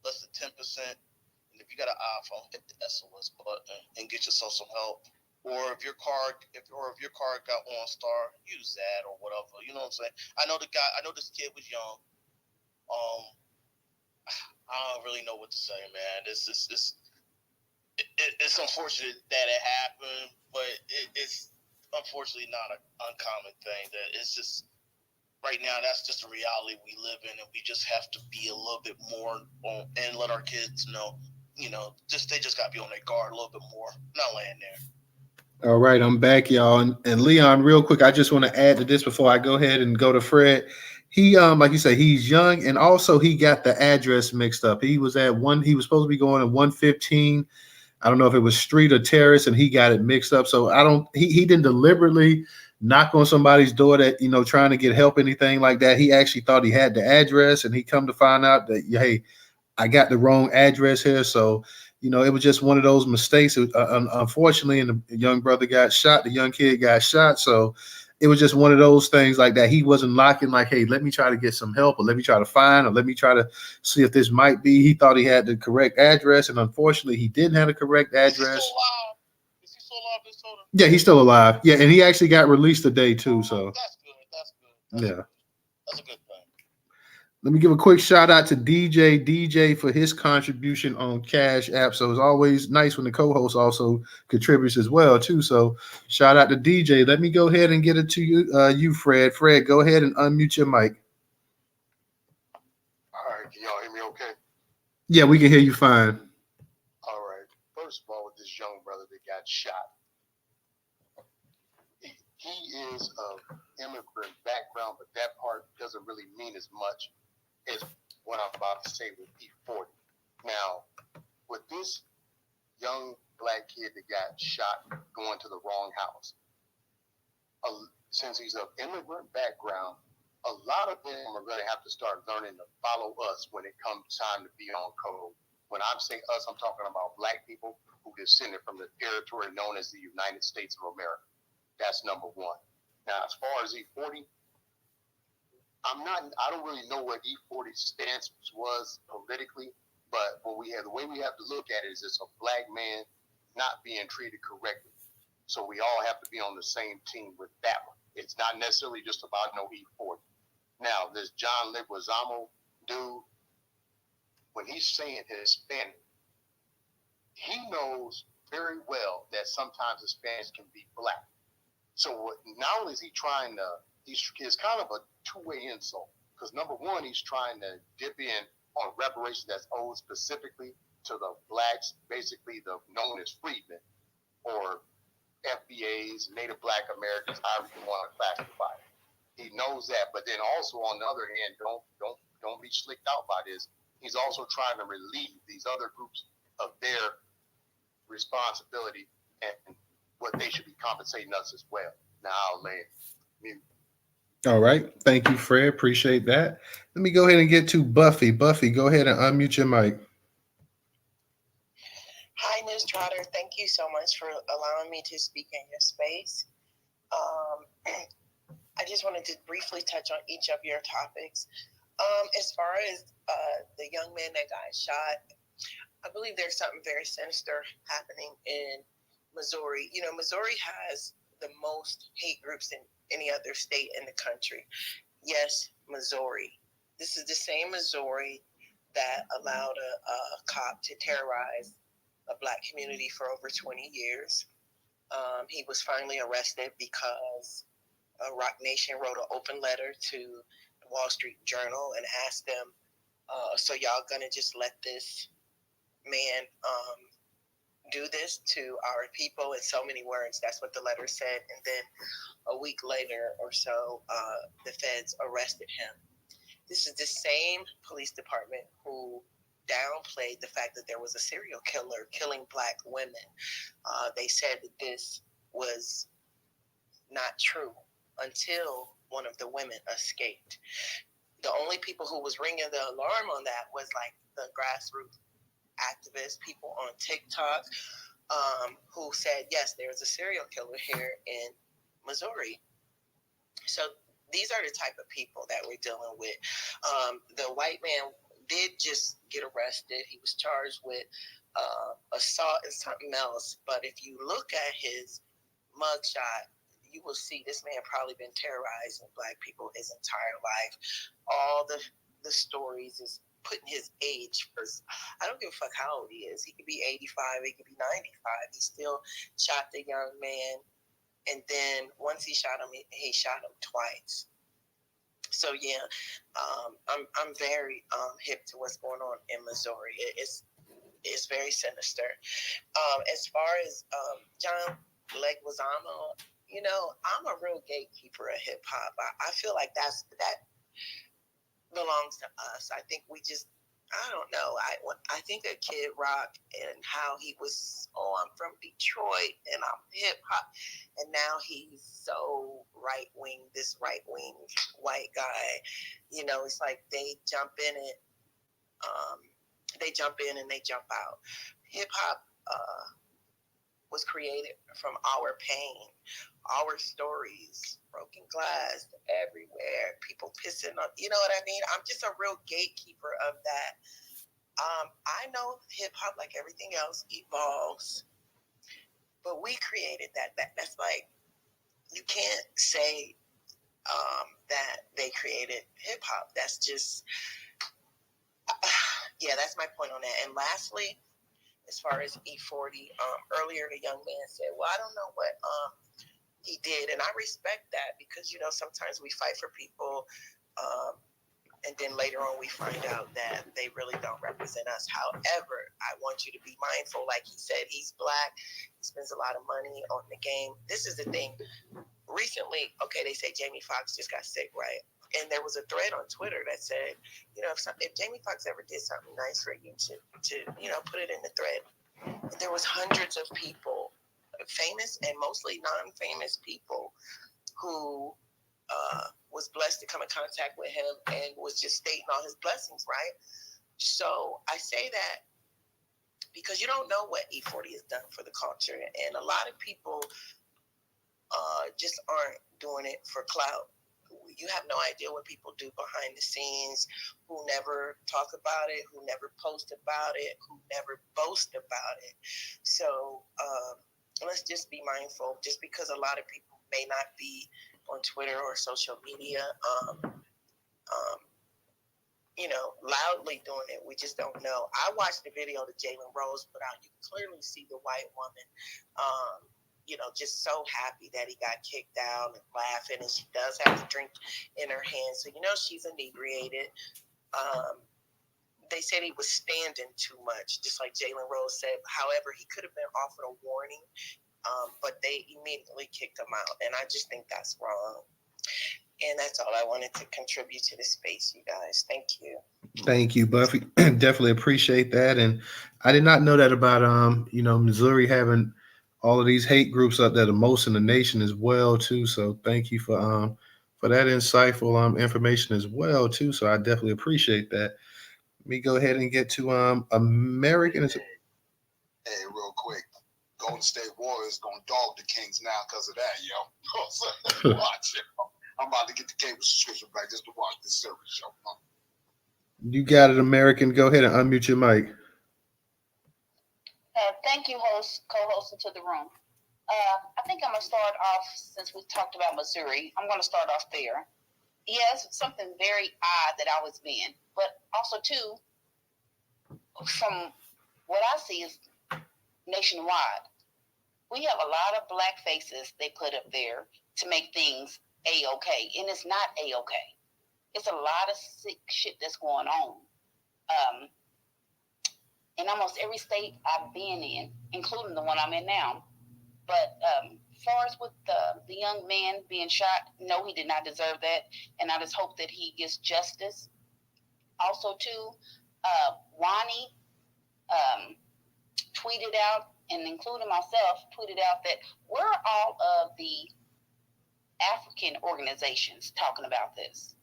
less than 10%, and if you got an iPhone, hit the SOS button and get yourself some help. Or if your car got OnStar, use that or whatever. You know what I'm saying? I know this kid was young. I don't really know what to say, man. It's unfortunate that it happened, but it's unfortunately not an uncommon thing. That it's just right now. That's just a reality we live in, and we just have to be a little bit more and let our kids know. They just got to be on their guard a little bit more. Not laying there. All right, I'm back, y'all. And Leon, real quick, I just want to add to this before I go ahead and go to Fred. He, like you say, he's young, and also he got the address mixed up. He was supposed to be going at 115. I don't know if it was street or terrace, and he got it mixed up. So he didn't deliberately knock on somebody's door that, trying to get help, anything like that. He actually thought he had the address, and he come to find out that, hey, I got the wrong address here. So, it was just one of those mistakes. Unfortunately, and the young brother got shot. The young kid got shot. So it was just one of those things like that. He wasn't knocking like, hey, let me try to get some help, or let me try to find, or let me try to see if this might be. He thought he had the correct address, and unfortunately, he didn't have the correct address. Is he still alive, Newstoter? Yeah, he's still alive. Yeah, and he actually got released today too. So that's good. That's a good thing. Let me give a quick shout out to DJ for his contribution on Cash App. So it's always nice when the co-host also contributes as well too. So shout out to DJ. Let me go ahead and get it to you, Fred. Fred, go ahead and unmute your mic. All right, can y'all hear me okay? Yeah, we can hear you fine. All right. First of all, with this young brother that got shot, he is of immigrant background, but that part doesn't really mean as much is what I'm about to say with E-40. Now, with this young black kid that got shot going to the wrong house, since he's of immigrant background, a lot of them are going to have to start learning to follow us when it comes time to be on code. When I'm saying us, I'm talking about black people who descended from the territory known as the United States of America. That's number one. Now, as far as E-40, I don't really know what E-40's stance was politically, but the way we have to look at it is it's a black man not being treated correctly. So we all have to be on the same team with that one. It's not necessarily just about no E-40. Now, this John Leguizamo dude, when he's saying Hispanic, he knows very well that sometimes Hispanics can be black. So not only is he trying to, it's kind of a two-way insult, because number one, he's trying to dip in on reparations that's owed specifically to the blacks, basically known as freedmen or FBAs, Native Black Americans, however you want to classify it. He knows that, but then also on the other hand, don't be slicked out by this. He's also trying to relieve these other groups of their responsibility and what they should be compensating us as well. Now I'll lay it mute. All right. Thank you, Fred. Appreciate that. Let me go ahead and get to Buffy. Buffy, go ahead and unmute your mic. Hi, Newstoter. Thank you so much for allowing me to speak in your space. I just wanted to briefly touch on each of your topics. As far as the young man that got shot, I believe there's something very sinister happening in Missouri. Missouri has the most hate groups in any other state in the country. Yes, Missouri. This is the same Missouri that allowed a cop to terrorize a black community for over 20 years. He was finally arrested because Rock Nation wrote an open letter to the Wall Street Journal and asked them, so y'all gonna just let this man do this to our people in so many words? That's what the letter said. And then a week later or so, the feds arrested him. This is the same police department who downplayed the fact that there was a serial killer killing Black women. They said that this was not true until one of the women escaped. The only people who was ringing the alarm on that was like the grassroots activists, people on TikTok, who said, yes, there's a serial killer here in Missouri. So these are the type of people that we're dealing with. The white man did just get arrested. He was charged with assault and something else. But if you look at his mugshot, you will see this man probably been terrorizing Black people his entire life. All the stories is putting his age first. I don't give a fuck how old he is. He could be 85, he could be 95. He still shot the young man. And then once he shot him, he shot him twice. So yeah, I'm very hip to what's going on in Missouri. It's very sinister. As far as John Leguizamo, you know, I'm a real gatekeeper of hip hop. I feel like that belongs to us. I think we just, I don't know. I think that Kid Rock and how he was, I'm from Detroit and I'm hip hop, and now he's so right wing. This right wing white guy, you know, it's like they jump in it. They jump in and they jump out. Hip hop was created from our pain, our stories, broken glass everywhere, people pissing on, you know what I mean? I'm just a real gatekeeper of that. I know hip hop, like everything else, evolves, but we created that. That's like, you can't say that they created hip hop. That's just, yeah, that's my point on that. And lastly, as far as E-40, earlier the young man said, well, I don't know what he did. And I respect that because, you know, sometimes we fight for people and then later on we find out that they really don't represent us. However, I want you to be mindful. Like he said, he's Black. He spends a lot of money on the game. This is the thing. Recently, okay, they say Jamie Foxx just got sick, right? And there was a thread on Twitter that said, you know, if Jamie Foxx ever did something nice for you to you know, put it in the thread. And there was hundreds of people, famous and mostly non-famous people, who was blessed to come in contact with him and was just stating all his blessings, right? So I say that because you don't know what E-40 has done for the culture. And a lot of people just aren't doing it for clout. You have no idea what people do behind the scenes, who never talk about it, who never post about it, who never boast about it. So let's just be mindful. Just because a lot of people may not be on Twitter or social media, you know, loudly doing it, we just don't know. I watched the video that Jalen Rose put out. You can clearly see the white woman, you know, just so happy that he got kicked out and laughing, and she does have a drink in her hand. So, you know, she's inebriated. They said he was standing too much, just like Jalen Rose said. However, he could have been offered a warning, but they immediately kicked him out. And I just think that's wrong. And that's all I wanted to contribute to the space, you guys. Thank you. Thank you, Buffy. Definitely appreciate that. And I did not know that about you know, Missouri having all of these hate groups up there, the most in the nation as well too. So thank you for that insightful information as well too. So I definitely appreciate that. Let me go ahead and get to American. Hey, real quick, Golden State Warriors gonna dog the Kings now because of that, yo. Watch it. I'm about to get the cable subscription back just to watch this series show. You got it, American. Go ahead and unmute your mic. Thank you, co-host to the room. I think I'm going to start off, since we talked about Missouri, I'm going to start off there. Yes, something very odd that I was being, but also, too, from what I see is nationwide. We have a lot of Black faces they put up there to make things A-okay, and it's not A-okay. It's a lot of sick shit that's going on. In almost every state I've been in, including the one I'm in now. But as far as with the young man being shot, no, he did not deserve that. And I just hope that he gets justice. Also, too, Ronnie tweeted out, and including myself, tweeted out that where are all of the African organizations talking about this?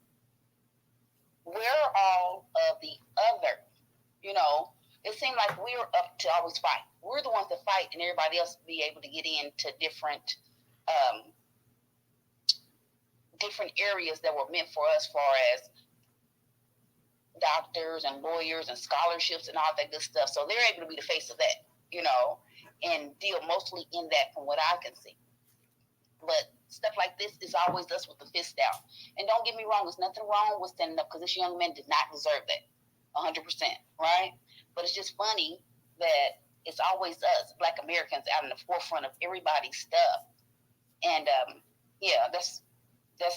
Where are all of the other? It seemed like we were up to always fight. We're the ones that fight, and everybody else be able to get into different areas that were meant for us, far as doctors and lawyers and scholarships and all that good stuff. So they're able to be the face of that, and deal mostly in that from what I can see. But stuff like this is always us with the fist out. And don't get me wrong, there's nothing wrong with standing up, because this young man did not deserve that, 100%, right? But it's just funny that it's always us, Black Americans, out in the forefront of everybody's stuff. And that's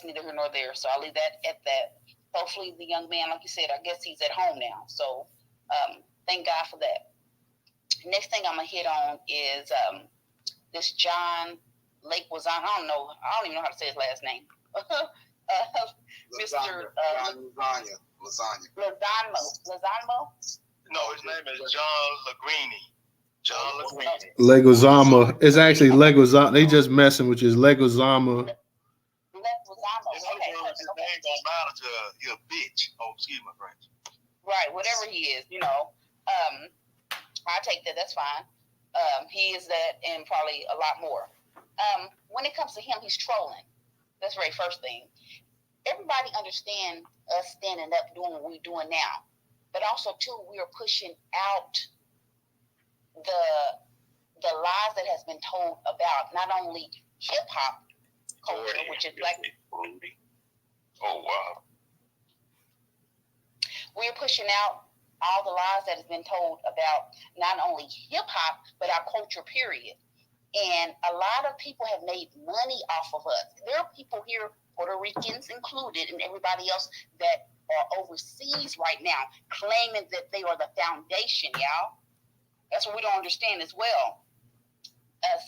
neither here nor there. So I'll leave that at that. Hopefully the young man, like you said, I guess he's at home now. So thank God for that. Next thing I'm going to hit on is this John Leguizamo. I don't even know how to say his last name. Mr. Leguizamo. No, his name is John Legrini. Leguizamo. It's actually Leguizamo. They just messing with you. It's Leguizamo. Leguizamo. In other words, his name don't matter to you're a bitch. Oh, excuse my French. Right, whatever he is, I take that. That's fine. He is that, and probably a lot more. When it comes to him, he's trolling. That's the very first thing. Everybody understand us standing up, doing what we're doing now, but also too, we are pushing out the lies that has been told about not only hip hop culture, which is Black. Oh wow. We're pushing out all the lies that has been told about not only hip hop, but our culture, period. And a lot of people have made money off of us. There are people here, Puerto Ricans included, and everybody else that are overseas right now, claiming that they are the foundation, y'all. That's what we don't understand as well.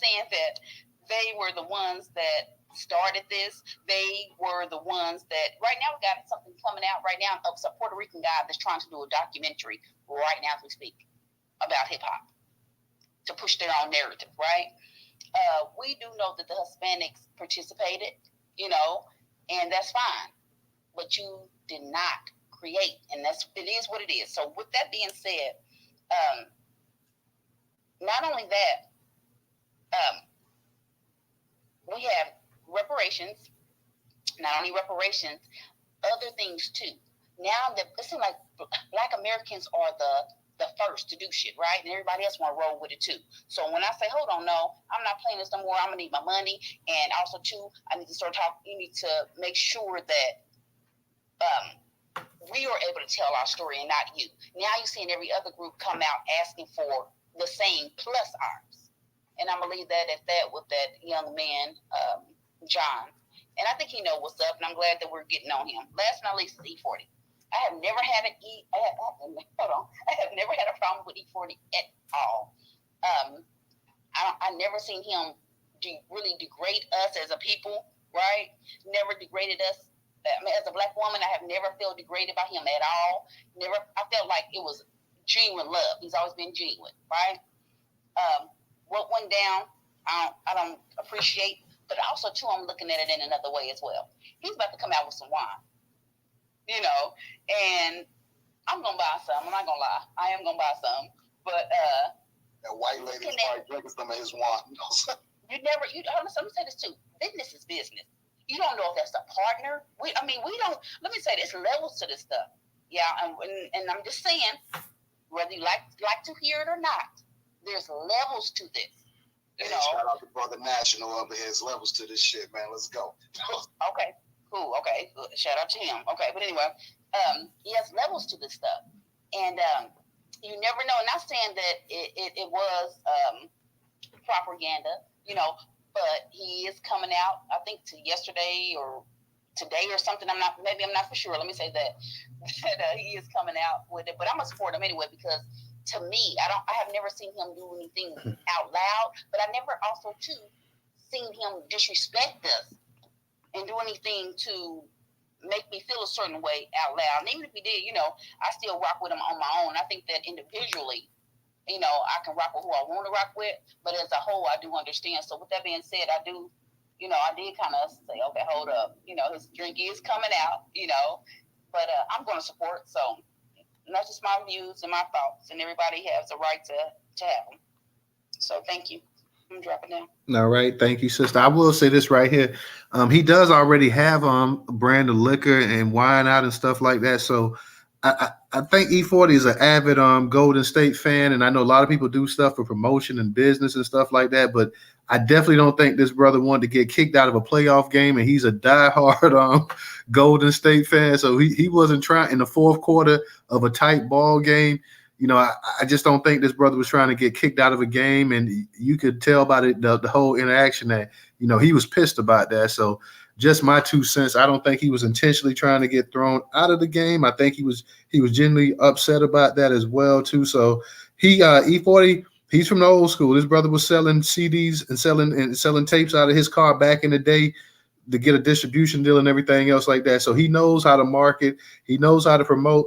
Saying that they were the ones that started this. They were the ones that, right now we got something coming out right now of some Puerto Rican guy that's trying to do a documentary right now as we speak about hip hop to push their own narrative, right? We do know that the Hispanics participated, and that's fine, but you did not create, and it is what it is. So with that being said, not only that, we have reparations, not only reparations, other things too. Now that it seems like Black Americans are the first to do shit, right? And everybody else want to roll with it too. So when I say, hold on, no, I'm not playing this no more. I'm gonna need my money, and also too, I need to start talking. You need to make sure that we are able to tell our story and not you. Now you're seeing every other group come out asking for the same plus ours. And I'm gonna leave that at that with that young man, John. And I think he knows what's up, and I'm glad that we're getting on him. Last but not least is E-40. I have never had I have never had a problem with E-40 at all. I never seen him really degrade us as a people, right? Never degraded us. I mean, as a Black woman, I have never felt degraded by him at all. Never. I felt like it was genuine love. He's always been genuine, right? What went down, I don't appreciate, but also too, I'm looking at it in another way as well. He's about to come out with some wine, and I'm gonna buy some. I'm not gonna lie, I am gonna buy some. But that white lady's probably drinking some of his wine. Let me say this too. Business is business. You don't know if that's a partner. We don't. Let me say there's levels to this stuff. Yeah, and I'm just saying, whether you like to hear it or not, there's levels to this. Shout out to Brother National over here. There's levels to this shit, man. Let's go. Okay, cool. Okay, good. Shout out to him. Okay, but anyway, he has levels to this stuff, and you never know. Not saying that it was propaganda, but he is coming out. I think yesterday or today or something. I'm not for sure. Let me say that he is coming out with it, but I'm gonna support him anyway because. To me, I have never seen him do anything out loud, but I never also too seen him disrespect us and do anything to make me feel a certain way out loud. And even if he did, I still rock with him on my own. I think that individually, I can rock with who I want to rock with, but as a whole, I do understand. So with that being said, I do, I did kind of say, okay, hold up. His drink is coming out, but I'm going to support. So that's just my views and my thoughts, and everybody has the right to have them. So thank you. I'm dropping down. All right, thank you, sister. I will say this right here. He does already have a brand of liquor and wine out and stuff like that. So I think E-40 is an avid Golden State fan, and I know a lot of people do stuff for promotion and business and stuff like that. But I definitely don't think this brother wanted to get kicked out of a playoff game, and he's a diehard Golden State fan. So he wasn't trying in the fourth quarter of a tight ball game. I just don't think this brother was trying to get kicked out of a game, and you could tell by the whole interaction that, he was pissed about that. So just my 2 cents. I don't think he was intentionally trying to get thrown out of the game. I think he was genuinely upset about that as well, too. So E-40, he's from the old school. This brother was selling CDs and selling tapes out of his car back in the day to get a distribution deal and everything else like that. So he knows how to market. He knows how to promote.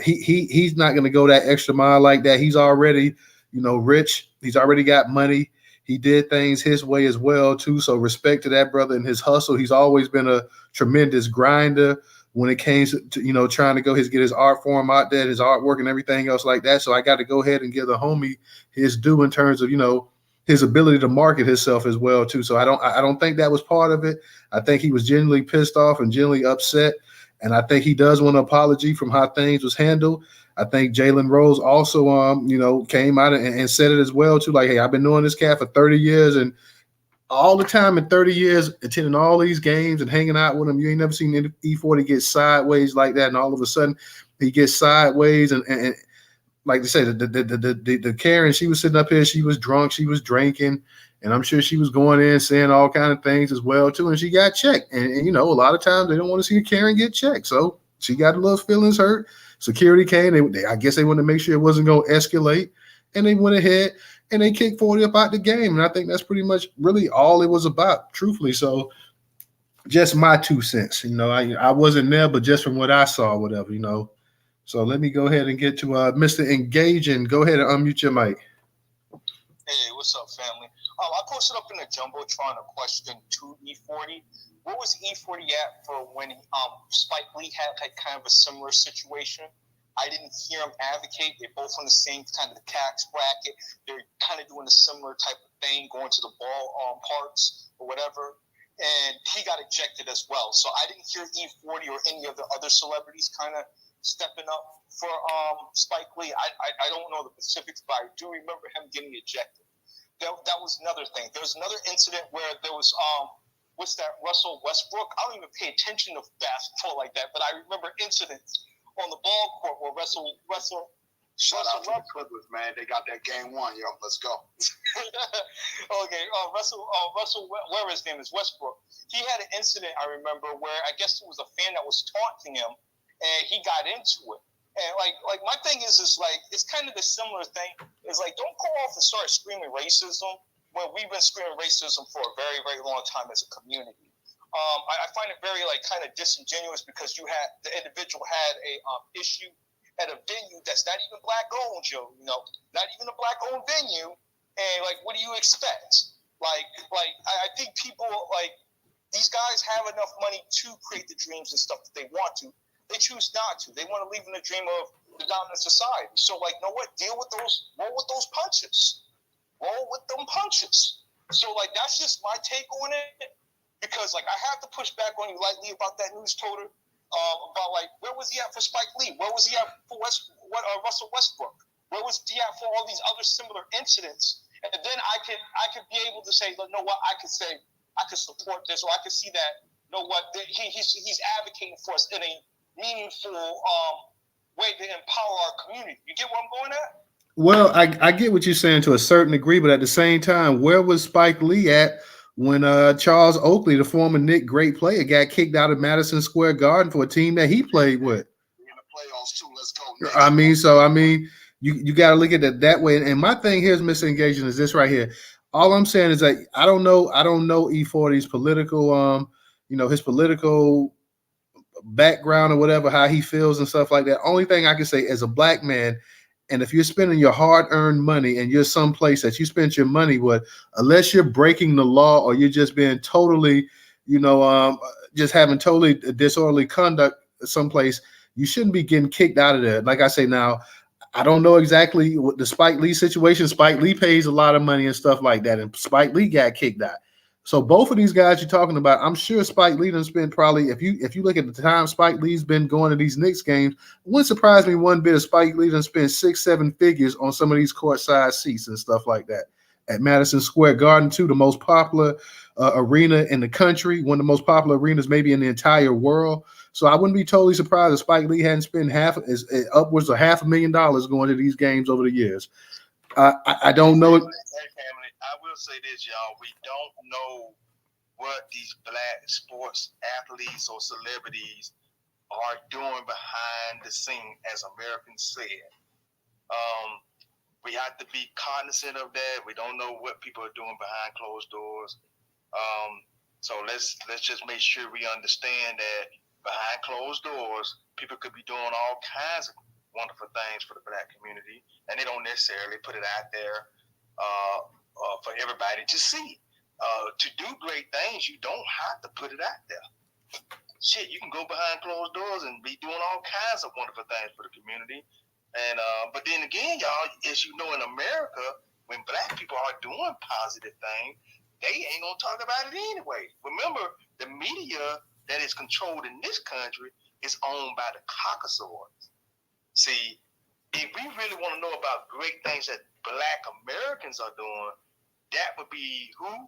He's not going to go that extra mile like that. He's already, rich. He's already got money. He did things his way as well too. So respect to that brother and his hustle. He's always been a tremendous grinder when it came to, trying to get his art form out there, his artwork and everything else like that. So I got to go ahead and give the homie his due in terms of, his ability to market himself as well too. So I don't think that was part of it. I think he was genuinely pissed off and genuinely upset. And I think he does want an apology from how things was handled. I think Jalen Rose also, came out and said it as well too. Like, hey, I've been knowing this cat for 30 years, and all the time in 30 years, attending all these games and hanging out with him, you ain't never seen E-40 get sideways like that. And all of a sudden, he gets sideways, and like they say, the Karen, she was sitting up here, she was drunk, she was drinking. And I'm sure she was going in saying all kind of things as well, too. And she got checked. And a lot of times they don't want to see a Karen get checked. So she got a little feelings hurt. Security came. I guess they wanted to make sure it wasn't going to escalate. And they went ahead and they kicked 40 up out the game. And I think that's pretty much really all it was about, truthfully. So just my 2 cents. I wasn't there, but just from what I saw, whatever, So let me go ahead and get to Mr. Engaging. Go ahead and unmute your mic. Hey, what's up, family? I posted up in the Jumbotron a question to E-40. Where was E-40 at for when Spike Lee had kind of a similar situation? I didn't hear him advocate. They're both on the same kind of tax bracket. They're kind of doing a similar type of thing, going to the ball parks or whatever. And he got ejected as well. So I didn't hear E-40 or any of the other celebrities kind of stepping up for Spike Lee. I don't know the specifics, but I do remember him getting ejected. That was another thing. There was another incident where there was what's that, Russell Westbrook? I don't even pay attention to basketball like that, but I remember incidents on the ball court where Russell Shout out to the Clippers, man. They got that game 1, yo. Let's go. Okay, Russell, whatever his name is, Westbrook. He had an incident, I remember, where I guess it was a fan that was taunting him, and he got into it. And like my thing is like, it's kind of the similar thing. It's like, don't go off and start screaming racism when we've been screaming racism for a very, very long time as a community. I find it very kind of disingenuous because the individual had a issue at a venue that's not even black owned, Joe. Not even a black owned venue. And what do you expect? I think people these guys have enough money to create the dreams and stuff that they want to. They choose not to. They want to live in the dream of the dominant society. So, you know what? Roll with those punches. Roll with them punches. So, that's just my take on it. Because, I have to push back on you lightly about that Newstoter. About, where was he at for Spike Lee? Where was he at for Russell Westbrook? Where was he at for all these other similar incidents? And then I could be able to say, you know what? I could support this, or I could see that, you know what? He's advocating for us in a meaningful way to empower our community. You get what I'm going at? Well, I get what you're saying to a certain degree, but at the same time, where was Spike Lee at when Charles Oakley, the former Knicks great player, got kicked out of Madison Square Garden for a team that he played with? In the playoffs too. Let's go. Knicks. You got to look at it that way. And my thing here is misengaging is this right here. All I'm saying is that I don't know E-40's political, his political background or whatever, how he feels and stuff like that. Only thing I can say as a black man, and if you're spending your hard-earned money and you're someplace that you spent your money with, unless you're breaking the law or you're just being totally, just having totally disorderly conduct someplace, you shouldn't be getting kicked out of there. Like I say now, I don't know exactly what the Spike Lee situation. Spike Lee pays a lot of money and stuff like that, and Spike Lee got kicked out. So both of these guys you're talking about, I'm sure Spike Lee done spent probably, if you look at the time Spike Lee's been going to these Knicks games, it wouldn't surprise me one bit if Spike Lee done spent 6-7 figures on some of these courtside seats and stuff like that. At Madison Square Garden, too, the most popular arena in the country, one of the most popular arenas maybe in the entire world. So I wouldn't be totally surprised if Spike Lee hadn't spent upwards of $500,000 going to these games over the years. I don't know. Hey, family, I will say this, y'all. We don't know what these black sports athletes or celebrities are doing behind the scene, as Americans said. We have to be cognizant of that. We don't know what people are doing behind closed doors. So let's just make sure we understand that behind closed doors, people could be doing all kinds of wonderful things for the black community, and they don't necessarily put it out there for everybody to see. To do great things, you don't have to put it out there. Shit, you can go behind closed doors and be doing all kinds of wonderful things for the community. And but then again, y'all, as you know, in America, when black people are doing positive things, they ain't gonna talk about it anyway. Remember, the media that is controlled in this country is owned by the caucasoids. See, if we really want to know about great things that black Americans are doing, that would be who?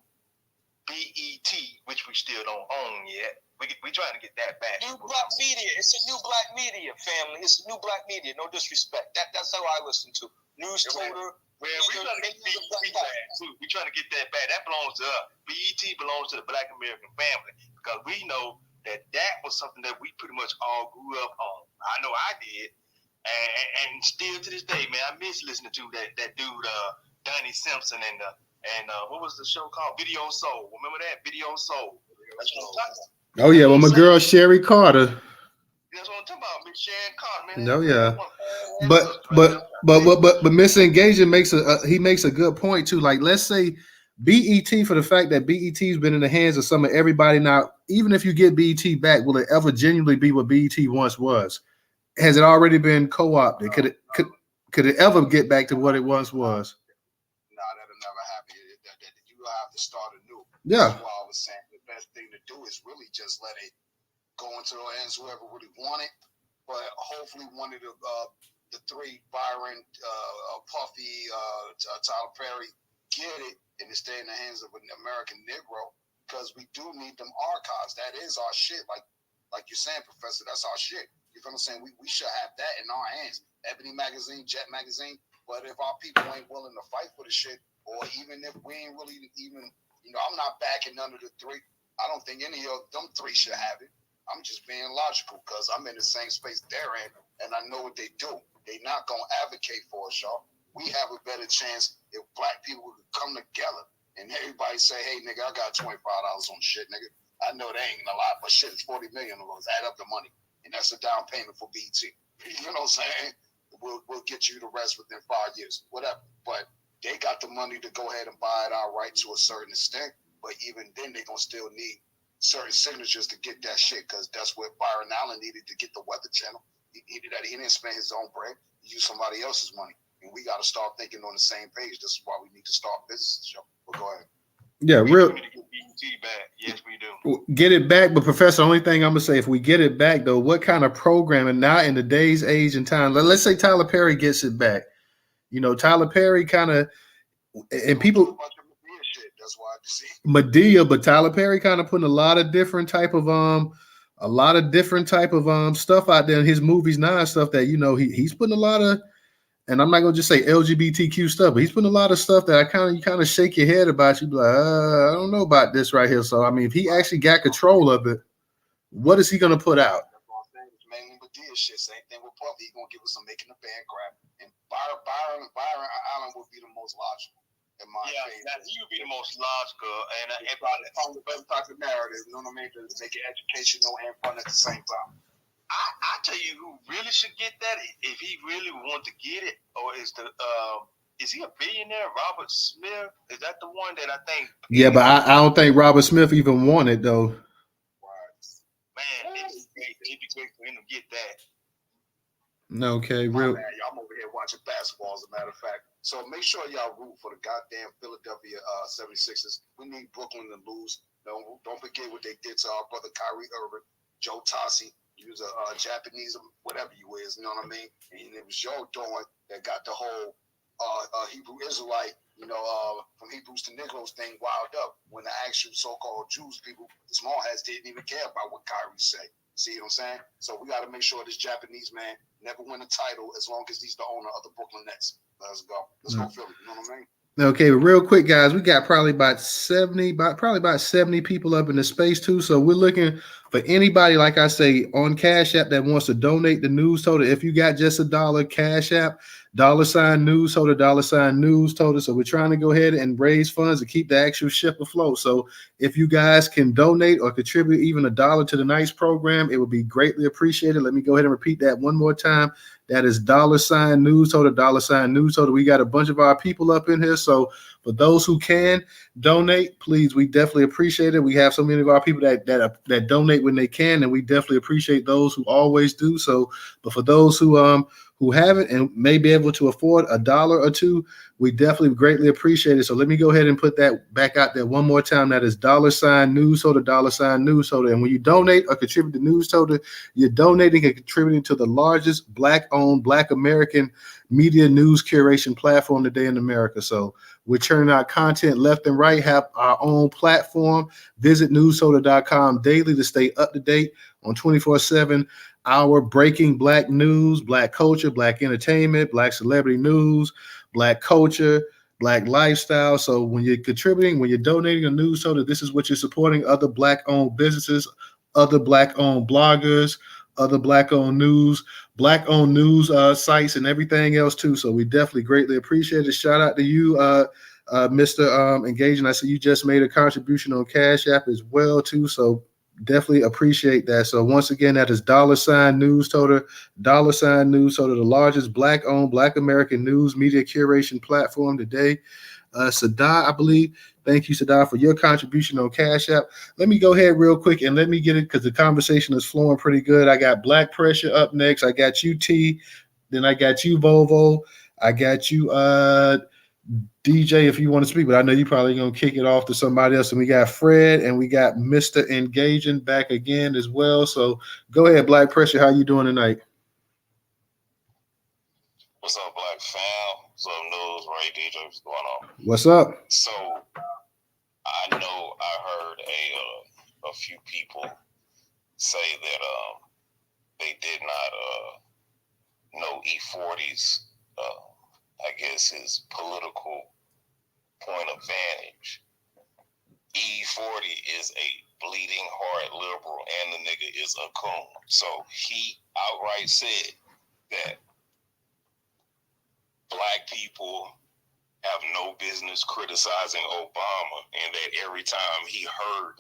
BET, which we still don't own yet. We trying to get that back. New black media. It's a new black media, family. It's a new black media. No disrespect. That's how I listen to. Newstoter. Well, we're trying to get BET back too. We're trying to get that back. That belongs to us. BET belongs to the black American family because we know that was something that we pretty much all grew up on. I know I did. And still to this day, man, I miss listening to that dude, Donnie Simpson and what was the show called? Video Soul. Remember that? Video Soul. That's what I'm talking about. Oh yeah, well my girl Sherry Carter. That's what I'm talking about. Miss Sharon Carter, man. Oh yeah. But Mr. Engagement makes a good point too. Like let's say BET, for the fact that BET's been in the hands of some of everybody now, even if you get BET back, will it ever genuinely be what BET once was? Has it already been co-opted? Could it ever get back to what it once was? No, that'll never happen. You have to start anew. Yeah. That's why I was saying the best thing to do is really just let it go into the hands of whoever really want it. But hopefully one of the three, Byron, Puffy, Tyler Perry, get it and it stay in the hands of an American Negro, because we do need them archives. That is our shit. Like you're saying, Professor, that's our shit. You feel what I'm saying? We should have that in our hands. Ebony Magazine, Jet Magazine. But if our people ain't willing to fight for the shit, or even if we ain't really even, I'm not backing none of the three. I don't think any of them three should have it. I'm just being logical because I'm in the same space they're in, and I know what they do. They not going to advocate for us, y'all. We have a better chance if black people could come together and everybody say, hey, nigga, I got $25 on shit, nigga. I know they ain't a lot, but shit, it's $40 million of those. Add up the money, and that's a down payment for BT. You know what I'm saying? We'll get you the rest within 5 years, whatever. But they got the money to go ahead and buy it outright to a certain extent. But even then, they're going to still need certain signatures to get that shit, because that's what Byron Allen needed to get the Weather Channel. He did that. He didn't spend his own bread. He used somebody else's money. And we got to start thinking on the same page. This is why we need to start businesses, yo. But go ahead. Yeah, We need to get BET back. Yes, we do. Get it back, but Professor, the only thing I'm gonna say, if we get it back though, what kind of programming now in the day's age and time? Let's say Tyler Perry gets it back. Tyler Perry kind of, and people. That's why I see Medea, but Tyler Perry kind of putting a lot of different type of stuff out there in his movies now and stuff that he's putting a lot of. And I'm not gonna just say LGBTQ stuff, but he's putting a lot of stuff that you kind of shake your head about. You be like, I don't know about this right here. So I mean, if he actually got control of it, what is he gonna put out? It's mainly Medea shit. Same thing with Puffy. He's gonna give us some making the band grab, and Byron Allen would be the most logical in my opinion. Yeah, he would be the most logical, and probably the best type of narrative. You know what I mean? To make it educational and fun at the same time. I tell you who really should get that if he really want to get it, or is he a billionaire? Robert Smith, is that the one that I think? Yeah, but I don't think Robert Smith even won it though. Man, it'd be great for him to get that. Okay, real. Man, y'all over here watching basketball, as a matter of fact. So make sure y'all root for the goddamn Philadelphia 76ers. We need Brooklyn to lose. Don't forget what they did to our brother Kyrie Irving, Joe Tassi. He was a Japanese, whatever you is, you know what I mean? And it was your doing that got the whole Hebrew Israelite, from Hebrews to Negroes thing wild up. When the actual so-called Jews people, the small hats, didn't even care about what Kyrie said. See what I'm saying? So we got to make sure this Japanese man never win a title as long as he's the owner of the Brooklyn Nets. Let's go. Let's go Philly. You know what I mean? Okay, real quick, guys, we got probably about 70 people up in the space too. So we're looking for anybody, like I say, on Cash App that wants to donate the Newstoter. If you got just $1, Cash App, $Newstoter, $Newstoter. So we're trying to go ahead and raise funds to keep the actual ship afloat. So if you guys can donate or contribute even $1 to the night's program, it would be greatly appreciated. Let me go ahead and repeat that one more time. That is $Newstoter, $Newstoter. We got a bunch of our people up in here. So for those who can donate, please, we definitely appreciate it. We have so many of our people that donate when they can, and we definitely appreciate those who always do. So, but for those who haven't and may be able to afford $1 or $2, we definitely greatly appreciate it. So let me go ahead and put that back out there one more time. That is $Newstoter, $Newstoter. And when you donate or contribute to Newstoter, you're donating and contributing to the largest Black-owned, Black American media news curation platform today in America. So we're churning out content left and right, have our own platform. Visit newstoter.com daily to stay up to date on 24/7 hour breaking Black news, Black culture, Black entertainment, Black celebrity news, Black culture, Black lifestyle. So when you're contributing, when you're donating a Newstoter, this is what you're supporting: other Black-owned businesses, other Black-owned bloggers, other Black-owned news sites, and everything else too. So we definitely greatly appreciate it. Shout out to you, Mr. Engaging. I see you just made a contribution on Cash App as well too. So definitely appreciate that. So once again, that is $Newstoter, $Newstoter, the largest Black-owned, Black American news media curation platform today. Sadar, I believe. Thank you, Sadar, for your contribution on Cash App. Let me go ahead real quick and let me get it because the conversation is flowing pretty good. I got Black Pressure up next. I got you, T. Then I got you, Volvo. I got you, DJ, if you want to speak, but I know you're probably going to kick it off to somebody else. And we got Fred and we got Mr. Engaging back again as well. So go ahead, Black Pressure. How you doing tonight? What's up, Black fam? What's up, News? Ray DJ, what's going on? What's up? So I know I heard a few people say that they did not know E-40's I guess his political point of vantage. E-40 is a bleeding heart liberal and the nigga is a coon. So he outright said that Black people have no business criticizing Obama, and that every time he heard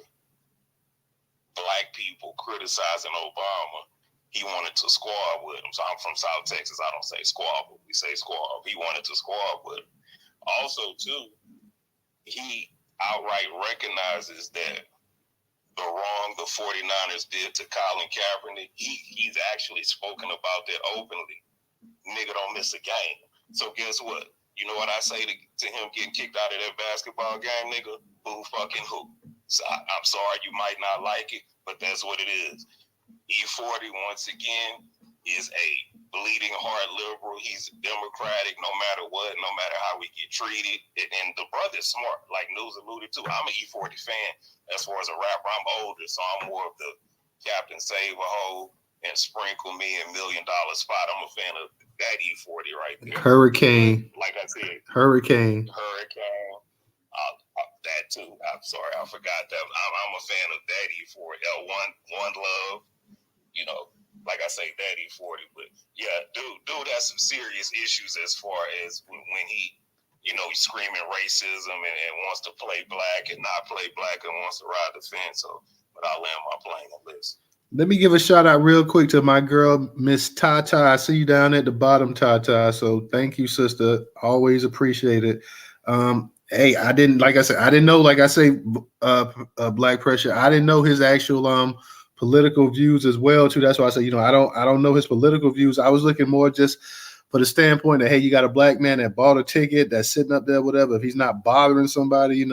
Black people criticizing Obama, he wanted to squab with him. So I'm from South Texas. I don't say squabble. We say squab. He wanted to squab with him. Also, too, he outright recognizes that the wrong the 49ers did to Colin Kaepernick, he's actually spoken about that openly. Nigga don't miss a game. So guess what? You know what I say to him getting kicked out of that basketball game, nigga? Boo fucking who? So I'm sorry you might not like it, but that's what it is. E-40, once again, is a bleeding heart liberal. He's democratic no matter what, no matter how we get treated. And the brother's smart, like News alluded to. I'm an E-40 fan. As far as a rapper, I'm older, so I'm more of the Captain Save a Hole and Sprinkle Me $1 million spot. I'm a fan of that E-40 right there. Hurricane. Like I said. Hurricane. That too. I'm sorry, I forgot that. I'm a fan of that E-40. One Love. You know, like I say, that E-40. But yeah, dude has some serious issues as far as when he, he's screaming racism and wants to play black and not play black and wants to ride the fence. So, but I'll land my plane on this. Let me give a shout out real quick to my girl, Miss Tata. I see you down at the bottom, Tata. So thank you, sister. Always appreciate it. Hey, I didn't like I said, I didn't know, like I say, Black Pressure. I didn't know his actual political views as well too. That's why I say, I don't know his political views. I was looking more just for the standpoint that hey, you got a black man that bought a ticket that's sitting up there, whatever. If he's not bothering somebody,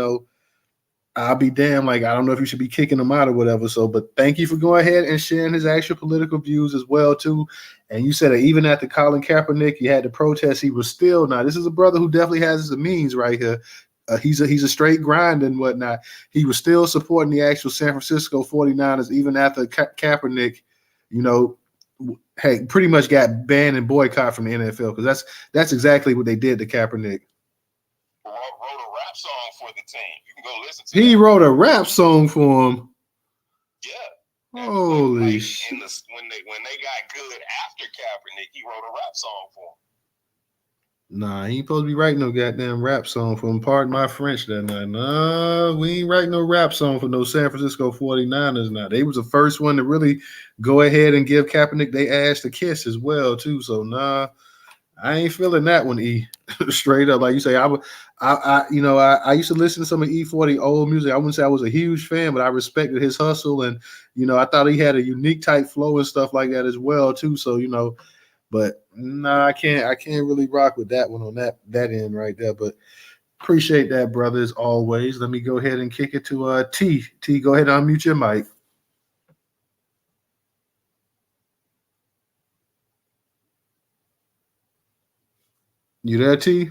I'll be damned. Like, I don't know if you should be kicking him out or whatever. So, but thank you for going ahead and sharing his actual political views as well, too. And you said that even after Colin Kaepernick, you had to protest, he was still now. This is a brother who definitely has his means right here. He's a straight grind and whatnot. He was still supporting the actual San Francisco 49ers even after Kaepernick, pretty much got banned and boycotted from the NFL because that's exactly what they did to Kaepernick. Wrote a rap song for the team. You can go listen to He that. wrote a rap song for him. Yeah. Holy shit. When they got good after Kaepernick, he wrote a rap song for him. Nah, he ain't supposed to be writing no goddamn rap song for him. Pardon my French that night. Nah, we ain't writing no rap song for no San Francisco 49ers now. They was the first one to really go ahead and give Kaepernick they ass to kiss as well, too. So nah, I ain't feeling that one, E. Straight up. Like you say, I used to listen to some of E-40 old music. I wouldn't say I was a huge fan, but I respected his hustle and I thought he had a unique type flow and stuff like that as well, too. So, but nah, I can't really rock with that one on that end right there. But appreciate that, brother, as always. Let me go ahead and kick it to T. T, go ahead and unmute your mic. You there, T?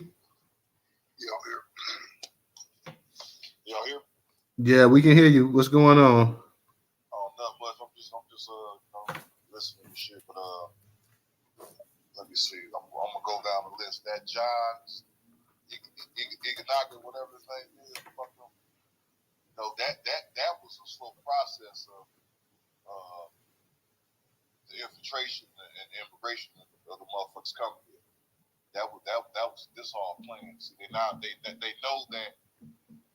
Y'all here? Yeah, we can hear you. What's going on? Oh, not much. I'm just listening to shit. But let me see. I'm gonna go down the list. That John Iganaga, whatever his name is, fuck him. No, that was a slow process of the infiltration and immigration of the motherfuckers coming here. That was this all planned. See, they know that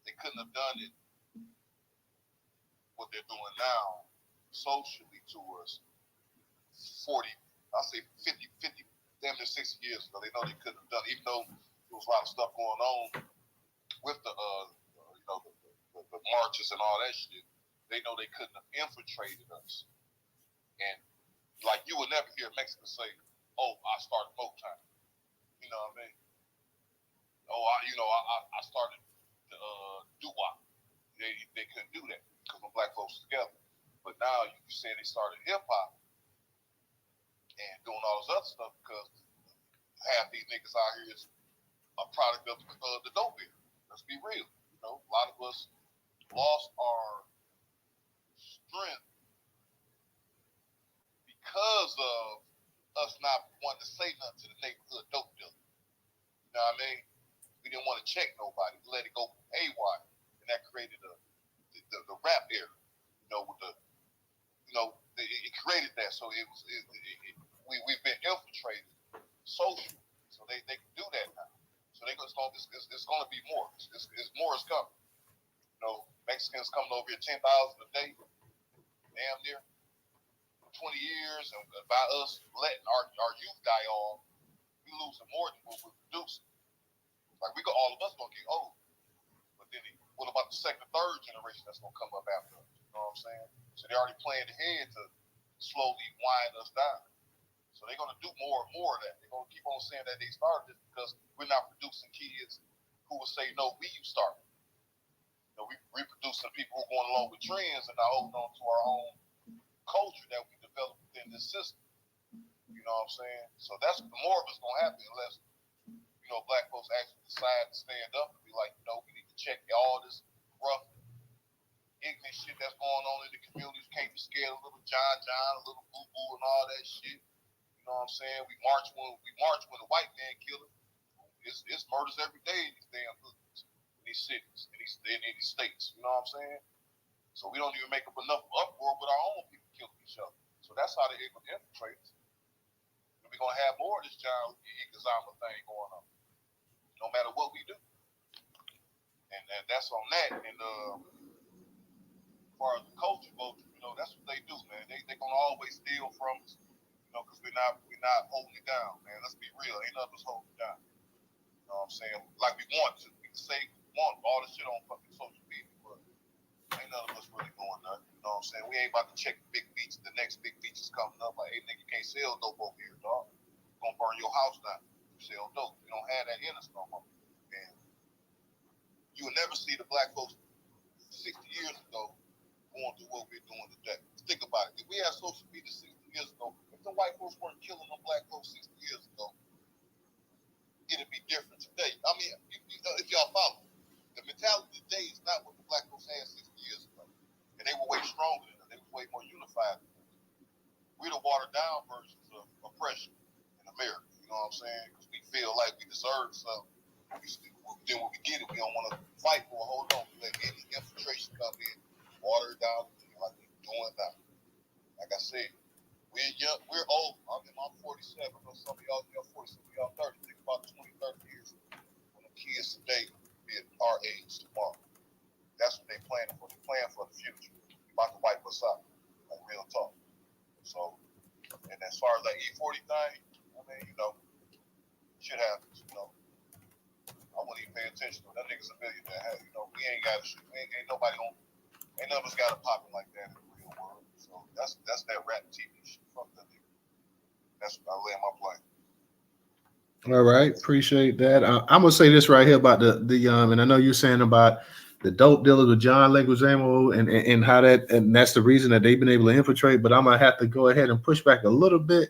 they couldn't have done it what they're doing now socially to us 40, I'll say 50, damn near 60 years ago. They know they couldn't have done it, even though there was a lot of stuff going on with the marches and all that shit. They know they couldn't have infiltrated us. And like you would never hear Mexicans say, "Oh, I started Motown." You know what I mean? Oh, I started doo-wop. They couldn't do that because when black folks were together. But now you can say they started hip hop and doing all this other stuff because half these niggas out here is a product of the dope era. Let's be real. A lot of us lost our strength because of us not wanting to say nothing to the neighborhood dope dealer. You know what I mean? We didn't want to check nobody. We let it go haywire, and that created the rap era. It created that. So we've been infiltrated socially, so they can do that now. So it's going to be more. It's more is coming. Mexicans coming over here 10,000 a day, damn near 20 years, and by us letting our youth die off, we losing more than what we're producing. Like all of us gonna get old, but then what about the second, third generation that's gonna come up after us? You know what I'm saying? So they're already playing ahead to slowly wind us down. So they're gonna do more and more of that. They're gonna keep on saying that they started this because we're not producing kids who will say no, you started. We producing people who are going along with trends and not holding on to our own culture that we developed within this system. You know what I'm saying? So that's more of it's gonna happen unless black folks actually decide to stand up and be like, we need to check all this rough, ignorant shit that's going on in the communities. Can't be scared of little John, a little boo boo, and all that shit. You know what I'm saying? We march when the white man kill it. It's murders every day in these damn hoods, in these cities, in these states. You know what I'm saying? So we don't even make up enough uproar with our own people killing each other. So that's how they're able to infiltrate us. We're gonna have more of this Yarl Leguizamo thing going on, no matter what we do. And that's on that. And as far as the culture, that's what they do, man. They gonna always steal from us, because we're not holding it down, man. Let's be real. Ain't none of us holding it down. You know what I'm saying? Like we want to. We can say we want all this shit on fucking social media, but ain't none of us really doing nothing. You know what I'm saying? We ain't about to check the big beach. The next big beach is coming up. Like, hey, nigga, you can't sell dope over here, dog. You're gonna burn your house down. You sell dope. You don't have that in us no more. And you will never see the black folks 60 years ago going through what we're doing today. Think about it. If we had social media 60 years ago, if the white folks weren't killing them black folks 60 years ago, it'd be different today. I mean, if y'all follow, the mentality today is not what the black folks had 60 years ago. And they were way stronger than us. They were way more unified. We're the watered down versions of oppression in America. You know what I'm saying? Because we feel like we deserve something. Then when we get it, we don't want to fight for it. Hold on. We let any infiltration come in, water it down, like we're doing now. Like I said, we're young, we're old. I'm 47. I know some of y'all 40, some of y'all 30. Think about 20, 30 years when the kids today be at our age tomorrow. That's what they're planning for. They're planning for the future. They're about to wipe us out. Like real talk. So, and as far as that E-40 thing, I mean, shit happens, I wouldn't even pay attention to it. That nigga's a millionaire. Hey, we ain't got shit. Ain't nobody ain't none of us got it popping like that in the real world. So that's that rap TV shit. Fuck that nigga. That's what I lay in my plane. All right, appreciate that. I'm gonna say this right here about the and I know you're saying about the dope dealers with John Leguizamo and how that's the reason that they've been able to infiltrate. But I'm gonna have to go ahead and push back a little bit.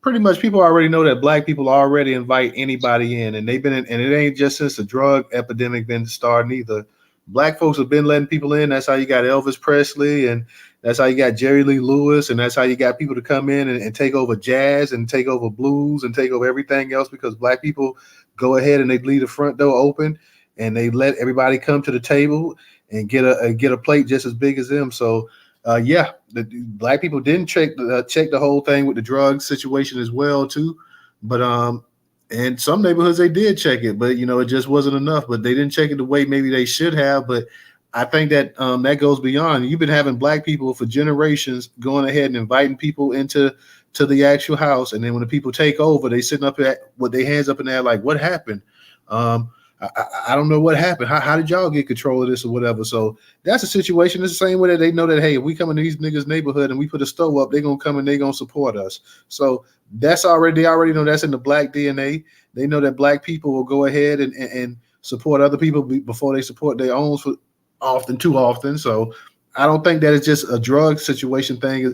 Pretty much people already know that black people already invite anybody in, and they've been in, and it ain't just since the drug epidemic been starting either. Black folks have been letting people in. That's how you got Elvis Presley, and that's how you got Jerry Lee Lewis, and that's how you got people to come in and take over jazz and take over blues and take over everything else, because black people go ahead and they leave the front door open and they let everybody come to the table and get a plate just as big as them. So the black people didn't check the whole thing with the drug situation as well too, but in some neighborhoods they did check it, but it just wasn't enough. But they didn't check it the way maybe they should have. But I think that that goes beyond. You've been having black people for generations going ahead and inviting people into the actual house, and then when the people take over, they sitting up with their hands up in there like, what happened? I don't know what happened. How did y'all get control of this or whatever? So that's a situation. It's the same way that they know that, hey, if we come into these niggas' neighborhood and we put a stove up, they're going to come and they're going to support us. So they already know that's in the black DNA. They know that black people will go ahead and support other people before they support their own too often. So I don't think that it's just a drug situation thing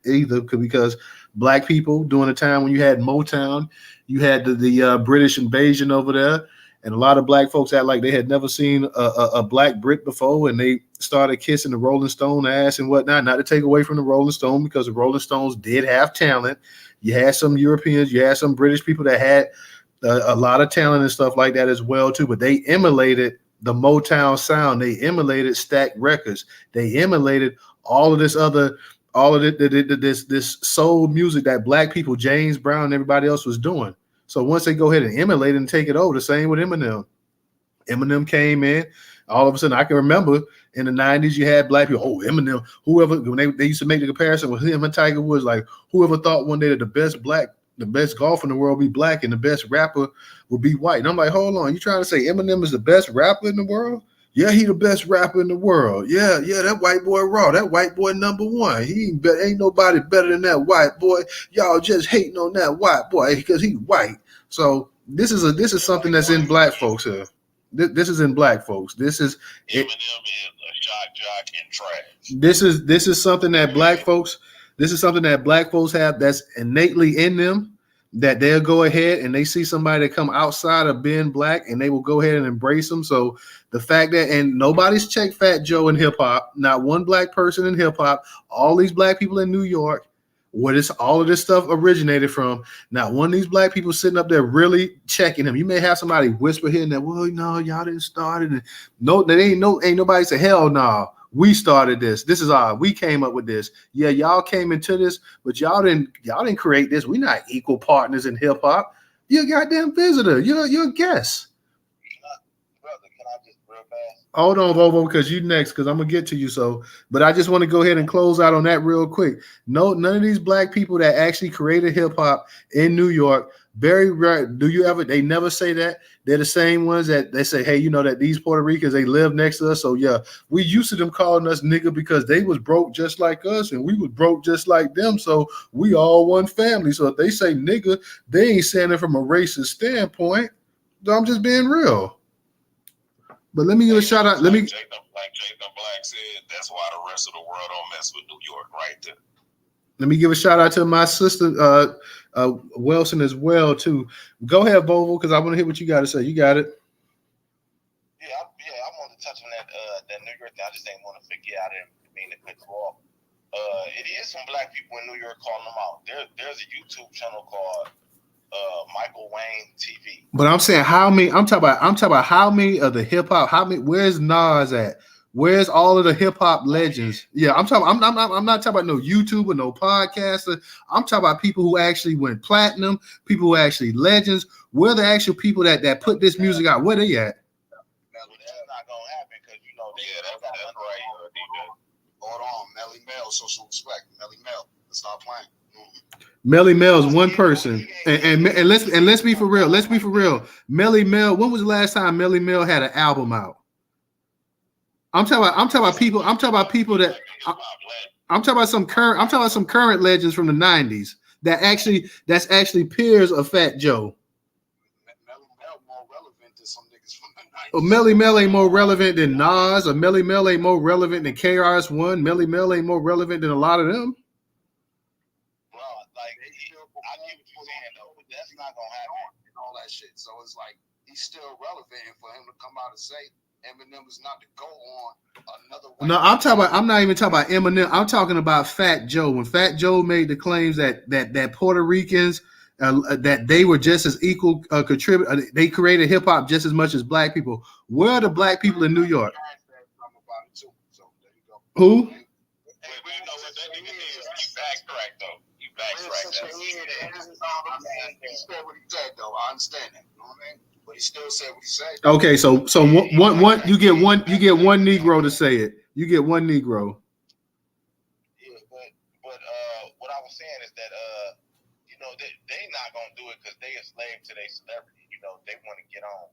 either, because black people during the time when you had Motown, you had the British invasion over there. And a lot of black folks act like they had never seen a black Brit before, and they started kissing the Rolling Stone ass and whatnot. Not to take away from the Rolling Stone, because the Rolling Stones did have talent. You had some Europeans, you had some British people that had a lot of talent and stuff like that as well too. But they emulated the Motown sound. They emulated Stack Records. They emulated all of this soul music that black people, James Brown and everybody else was doing. So once they go ahead and emulate and take it over, the same with Eminem. Eminem came in. All of a sudden, I can remember in the 90s, you had black people. Oh, Eminem, whoever, when they used to make the comparison with him and Tiger Woods, like whoever thought one day that the best golfer in the world would be black and the best rapper would be white. And I'm like, hold on, you trying to say Eminem is the best rapper in the world? Yeah, he the best rapper in the world. Yeah, that white boy raw. That white boy number one. Ain't nobody better than that white boy. Y'all just hating on that white boy because he white. So this is something that's in black folks here. This is in black folks. This is Eminem is a shock jock and trash. This is something that black folks. This is something that black folks have that's innately in them. That they'll go ahead and they see somebody that come outside of being black and they will go ahead and embrace them. So the fact that, and nobody's checked Fat Joe in hip hop, not one black person in hip hop, all these black people in New York, where all of this stuff originated from, not one of these black people sitting up there really checking him. You may have somebody whisper here and there, well, no, y'all didn't start it. And no, there ain't nobody say, hell no. We started this. This is we came up with this. Yeah, y'all came into this, but y'all didn't create this. We're not equal partners in hip hop. You're a goddamn visitor. You're a guest. Brother, can I just real fast? Hold on, Vovo, because you next, because I'm gonna get to you. So, but I just want to go ahead and close out on that real quick. No, none of these black people that actually created hip hop in New York. Very rare. Do you ever? They never say that. They're the same ones that they say, hey, you know that these Puerto Ricans, they live next to us. So yeah, we used to them calling us nigga because they was broke just like us, and we was broke just like them. So we all one family. So if they say nigga, they ain't saying it from a racist standpoint. I'm just being real. But let me give a shout out. Like Jacob Black said, that's why the rest of the world don't mess with New York right there. Let me give a shout out to my sister Wilson as well too. Go ahead, Bovo, because I want to hear what you got to say. You got it. Yeah, I want to touch on that New York thing. I just didn't want to forget. I didn't mean to cut you off. It is some black people in New York calling them out. There's a YouTube channel called Michael Wayne TV. But I'm saying how many? I'm talking about how many of the hip hop? How many? Where's Nas at? Where's all of the hip hop legends? Yeah, I'm talking. I'm not talking about no YouTuber, no podcaster. I'm talking about people who actually went platinum, people who actually legends. Where are the actual people that put this music out? Where they at? Well, that's not gonna happen because you know. That's right. Hold on, Melly Mel, social respect, Melly Mel. Let's stop playing. Melly Mel's one person, and let's be for real. Let's be for real. Melly Mel. When was the last time Melly Mel had an album out? I'm talking about people. I'm talking about people that. I'm talking about some current. I'm talking about some current legends from the '90s that's actually peers of Fat Joe. Melly Mel more relevant than some niggas from the 90s. Well, Melly Mel ain't more relevant than Nas, or Melly Mel ain't more relevant than KRS-One. Melly Mel ain't more relevant than a lot of them. Bro, like I get what you're saying though, but that's not gonna happen and all that shit. So it's like he's still relevant, and for him to come out and say Eminem is not to go on another way. No, I'm not even talking about Eminem. I'm talking about Fat Joe. When Fat Joe made the claims that Puerto Ricans that they were just as equal contribute, they created hip hop just as much as black people. Where are the black people in New York? Who? Backtrack though. You backtrack. He said what he said though. I understand that. You know what I mean? But he still said what he said. Okay, so one you get one Negro to say it. You get one Negro. Yeah, but what I was saying is that you know they not gonna do it because they a slave to their celebrity. You know they want to get on.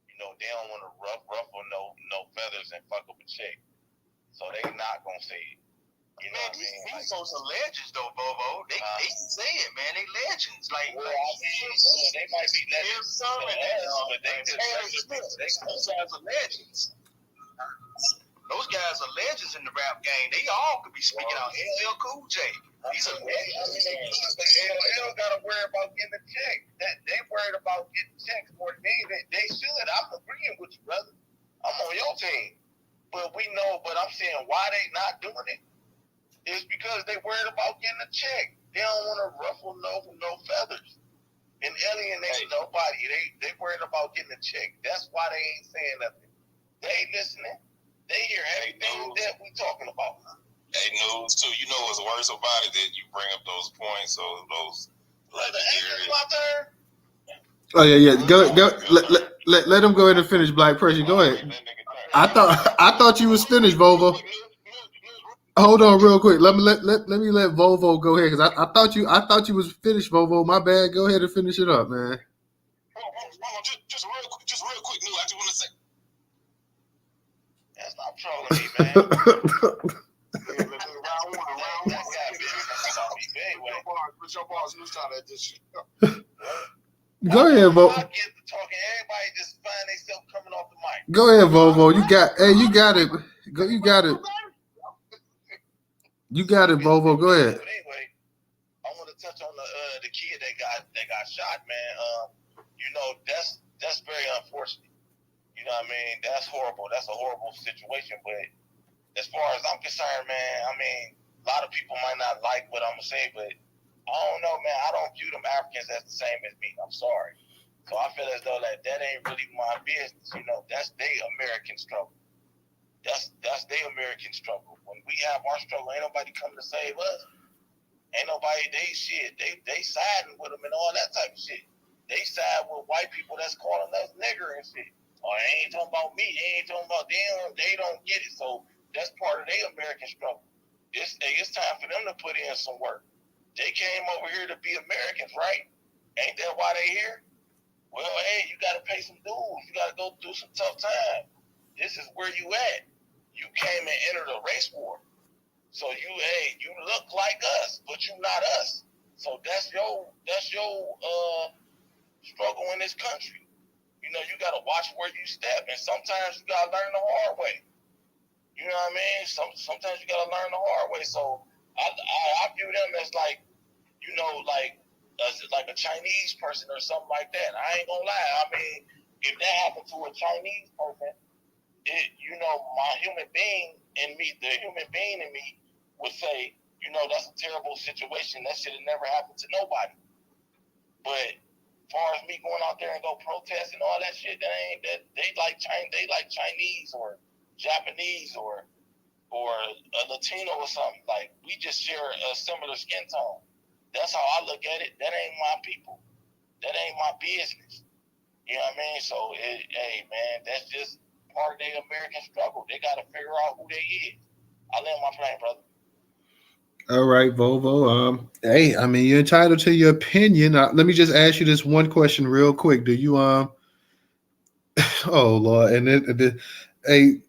You know they don't want to ruffle no feathers and fuck up a chick. So they not gonna say it. You know what I mean? These folks are legends, though, Bobo. They can say it, man. They legends. Like, well, they might be legends. But those guys are legends. Those guys are legends in the rap game. They all could be speaking out. LL Cool J. These are legends. But LL got to worry about getting a check. They worried about getting checks more than they should. I'm agreeing with you, brother. I'm on your team. But we know. But I'm saying why they not doing it. It's because they worried about getting a check. They don't want to ruffle no feathers and alienate nobody. They worried about getting a check. That's why they ain't saying nothing. They ain't listening. They hear everything that we talking about. Hey, News too. You know what's worse about it that you bring up those points or those legendary. Oh yeah. Go. Let him go ahead and finish Black Pressure. Go ahead. I thought you was finished, Volvo. Hold on, real quick. Let me let Volvo go ahead because I thought you was finished, Volvo. My bad. Go ahead and finish it up, man. Just real quick, New. I just want to say. That's not trolling me, man. Go ahead, Volvo. Everybody just find themselves coming off the mic. Go ahead, Volvo. You got it. You got it. You got it, Volvo. Go ahead. But anyway, I want to touch on the kid that got shot, man. You know, that's very unfortunate. You know what I mean? That's horrible. That's a horrible situation. But as far as I'm concerned, man, I mean, a lot of people might not like what I'm gonna say, but I don't know, man. I don't view them Africans as the same as me. I'm sorry. So I feel as though that ain't really my business. You know, that's their American struggle. That's their American struggle. When we have our struggle, ain't nobody coming to save us. Ain't nobody, they siding with them and all that type of shit. They side with white people that's calling us nigger and shit. Or I ain't talking about me. They ain't talking about them. They don't get it. So that's part of their American struggle. It's time for them to put in some work. They came over here to be Americans, right? Ain't that why they here? Well, hey, you got to pay some dues. You got to go through some tough time. This is where you at. You came and entered a race war. So you look like us, but you not us. So that's your struggle in this country. You know, you got to watch where you step, and sometimes you got to learn the hard way. You know what I mean? Sometimes you got to learn the hard way. So I view them as like, you know, like a Chinese person or something like that. I ain't gonna lie. I mean, if that happened to a Chinese person, my human being in me, the human being in me would say, that's a terrible situation. That should have never happened to nobody. But as far as me going out there and go protest and all that shit, they like Chinese or Japanese or a Latino or something. Like, we just share a similar skin tone. That's how I look at it. That ain't my people. That ain't my business. You know what I mean? So, hey, man, that's just part of their American struggle. They got to figure out who they is. I land my plane, brother. All right, Volvo. Hey, I mean, you're entitled to your opinion. Let me just ask you this one question real quick. Do you Oh Lord, and hey,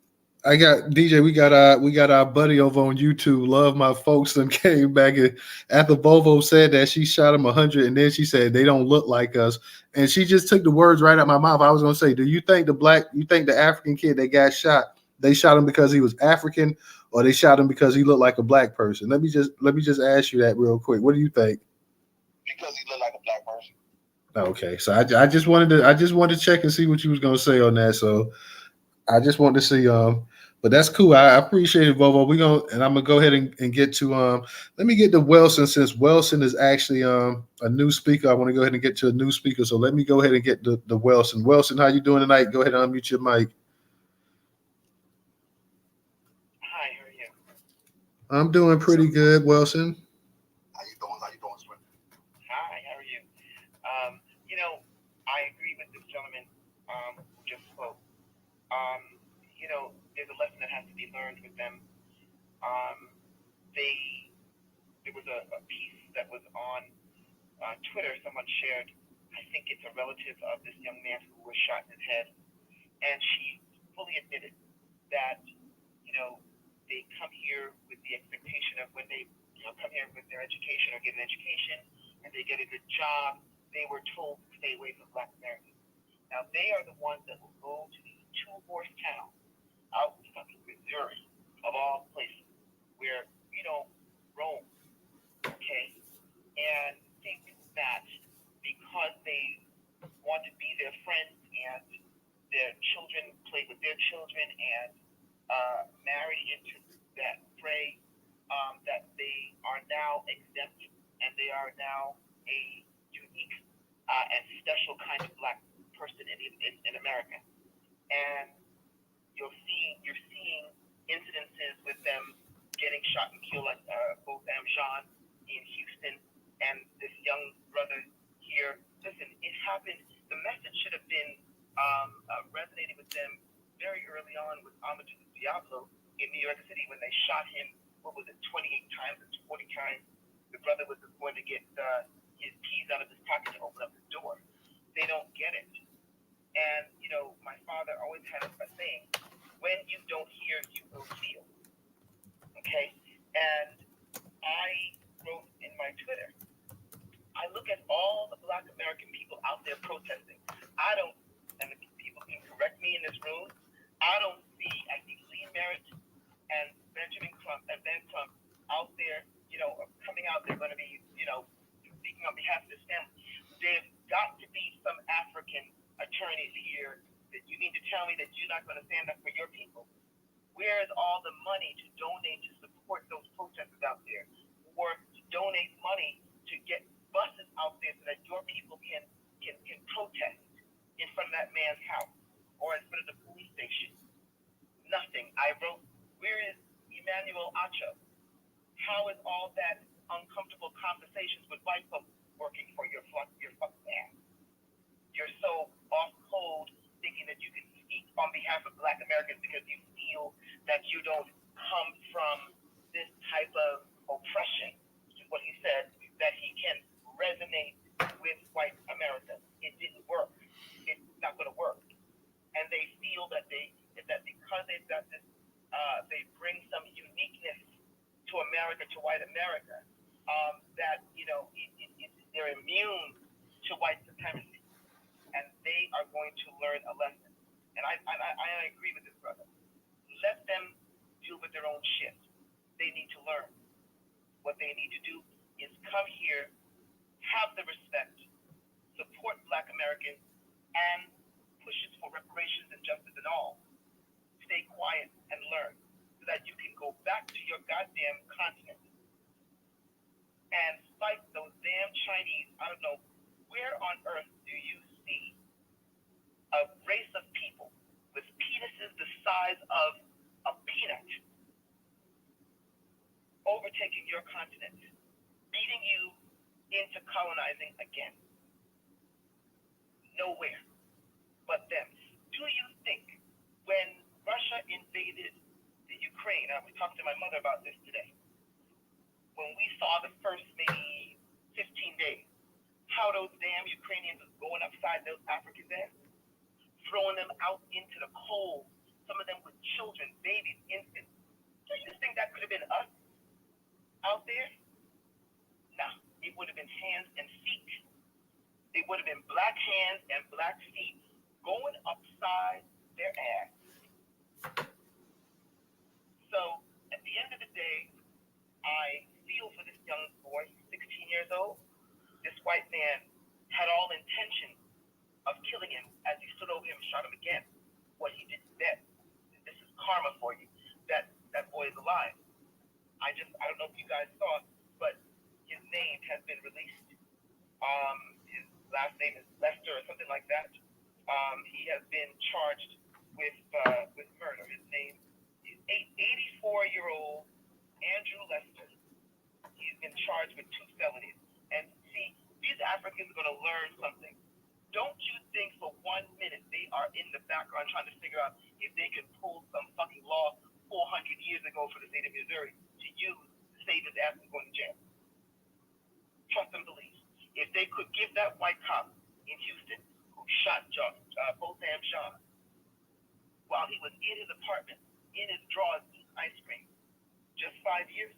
I got DJ. We got our buddy over on YouTube. Love my folks and came back and after Volvo said that she shot him 100, and then she said they don't look like us, and she just took the words right out of my mouth. I was gonna say, do you think the African kid that got shot, they shot him because he was African, or they shot him because he looked like a black person? Let me just ask you that real quick. What do you think? Because he looked like a black person. Okay, so I just wanted to check and see what you was gonna say on that. So I just wanted to see but that's cool. I appreciate it, Volvo. I'm gonna go ahead and get to let me get to Wilson, since Wilson is actually a new speaker. I want to go ahead and get to a new speaker. So let me go ahead and get the Wilson. Wilson, how you doing tonight? Go ahead and unmute your mic. Hi, how are you? I'm doing pretty good, Wilson. How you doing? Swin? Hi, how are you? I agree with this gentleman who just spoke. There's a lesson that has to be learned with them. There was a piece that was on Twitter. Someone shared. I think it's a relative of this young man who was shot in his head, and she fully admitted that they come here with the expectation of when they come here with their education or get an education and they get a good job, they were told to stay away from Black Americans. Now they are the ones that will go to these two-horse towns out in fucking Missouri, of all places, where we don't roam, okay, and think that because they want to be their friends and their children play with their children and marry into that fray, that they are now exempt and they are now a unique and special kind of Black person in America. And you're seeing incidences with them getting shot and killed, like both Amjan in Houston and this young brother here. Listen, it happened. The message should have been resonating with them very early on with Amadou Diallo in New York City when they shot him. What was it, 28 times or 40 times? The brother was just going to get his keys out of his pocket to open up the door. They don't get it. And, my father always had a saying, when you don't hear, you will feel. Okay? And I wrote in my Twitter, I look at all the Black American people out there protesting. And the people can correct me in this room, I see Lee Merritt and Benjamin Crump and Ben Crump out there, coming out. They're going to be, speaking on behalf of this family. There's got to be some African attorneys here that you need to tell me that you're not going to stand up for your people. Where is all the money to donate to support those protesters out there, or to donate money to get buses out there so that your people can protest in front of that man's house or in front of the police station? Nothing. I wrote, where is Emmanuel Acho? How is all that uncomfortable conversations with white folks working for your fucking ass? You're so off cold thinking that you can behalf of Black Americans because you feel that you don't come from this type of oppression, which is what he said, that he can resonate with white America. It didn't work. It's not going to work. And they feel that because they've got this, they bring some uniqueness to America, to white America, that they're immune to white supremacy, and they are going to learn a lesson. And I agree with this brother. Let them deal with their own shit. They need to learn. What they need to do is come here, have the respect, support Black Americans, and pushes for reparations and justice and all. Stay quiet and learn so that you can go back to your goddamn continent and fight those damn Chinese. I don't know, where on earth do you see a race of people with penises the size of a peanut overtaking your continent, beating you into colonizing again? Nowhere but them. Do you think when Russia invaded the Ukraine, I was talking to my mother about this today, when we saw the first maybe 15 days, how those damn Ukrainians was going upside those Africans there, throwing them out into the cold, some of them with children, babies, infants. Do you think that could have been us out there? Nah, it would have been hands and feet. It would have been black hands and black feet going upside their ass. So at the end of the day, I feel for this young boy, he's 16 years old. This white man had all intention of killing him as he stood over him and shot him again. What he did then, this is karma for you. That boy is alive. I don't know if you guys saw it, but his name has been released. His last name is Lester or something like that. He has been charged with murder. His name is 84-year-old Andrew Lester. He's been charged with 2 felonies. And see, these Africans are going to learn something. Don't you think for 1 minute they are in the background trying to figure out if they can pull some fucking law 400 years ago for the state of Missouri to use to save his ass from going to jail? Trust and believe. If they could give that white cop in Houston who shot Botham Jean while he was in his apartment, in his drawers, eating ice cream, just 5 years,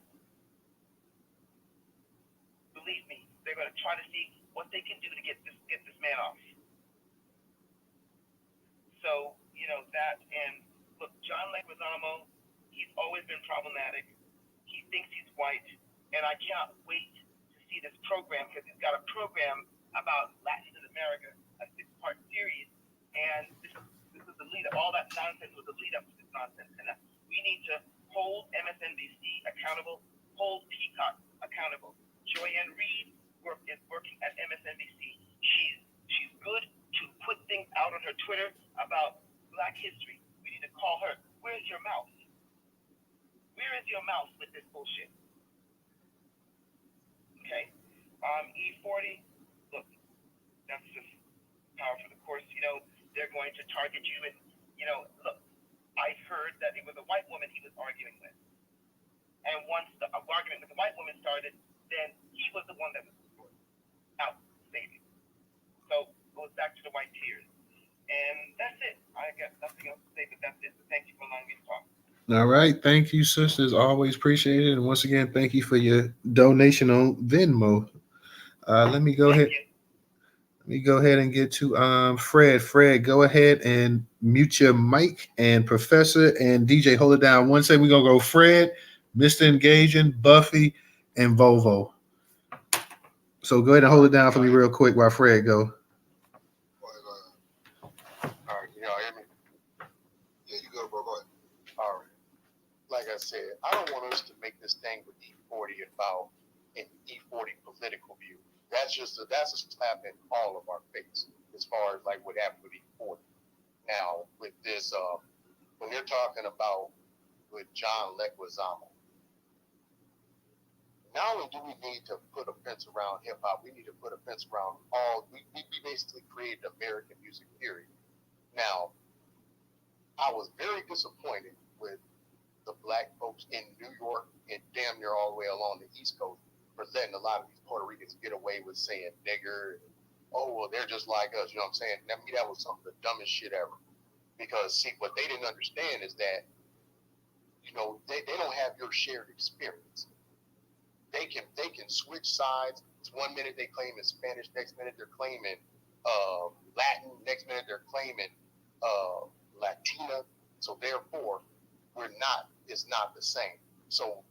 believe me, they're going to try to see what they can do to get this man off. So, that, and look, John Leguizamo, he's always been problematic. He thinks he's white, and I cannot wait to see this program, because he's got a program about Latin America, a 6-part series, and this is the lead up. All that nonsense was the lead up to this nonsense, and we need to hold MSNBC accountable, hold Peacock accountable. Joyanne Reed is working at MSNBC. She's good to put things out on her Twitter about Black history. We need to call her. Where's your mouth? Where is your mouth with this bullshit? Okay. E-40, look, that's just power for the course. They're going to target you, and look, I heard that it was a white woman he was arguing with, and once the argument with the white woman started, then he was the one that was out saving. So it goes back to the white tears. And that's it. I got nothing else to say, but that's it. So thank you for allowing me to talk. All right. Thank you, sisters. Always appreciate it. And once again, thank you for your donation on Venmo. Let me go ahead. Let me go ahead and get to Fred. Fred, go ahead and mute your mic. And Professor and DJ, hold it down. One second, we're going to go Fred, Mr. Engaging, Buffy, and Volvo. So go ahead and hold it down for me real quick while Fred go. All right, y'all hear me? Yeah, you go, bro. Go ahead. All right. Like I said, I don't want us to make this thing with E-40 about an E-40 political view. That's a slap in all of our face as far as like what happened with E-40. Now, with this, when they're talking about with John Leguizamo, not only do we need to put a fence around hip hop, we need to put a fence around all. We basically created American music, period. Now, was very disappointed with the black folks in New York and damn near all the way along the East Coast for letting a lot of these Puerto Ricans get away with saying nigger. Oh, well, they're just like us. You know what I'm saying? To me, that was some of the dumbest shit ever. Because, see, what they didn't understand is that, you know, they don't have your shared experience. They can switch sides. One minute they claim it's Spanish, next minute they're claiming Latin, next minute they're claiming Latina. So therefore, it's not the same. So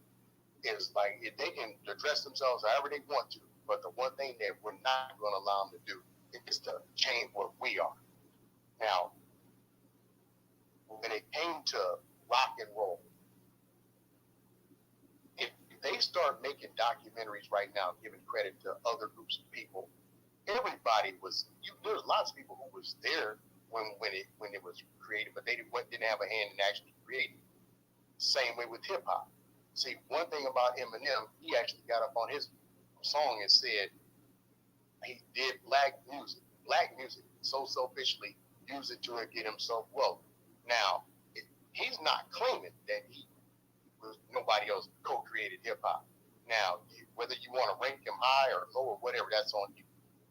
it's like if they can address themselves however they want to, but the one thing that we're not going to allow them to do is to change what we are. Now, when it came to rock and roll, if they start making documentaries right now, giving credit to other groups of people, everybody was. There's lots of people who was there when it was created, but they didn't have a hand in actually creating. Same way with hip hop. See, one thing about Eminem, he actually got up on his song and said he did black music, so selfishly use it to get himself wealth. Now, he's not claiming that nobody else co-created hip hop. Now, whether you want to rank him high or low or whatever, that's on you.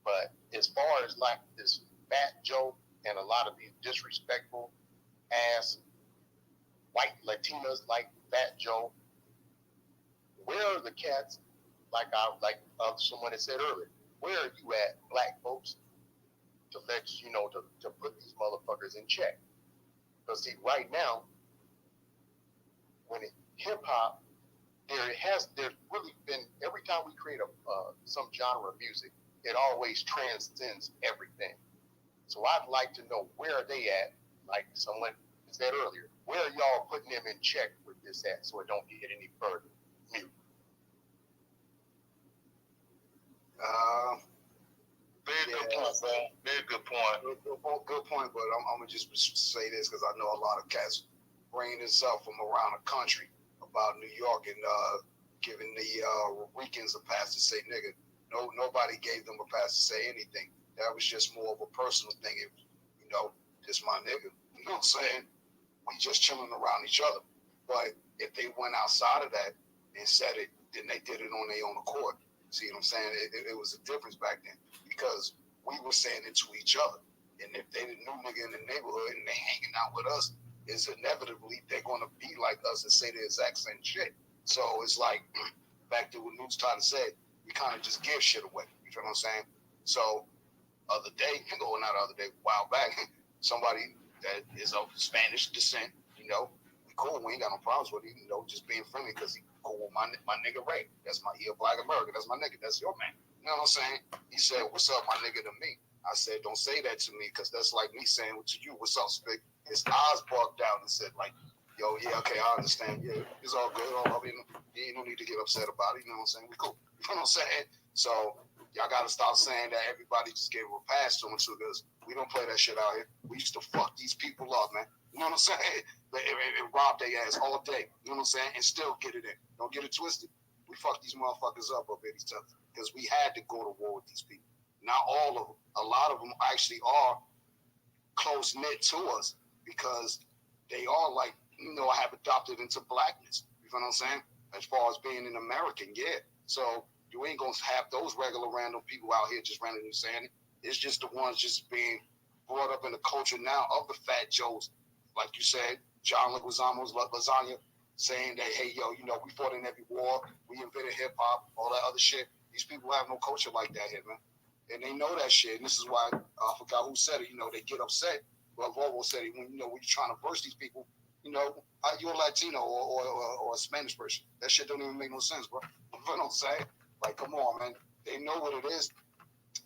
But as far as like this Fat Joe and a lot of these disrespectful ass white Latinas like Fat Joe, where are the cats? Like someone had said earlier, where are you at, black folks, to let you know to put these motherfuckers in check? Because see, right now, when hip hop, there's really been, every time we create some genre of music, it always transcends everything. So I'd like to know, where are they at? Like someone said earlier, where are y'all putting them in check with this at, so it don't get any further? Mute. Very good point, bro. Very good point. Good point, but I'm gonna just say this because I know a lot of cats bringing this up from around the country about New York and giving the Ricans a pass to say nigga. Nobody gave them a pass to say anything. That was just more of a personal thing. This my nigga. You know what I'm saying? We just chilling around each other. But if they went outside of that and said it, then they did it on their own accord. See what I'm saying? It was a difference back then because we were saying it to each other. And if they the new nigga in the neighborhood and they hanging out with us, is inevitably they're going to be like us and say the exact same shit. So it's like, back to what Newstoter said, we kind of just give shit away. You feel what I'm saying? So other day, a while back, somebody that is of Spanish descent, we cool. We ain't got no problems with it, just being friendly because he cool with my nigga Ray. He a black American. That's my nigga. That's your man. You know what I'm saying? He said, "What's up, my nigga?" to me. I said, "Don't say that to me because that's like me saying to you, what's up, Spick?" His eyes barked down and said, like, "Yo, yeah, okay, I understand. Yeah, it's all good. You ain't no need to get upset about it. You know what I'm saying? We cool." You know what I'm saying? So y'all got to stop saying that everybody just gave a pass to him too, because we don't play that shit out here. We used to fuck these people up, man. You know what I'm saying? And rob their ass all day. You know what I'm saying? And still get it in. Don't get it twisted. We fuck these motherfuckers up at each other because we had to go to war with these people. Not all of them. A lot of them actually are close knit to us because they are like, have adopted into blackness. You know what I'm saying? As far as being an American, yeah. So you ain't gonna have those regular random people out here just randomly saying it. It's just the ones just being brought up in the culture now of the Fat Joes, like you said, John Leguizamo's lasagna, saying that, hey, yo, we fought in every war, we invented hip hop, all that other shit. These people have no culture like that here, man. And they know that shit. And this is why I forgot who said it. They get upset. Well, Volvo said it when when you're trying to verse these people. You're a Latino or a Spanish person. That shit don't even make no sense, bro. You know what I'm saying? Like, come on, man. They know what it is,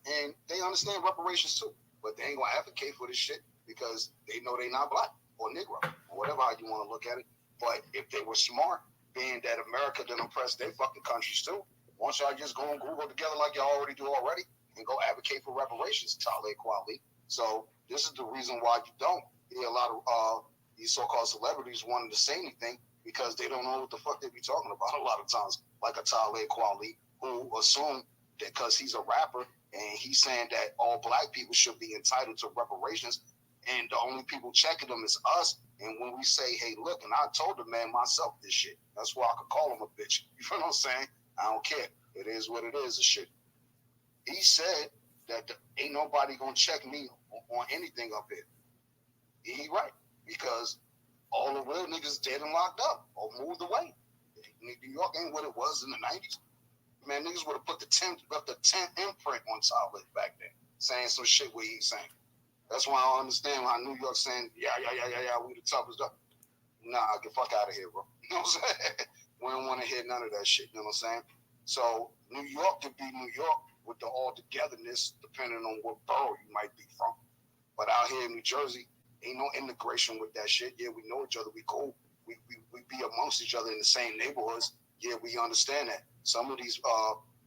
and they understand reparations too. But they ain't gonna advocate for this shit because they know they not black or Negro or whatever how you want to look at it. But if they were smart, being that America done oppress their fucking countries too, why don't y'all just go and Google together like y'all already do already and go advocate for reparations, Talib Kweli? So this is the reason why you don't hear a lot of these so-called celebrities wanting to say anything because they don't know what the fuck they be talking about a lot of times, like a Talib Kweli, who assume that because he's a rapper and he's saying that all black people should be entitled to reparations And the only people checking them is us. And when we say, hey, look, and I told the man myself this shit. That's why I could call him a bitch. You feel what I'm saying? I don't care. It is what it is, shit. He said that ain't nobody gonna check me on anything up here. He right. Because all the real niggas dead and locked up or moved away. New York ain't what it was in the 90s. Man, niggas would have put the 10 imprint on top of it back then, saying some shit where he's saying. That's why I don't understand why New York saying, yeah, we the toughest up. Nah, get the fuck out of here, bro. You know what I'm saying? We don't want to hear none of that shit. You know what I'm saying? So New York could be New York with the all-togetherness, depending on what borough you might be from. But out here in New Jersey, ain't no integration with that shit. Yeah, we know each other. We cool. We be amongst each other in the same neighborhoods. Yeah, we understand that. Some of these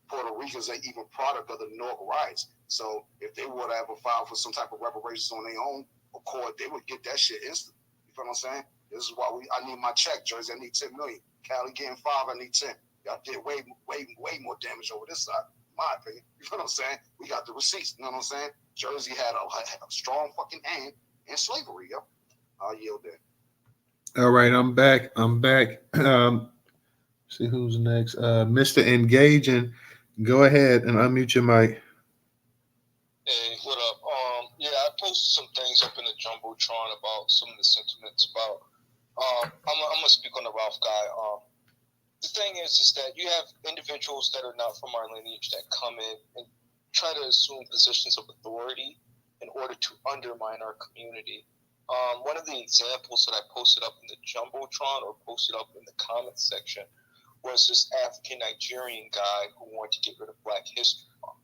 Puerto Ricans are even product of the New York riots. So if they would ever file for some type of reparations on their own, of course, they would get that shit instant. You feel what I'm saying? This is why I need my check, Jersey. I need 10 million. Cali getting 5, I need 10. Y'all did way more damage over this side, in my opinion. You feel what I'm saying? We got the receipts. You know what I'm saying? Jersey had a strong fucking hand in slavery, yo. I'll yield there. All right, I'm back. See who's next. Mr. Engaging. Go ahead and unmute your mic. Hey, what up? Yeah, I posted some things up in the Jumbotron about some of the sentiments about. I'm gonna speak on the Ralph guy. The thing is that you have individuals that are not from our lineage that come in and try to assume positions of authority in order to undermine our community. One of the examples that I posted up in the Jumbotron or posted up in the comments section was this African Nigerian guy who wanted to get rid of Black History Month.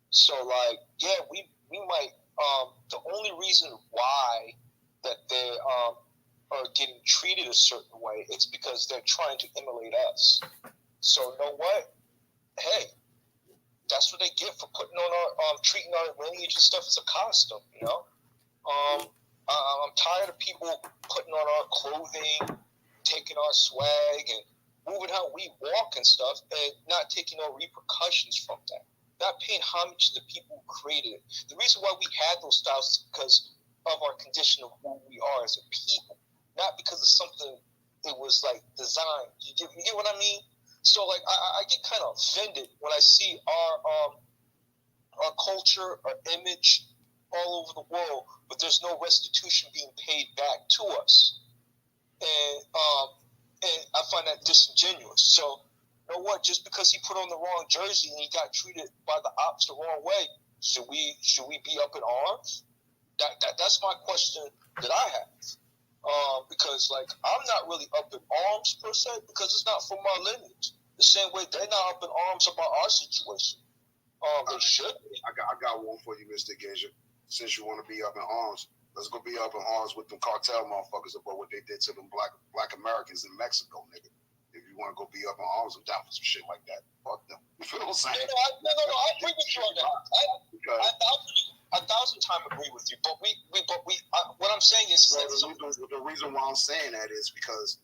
So, like, yeah, we might. The only reason why that they are getting treated a certain way, it's because they're trying to emulate us. So, you know what? Hey, that's what they get for putting on our treating our lineage and stuff as a costume. You know, I'm tired of people putting on our clothing, taking our swag, and moving how we walk and stuff, and not taking no repercussions from that. Not paying homage to the people who created it. The reason why we had those styles is because of our condition of who we are as a people, not because of something it was like designed. You get what I mean? So like I get kind of offended when I see our culture, our image all over the world, but there's no restitution being paid back to us, and I find that disingenuous. So. You know what? Just because he put on the wrong jersey and he got treated by the ops the wrong way, should we be up in arms? That's my question that I have. Because like I'm not really up in arms per se because it's not from our lineage. The same way they're not up in arms about our situation. They should be. I got one for you, Mr. Gager. Since you want to be up in arms, let's go be up in arms with them cartel motherfuckers about what they did to them black Americans in Mexico, nigga. If you want to go be up in arms, I'm down for some shit like that. Fuck them. You feel what I'm saying? No, I agree with you on that. I 1,000 times agree with you. But what I'm saying is, the reason why I'm saying that is because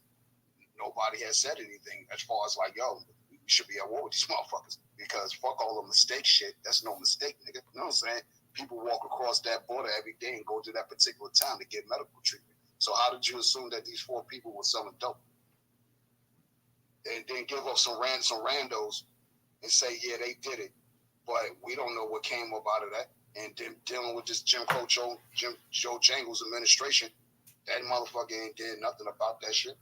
nobody has said anything as far as like, yo, we should be at war with these motherfuckers because fuck all the mistake shit. That's no mistake, nigga. You know what I'm saying? People walk across that border every day and go to that particular town to get medical treatment. So how did you assume that these 4 people were selling dope? And then give up some randos and say, yeah, they did it. But we don't know what came up out of that. And then dealing with this Joe Jangles administration, that motherfucker ain't did nothing about that shit.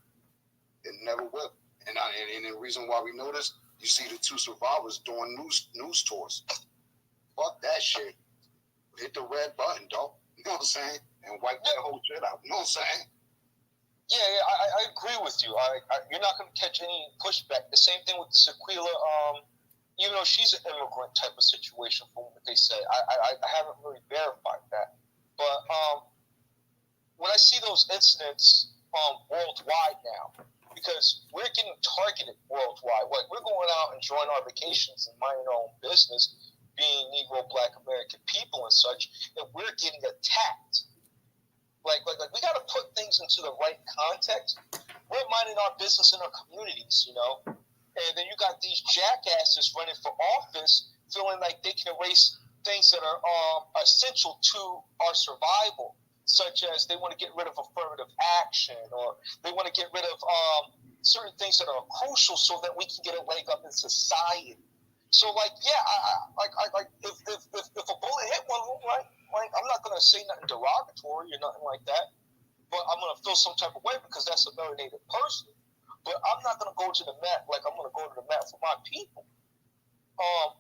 It never will. And the reason why we know this, you see the 2 survivors doing news tours. Fuck that shit. Hit the red button, dog. You know what I'm saying? And wipe that whole shit out. You know what I'm saying? Yeah, I agree with you. You're not going to catch any pushback. The same thing with the Sequila, even though she's an immigrant type of situation from what they say. I haven't really verified that. But when I see those incidents worldwide now, because we're getting targeted worldwide. Like we're going out and enjoying our vacations and minding our own business, being Negro, Black American people and such, and we're getting attacked. Like we got to put things into the right context. We're minding our business in our communities, you know, and then you got these jackasses running for office, feeling like they can erase things that are essential to our survival, such as they want to get rid of affirmative action, or they want to get rid of certain things that are crucial so that we can get a leg up in society. So, like, yeah, if a bullet hit one, right, I'm not going to say nothing derogatory or nothing like that, but I'm going to feel some type of way because that's a melanated person. But I'm not going to go to the mat like I'm going to go to the mat for my people. I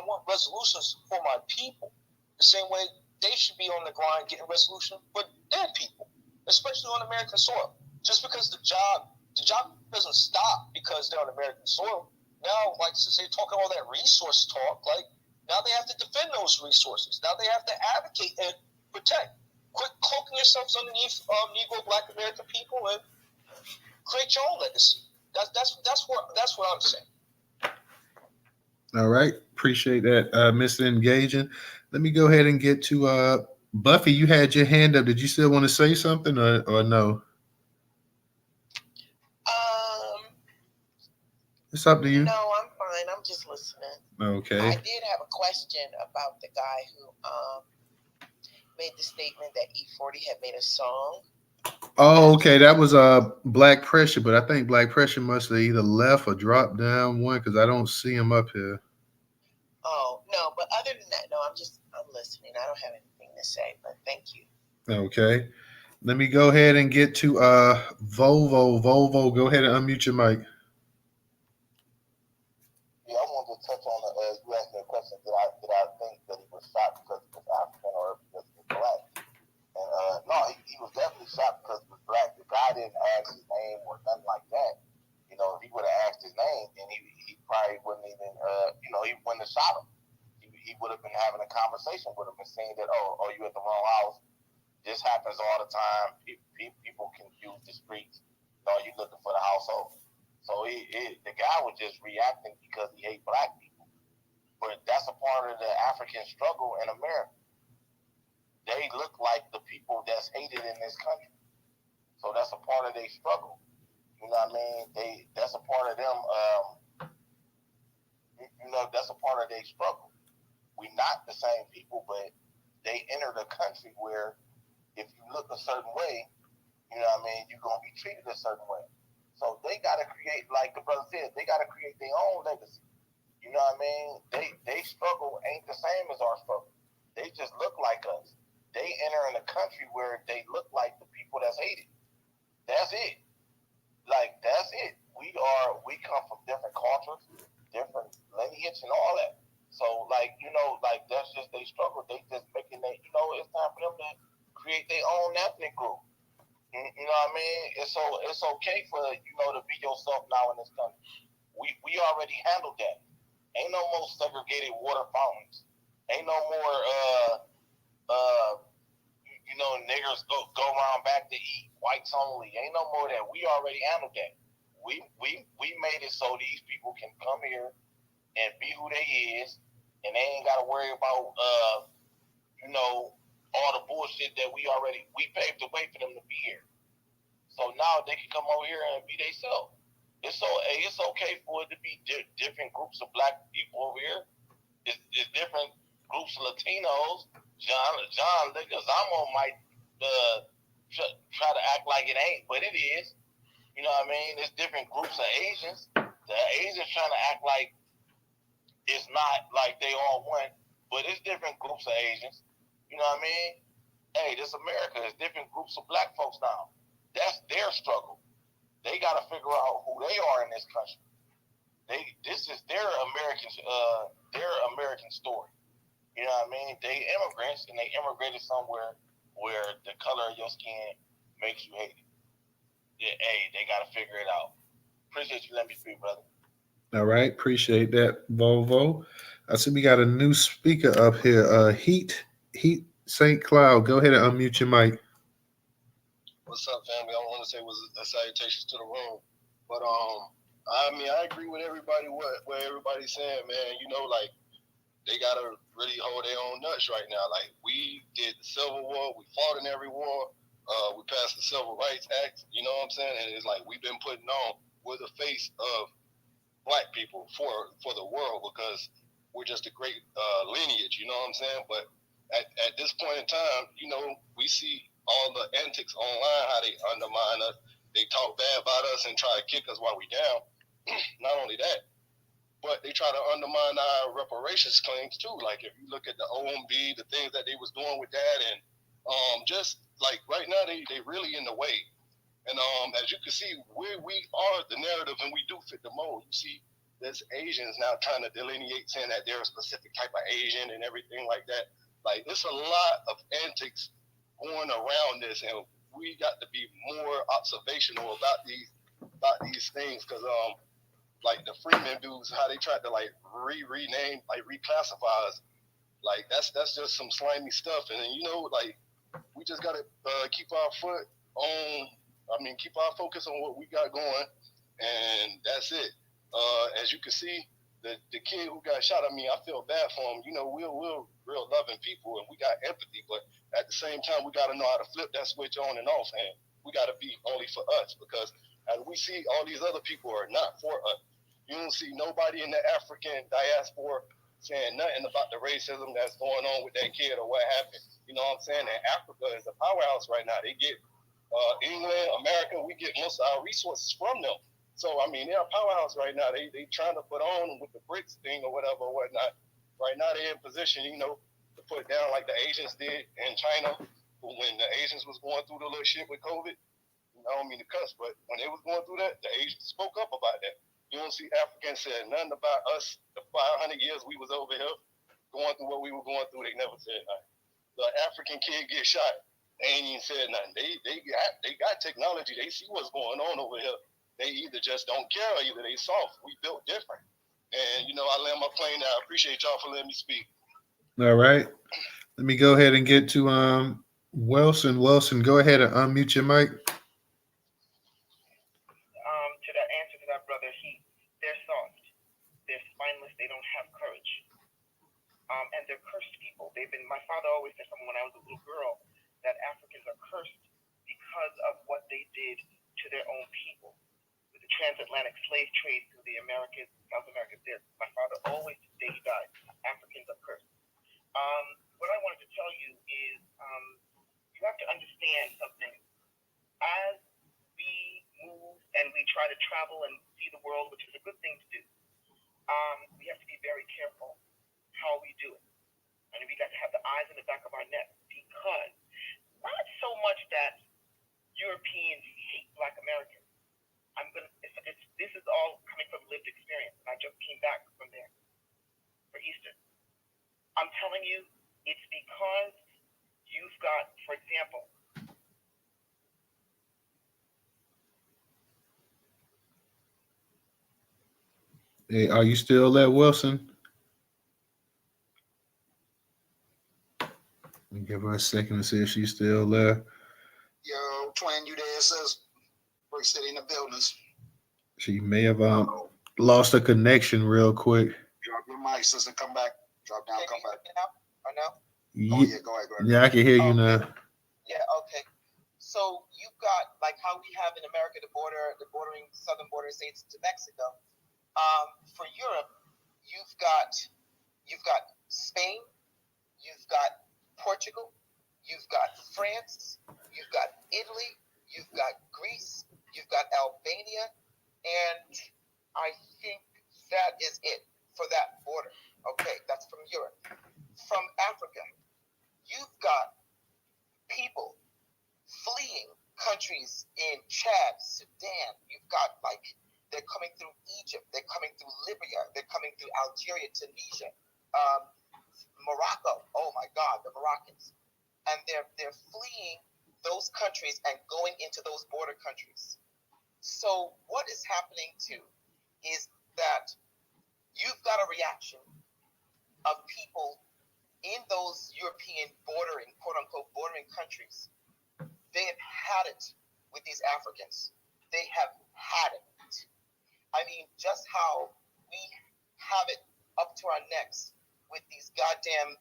want resolutions for my people. The same way they should be on the grind getting resolution for their people, especially on American soil. Just because the job doesn't stop because they're on American soil. Now, like, since they're talking all that resource talk, like, now they have to defend those resources. Now they have to advocate and protect. Quit cloaking yourselves underneath Negro Black American people and create your own legacy. That's what I'm saying. All right. Appreciate that, Mr. Engaging. Let me go ahead and get to Buffy. You had your hand up. Did you still want to say something or no? It's up to you. No, I'm fine. I'm just listening. Okay. I did have a question about the guy who made the statement that E-40 had made a song. Oh, okay. That was Black Pressure, but I think Black Pressure must have either left or dropped down one because I don't see him up here. Oh, no, but other than that, no, I'm listening. I don't have anything to say, but thank you. Okay. Let me go ahead and get to Volvo. Volvo, go ahead and unmute your mic. Yeah, I wanted to touch on you asked me a question. Did I think that he was shot because he was African or because he was black? And no, he was definitely shot because he was black. The guy didn't ask his name or nothing like that. You know, if he would have asked his name, then he probably wouldn't even he wouldn't have shot him. He would have been having a conversation with him and saying that, oh, you at the wrong house. This happens all the time. People confuse the streets. No, you looking for the household. So the guy was just reacting because he hates black people. But that's a part of the African struggle in America. They look like the people that's hated in this country. So that's a part of their struggle. You know what I mean? That's a part of them. That's a part of their struggle. We're not the same people, but they entered a country where if you look a certain way, you know what I mean, you're going to be treated a certain way. So they got to create, like the brother said, they got to create their own legacy. You know what I mean? They struggle ain't the same as our struggle. They just look like us. They enter in a country where they look like the people that's hated. That's it. Like, that's it. We come from different cultures, different lineage and all that. So, like, that's just they struggle. They just making it's time for them to create their own ethnic group. You know what I mean? It's okay for to be yourself now in this country. We already handled that. Ain't no more segregated water fountains. Ain't no more niggers go around back to eat, whites only. Ain't no more of that. We already handled that. We made it so these people can come here and be who they is, and they ain't gotta worry about all the bullshit that we paved the way for them to be here. So now they can come over here and be themselves. It's okay for it to be different groups of black people over here. It's different groups of Latinos. John Leguizamo might try to act like it ain't, but it is. You know what I mean? There's different groups of Asians. The Asians trying to act like it's not like they all one, but it's different groups of Asians. You know what I mean? Hey, this America. There's different groups of black folks now. That's their struggle. They got to figure out who they are in this country. This is their American story. You know what I mean? They immigrants, and they immigrated somewhere where the color of your skin makes you hate it. Yeah, hey, they got to figure it out. Appreciate you letting me speak, brother. All right. Appreciate that, Volvo. I see we got a new speaker up here. Heat St. Cloud. Go ahead and unmute your mic. What's up, family? I want to say was a salutations to the room, but I agree with everybody what everybody's saying, man. Like they gotta really hold their own nuts right now. Like we did the Civil War, we fought in every war, we passed the Civil Rights Act. You know what I'm saying? And it's like we've been putting on we're the face of black people for the world because we're just a great lineage. You know what I'm saying? But at this point in time, you know, we see all the antics online, how they undermine us. They talk bad about us and try to kick us while we down. Not only that, but they try to undermine our reparations claims too. Like if you look at the OMB, the things that they was doing with that, and just like right now they really in the way. And as you can see, we are the narrative and we do fit the mold. You see, there's Asians now trying to delineate, saying that they're a specific type of Asian and everything like that. Like it's a lot of antics going around this, and we got to be more observational about these things, because like the Freeman dudes, how they tried to like rename, like reclassify us. Like that's just some slimy stuff. And then, you know, like we just gotta keep our foot on. I mean, keep our focus on what we got going, and that's it. As you can see, the kid who got shot, I mean, I feel bad for him. You know, we're real loving people, and we got empathy, but at the same time, we got to know how to flip that switch on and off, and we got to be only for us, because as we see, all these other people are not for us. You don't see nobody in the African diaspora saying nothing about the racism that's going on with that kid or what happened. You know what I'm saying? And Africa is a powerhouse right now. They get England, America, we get most of our resources from them. So, I mean, they're a powerhouse right now. They trying to put on with the BRICS thing or whatever or whatnot. Right now, they're in position, you know, to put down like the Asians did in China when the Asians was going through the little shit with COVID. I don't mean to cuss, but when they was going through that, the Asians spoke up about that. You don't see Africans saying nothing about us. The 500 years we was over here going through what we were going through, they never said nothing. The African kid get shot, they ain't even said nothing. They got technology. They see what's going on over here. They either just don't care or either they soft. We built different. And, you know, I land my plane now. I appreciate y'all for letting me speak. All right. Let me go ahead and get to Wilson. Wilson, go ahead and unmute your mic. To the answer to that, brother, they're soft. They're spineless. They don't have courage. And they're cursed people. My father always said something when I was a little girl, that Africans are cursed because of what they did to their own people. With the transatlantic slave trade through the Americas, South America, my father always, the day he died, Africans are cursed. What I wanted to tell you is you have to understand something. As we move and we try to travel and see the world, which is a good thing to do, we have to be very careful how we do it. And we got to have the eyes in the back of our neck, because not so much that Europeans hate Black Americans. This is all coming from lived experience, and I just came back from there for Easter. I'm telling you, it's because you've got, for example, Hey, are you still there, Wilson? Give her a second to see if she's still there. Yo, twin, you there, sis? Brick City in the buildings. She may have lost a connection real quick. Drop your mic, sister. Come back. Drop down, come back. I know. Oh, yeah, go ahead. Yeah, I can hear you now. Yeah, okay. So you've got, like how we have in America the bordering southern border states to Mexico. For Europe, you've got Spain, you've got Portugal, you've got France, you've got Italy, you've got Greece, you've got Albania, and I think that is it for that border. Okay, that's from Europe. From Africa, you've got people fleeing countries in Chad, Sudan. You've got they're coming through Egypt, they're coming through Libya, they're coming through Algeria, Tunisia, Morocco. Oh my God, the Moroccans. And they're fleeing those countries and going into those border countries. So what is happening too is that you've got a reaction of people in those European bordering, quote unquote, bordering countries. They have had it with these Africans. They have had it. I mean, just how we have it up to our necks with these goddamn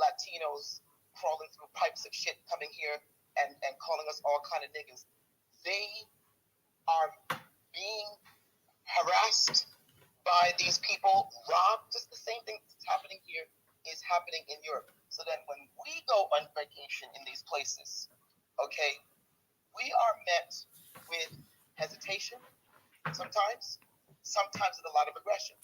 Latinos crawling through pipes of shit coming here and calling us all kind of niggas. They are being harassed by these people, robbed. Just the same thing that's happening here is happening in Europe. So then when we go on vacation in these places, okay, we are met with hesitation sometimes with a lot of aggression.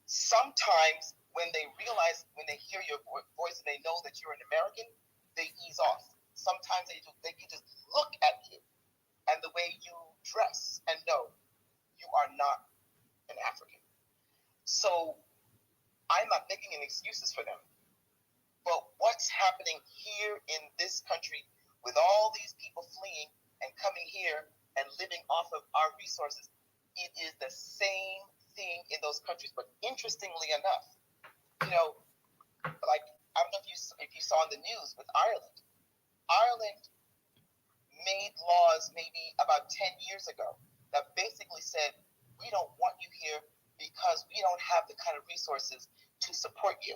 Sometimes when they realize, when they hear your voice and they know that you're an American, they ease off. Sometimes they can just look at you and the way you dress and know you are not an African. So I'm not making any excuses for them. But what's happening here in this country with all these people fleeing and coming here and living off of our resources, it is the same thing in those countries. But interestingly enough, like, I don't know if you saw in the news with Ireland. Ireland made laws maybe about 10 years ago that basically said, we don't want you here because we don't have the kind of resources to support you.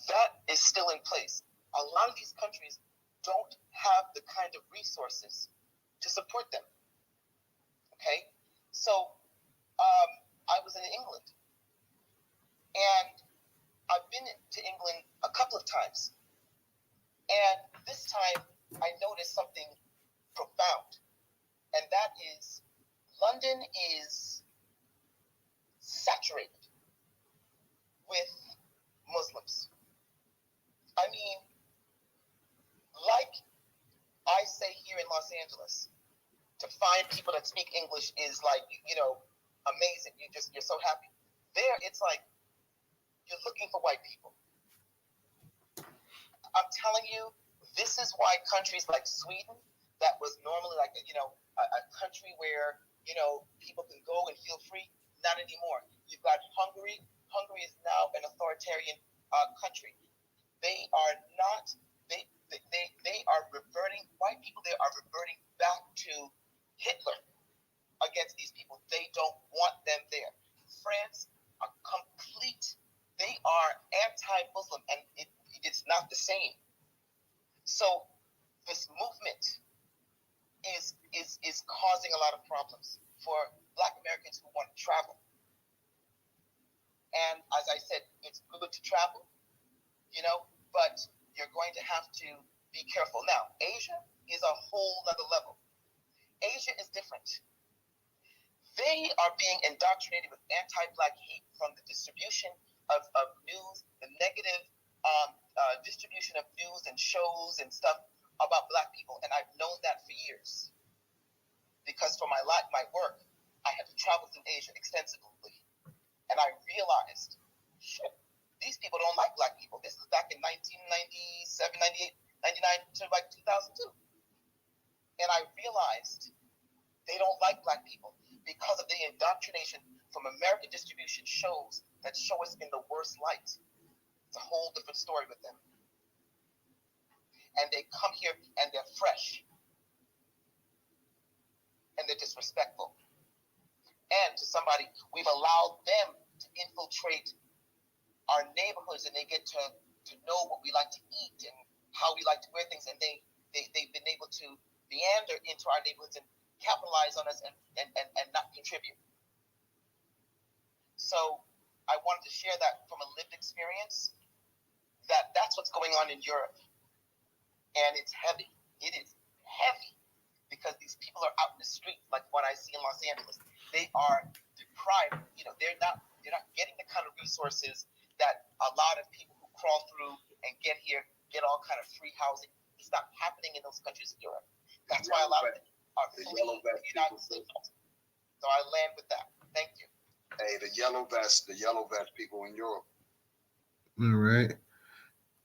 That is still in place. A lot of these countries don't have the kind of resources to support them. Okay? So I was in England, and I've been to England a couple of times. And this time I noticed something profound, and that is London is saturated with Muslims. I mean, like I say here in Los Angeles, to find people that speak English is like, amazing. You're so happy. There, it's like you're looking for white people. I'm telling you, this is why countries like Sweden, that was normally like a country where people can go and feel free, not anymore. You've got Hungary. Hungary is now an authoritarian country. They are not. They are reverting. White people there are reverting back to Hitler against these people. They don't want them there. France, a complete. They are anti-Muslim, and it's not the same. So this movement is causing a lot of problems for Black Americans who want to travel. And as I said, it's good to travel, but you're going to have to be careful. Now, Asia is a whole other level. Asia is different. They are being indoctrinated with anti-Black hate from the distribution of news, the negative distribution of news and shows and stuff about Black people. And I've known that for years. Because for my work, I had to travel through Asia extensively. And I realized, shit, these people don't like Black people. This is back in 1997, 98, 99 to like 2002. And I realized they don't like Black people because of the indoctrination from American distribution shows that show us in the worst light. It's a whole different story with them. And they come here and they're fresh. And they're disrespectful. And to somebody, we've allowed them to infiltrate our neighborhoods, and they get to know what we like to eat and how we like to wear things, and they've been able to meander into our neighborhoods and capitalize on us and not contribute. So I wanted to share that from a lived experience, that's what's going on in Europe. And it's heavy. It is heavy because these people are out in the street like what I see in Los Angeles. They are deprived. They're not getting the kind of resources that a lot of people who crawl through and get here get all kind of free housing. It's not happening in those countries in Europe. That's why a lot of them are fleeing the United States. So I land with that. Thank you. Hey, the yellow vest people in Europe. All right.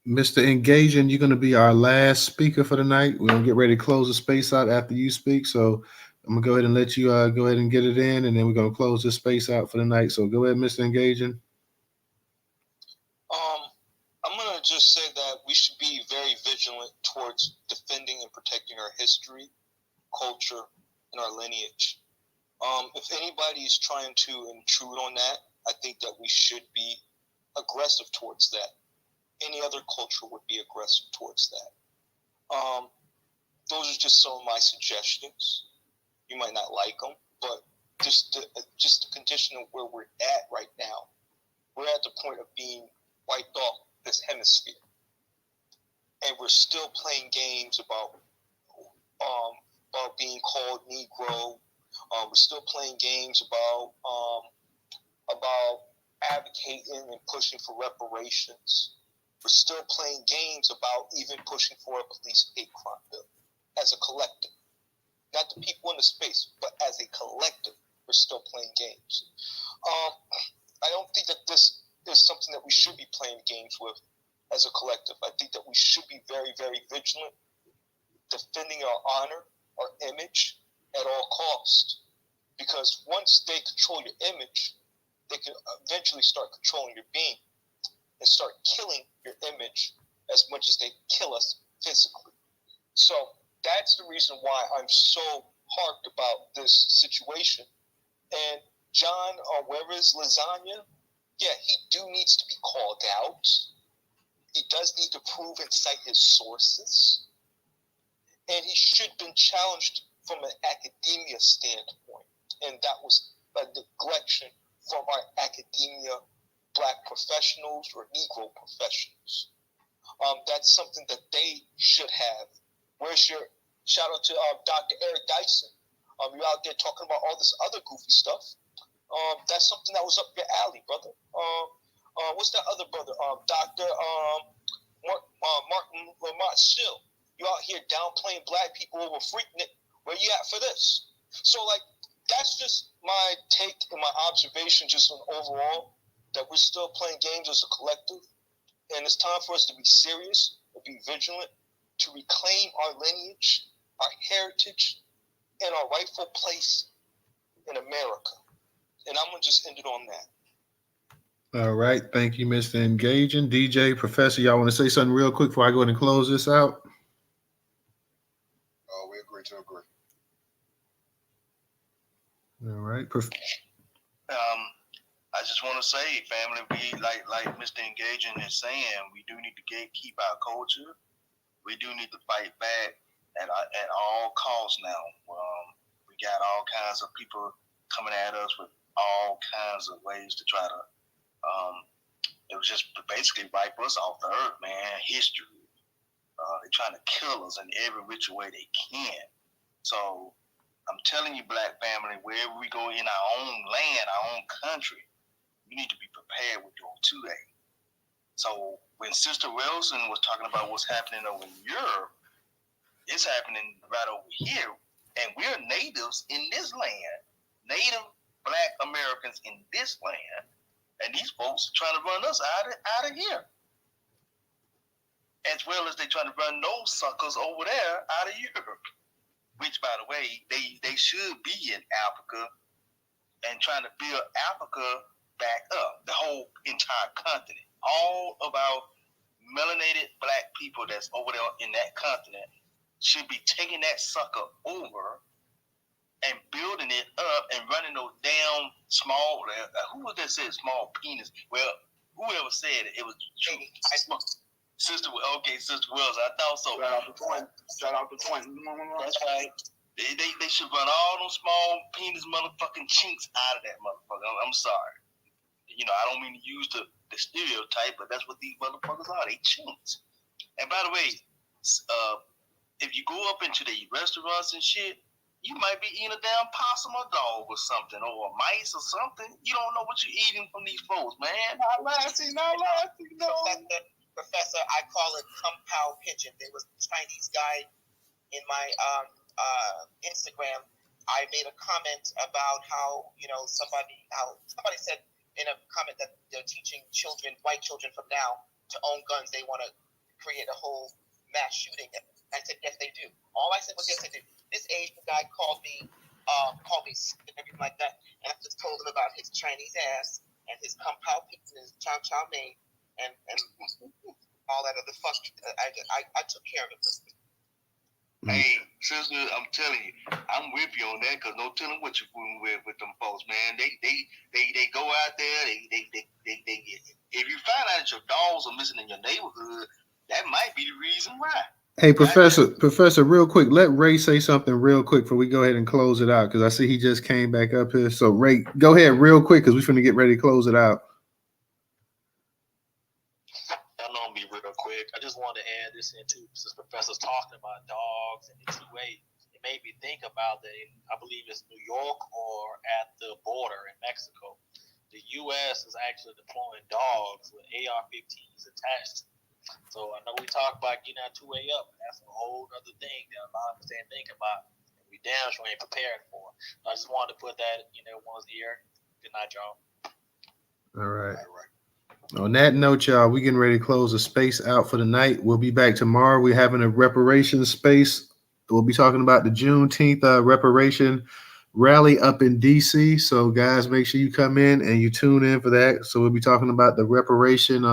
Mr. Engaging, you're going to be our last speaker for the night. We're going to get ready to close the space out after you speak. So I'm going to go ahead and let you go ahead and get it in, and then we're going to close this space out for the night. So go ahead, Mr. Engaging. I'm going to just say that we should be very vigilant towards defending and protecting our history, culture, and our lineage. If anybody is trying to intrude on that, I think that we should be aggressive towards that. Any other culture would be aggressive towards that. Those are just some of my suggestions. You might not like them, but just the condition of where we're at right now, we're at the point of being wiped off this hemisphere. And we're still playing games about being called Negro. We're still playing games about advocating and pushing for reparations. We're still playing games about even pushing for a police hate crime bill as a collective. Not the people in the space, but as a collective, we're still playing games. I don't think that this is something that we should be playing games with as a collective. I think that we should be very, very vigilant, defending our honor, our image at all costs. Because once they control your image, they can eventually start controlling your being and start killing your image as much as they kill us physically. So that's the reason why I'm so harped about this situation. And John, where is Lasagna? Yeah, he needs to be called out. He does need to prove and cite his sources. And he should have been challenged from an academia standpoint. And that was a neglection from our academia, Black professionals or Negro professionals. That's something that they should have. Where's your shout out to Dr. Eric Dyson? You're out there talking about all this other goofy stuff. That's something that was up your alley, brother. What's that other brother? Dr. Martin Lamont Still. You're out here downplaying Black people over Freaknik. Where you at for this? So, like, that's just my take and my observation just on overall, that we're still playing games as a collective. And it's time for us to be serious, to be vigilant, to reclaim our lineage, our heritage, and our rightful place in America. And I'm going to just end it on that. All right. Thank you, Mr. Engaging. DJ, Professor, y'all want to say something real quick before I go ahead and close this out? We agree to agree. All right. I just want to say, family, we like Mr. Engaging is saying, we do need to keep our culture. We do need to fight back at all costs now. We got all kinds of people coming at us with all kinds of ways to try to it was just basically wipe us off the earth, man. History. They're trying to kill us in every which way they can. So I'm telling you, Black family, wherever we go in our own land, our own country, we need to be prepared with your 2A. So when Sister Wilson was talking about what's happening over in Europe, it's happening right over here. And we're natives in this land, Native Black Americans in this land, and these folks are trying to run us out of here. As well as they trying to run those suckers over there out of Europe. Which, by the way, they should be in Africa and trying to build Africa back up, the whole entire continent. All of our melanated Black people that's over there in that continent should be taking that sucker over and building it up and running those damn small, who was that said small penis? Well, whoever said it was Sister Wills. I thought so. Shout out to Twin. That's right. They should run all those small penis motherfucking chinks out of that motherfucker. I'm sorry. You know, I don't mean to use the stereotype, but that's what these motherfuckers are. They chinks. And by the way, if you go up into the restaurants and shit, you might be eating a damn possum or dog or something, or a mice or something. You don't know what you're eating from these folks, man. Not laughing, no. Professor, I call it kung pao pigeon. There was a Chinese guy in my Instagram. I made a comment about how, somebody said in a comment that they're teaching children, white children from now, to own guns. They want to create a whole mass shooting. I said, yes, they do. All I said was, yes, they do. This Asian guy called me and everything like that, and I just told him about his Chinese ass and his kung pao pizza and his chow chow mein and all that other fuck. I took care of it. Hey, sister, I'm telling you, I'm with you on that, because no telling what you're fooling with them folks, man. They go out there, they if you find out that your dogs are missing in your neighborhood, that might be the reason why. Hey, Professor, real quick, let Ray say something real quick before we go ahead and close it out, because I see he just came back up here. So, Ray, go ahead real quick, because we're going to get ready to close it out. listening to this professor's talking about dogs and the 2A, it made me think about I believe it's New York or at the border in Mexico. The U.S. is actually deploying dogs with AR-15s attached. So I know we talk about getting our 2A up, and that's a whole other thing that a lot of us ain't thinking about. And we damn sure ain't prepared for. I just wanted to put that in everyone's ear. Good night, y'all. All right. On that note, y'all, we getting ready to close the space out for the night. We'll be back tomorrow. We're having a reparations space. We'll be talking about the Juneteenth reparation rally up in DC. So, guys, make sure you come in and you tune in for that. So, we'll be talking about the reparation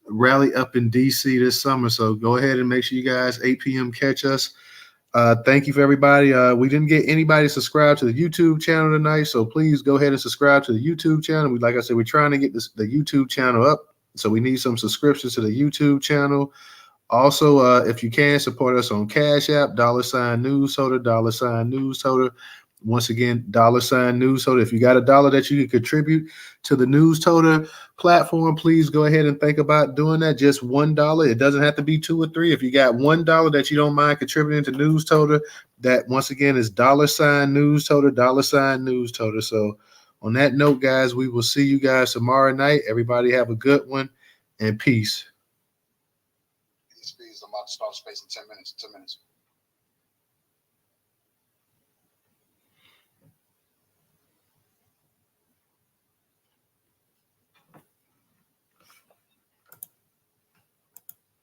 rally up in DC this summer. So, go ahead and make sure you guys 8 p.m. catch us. Thank you for everybody. We didn't get anybody subscribed to the YouTube channel tonight, so please go ahead and subscribe to the YouTube channel. Like I said, we're trying to get the YouTube channel up, so we need some subscriptions to the YouTube channel. Also, if you can, support us on Cash App, $Newstoter, $Newstoter. Once again, $Newstoter. If you got $1 that you can contribute to the Newstoter platform, please go ahead and think about doing that. Just $1. It doesn't have to be 2 or 3. If you got $1 that you don't mind contributing to Newstoter, that once again is $Newstoter, $Newstoter. So on that note, guys, we will see you guys tomorrow night. Everybody have a good one and peace. Peace. I'm about to start space in 10 minutes. 10 minutes.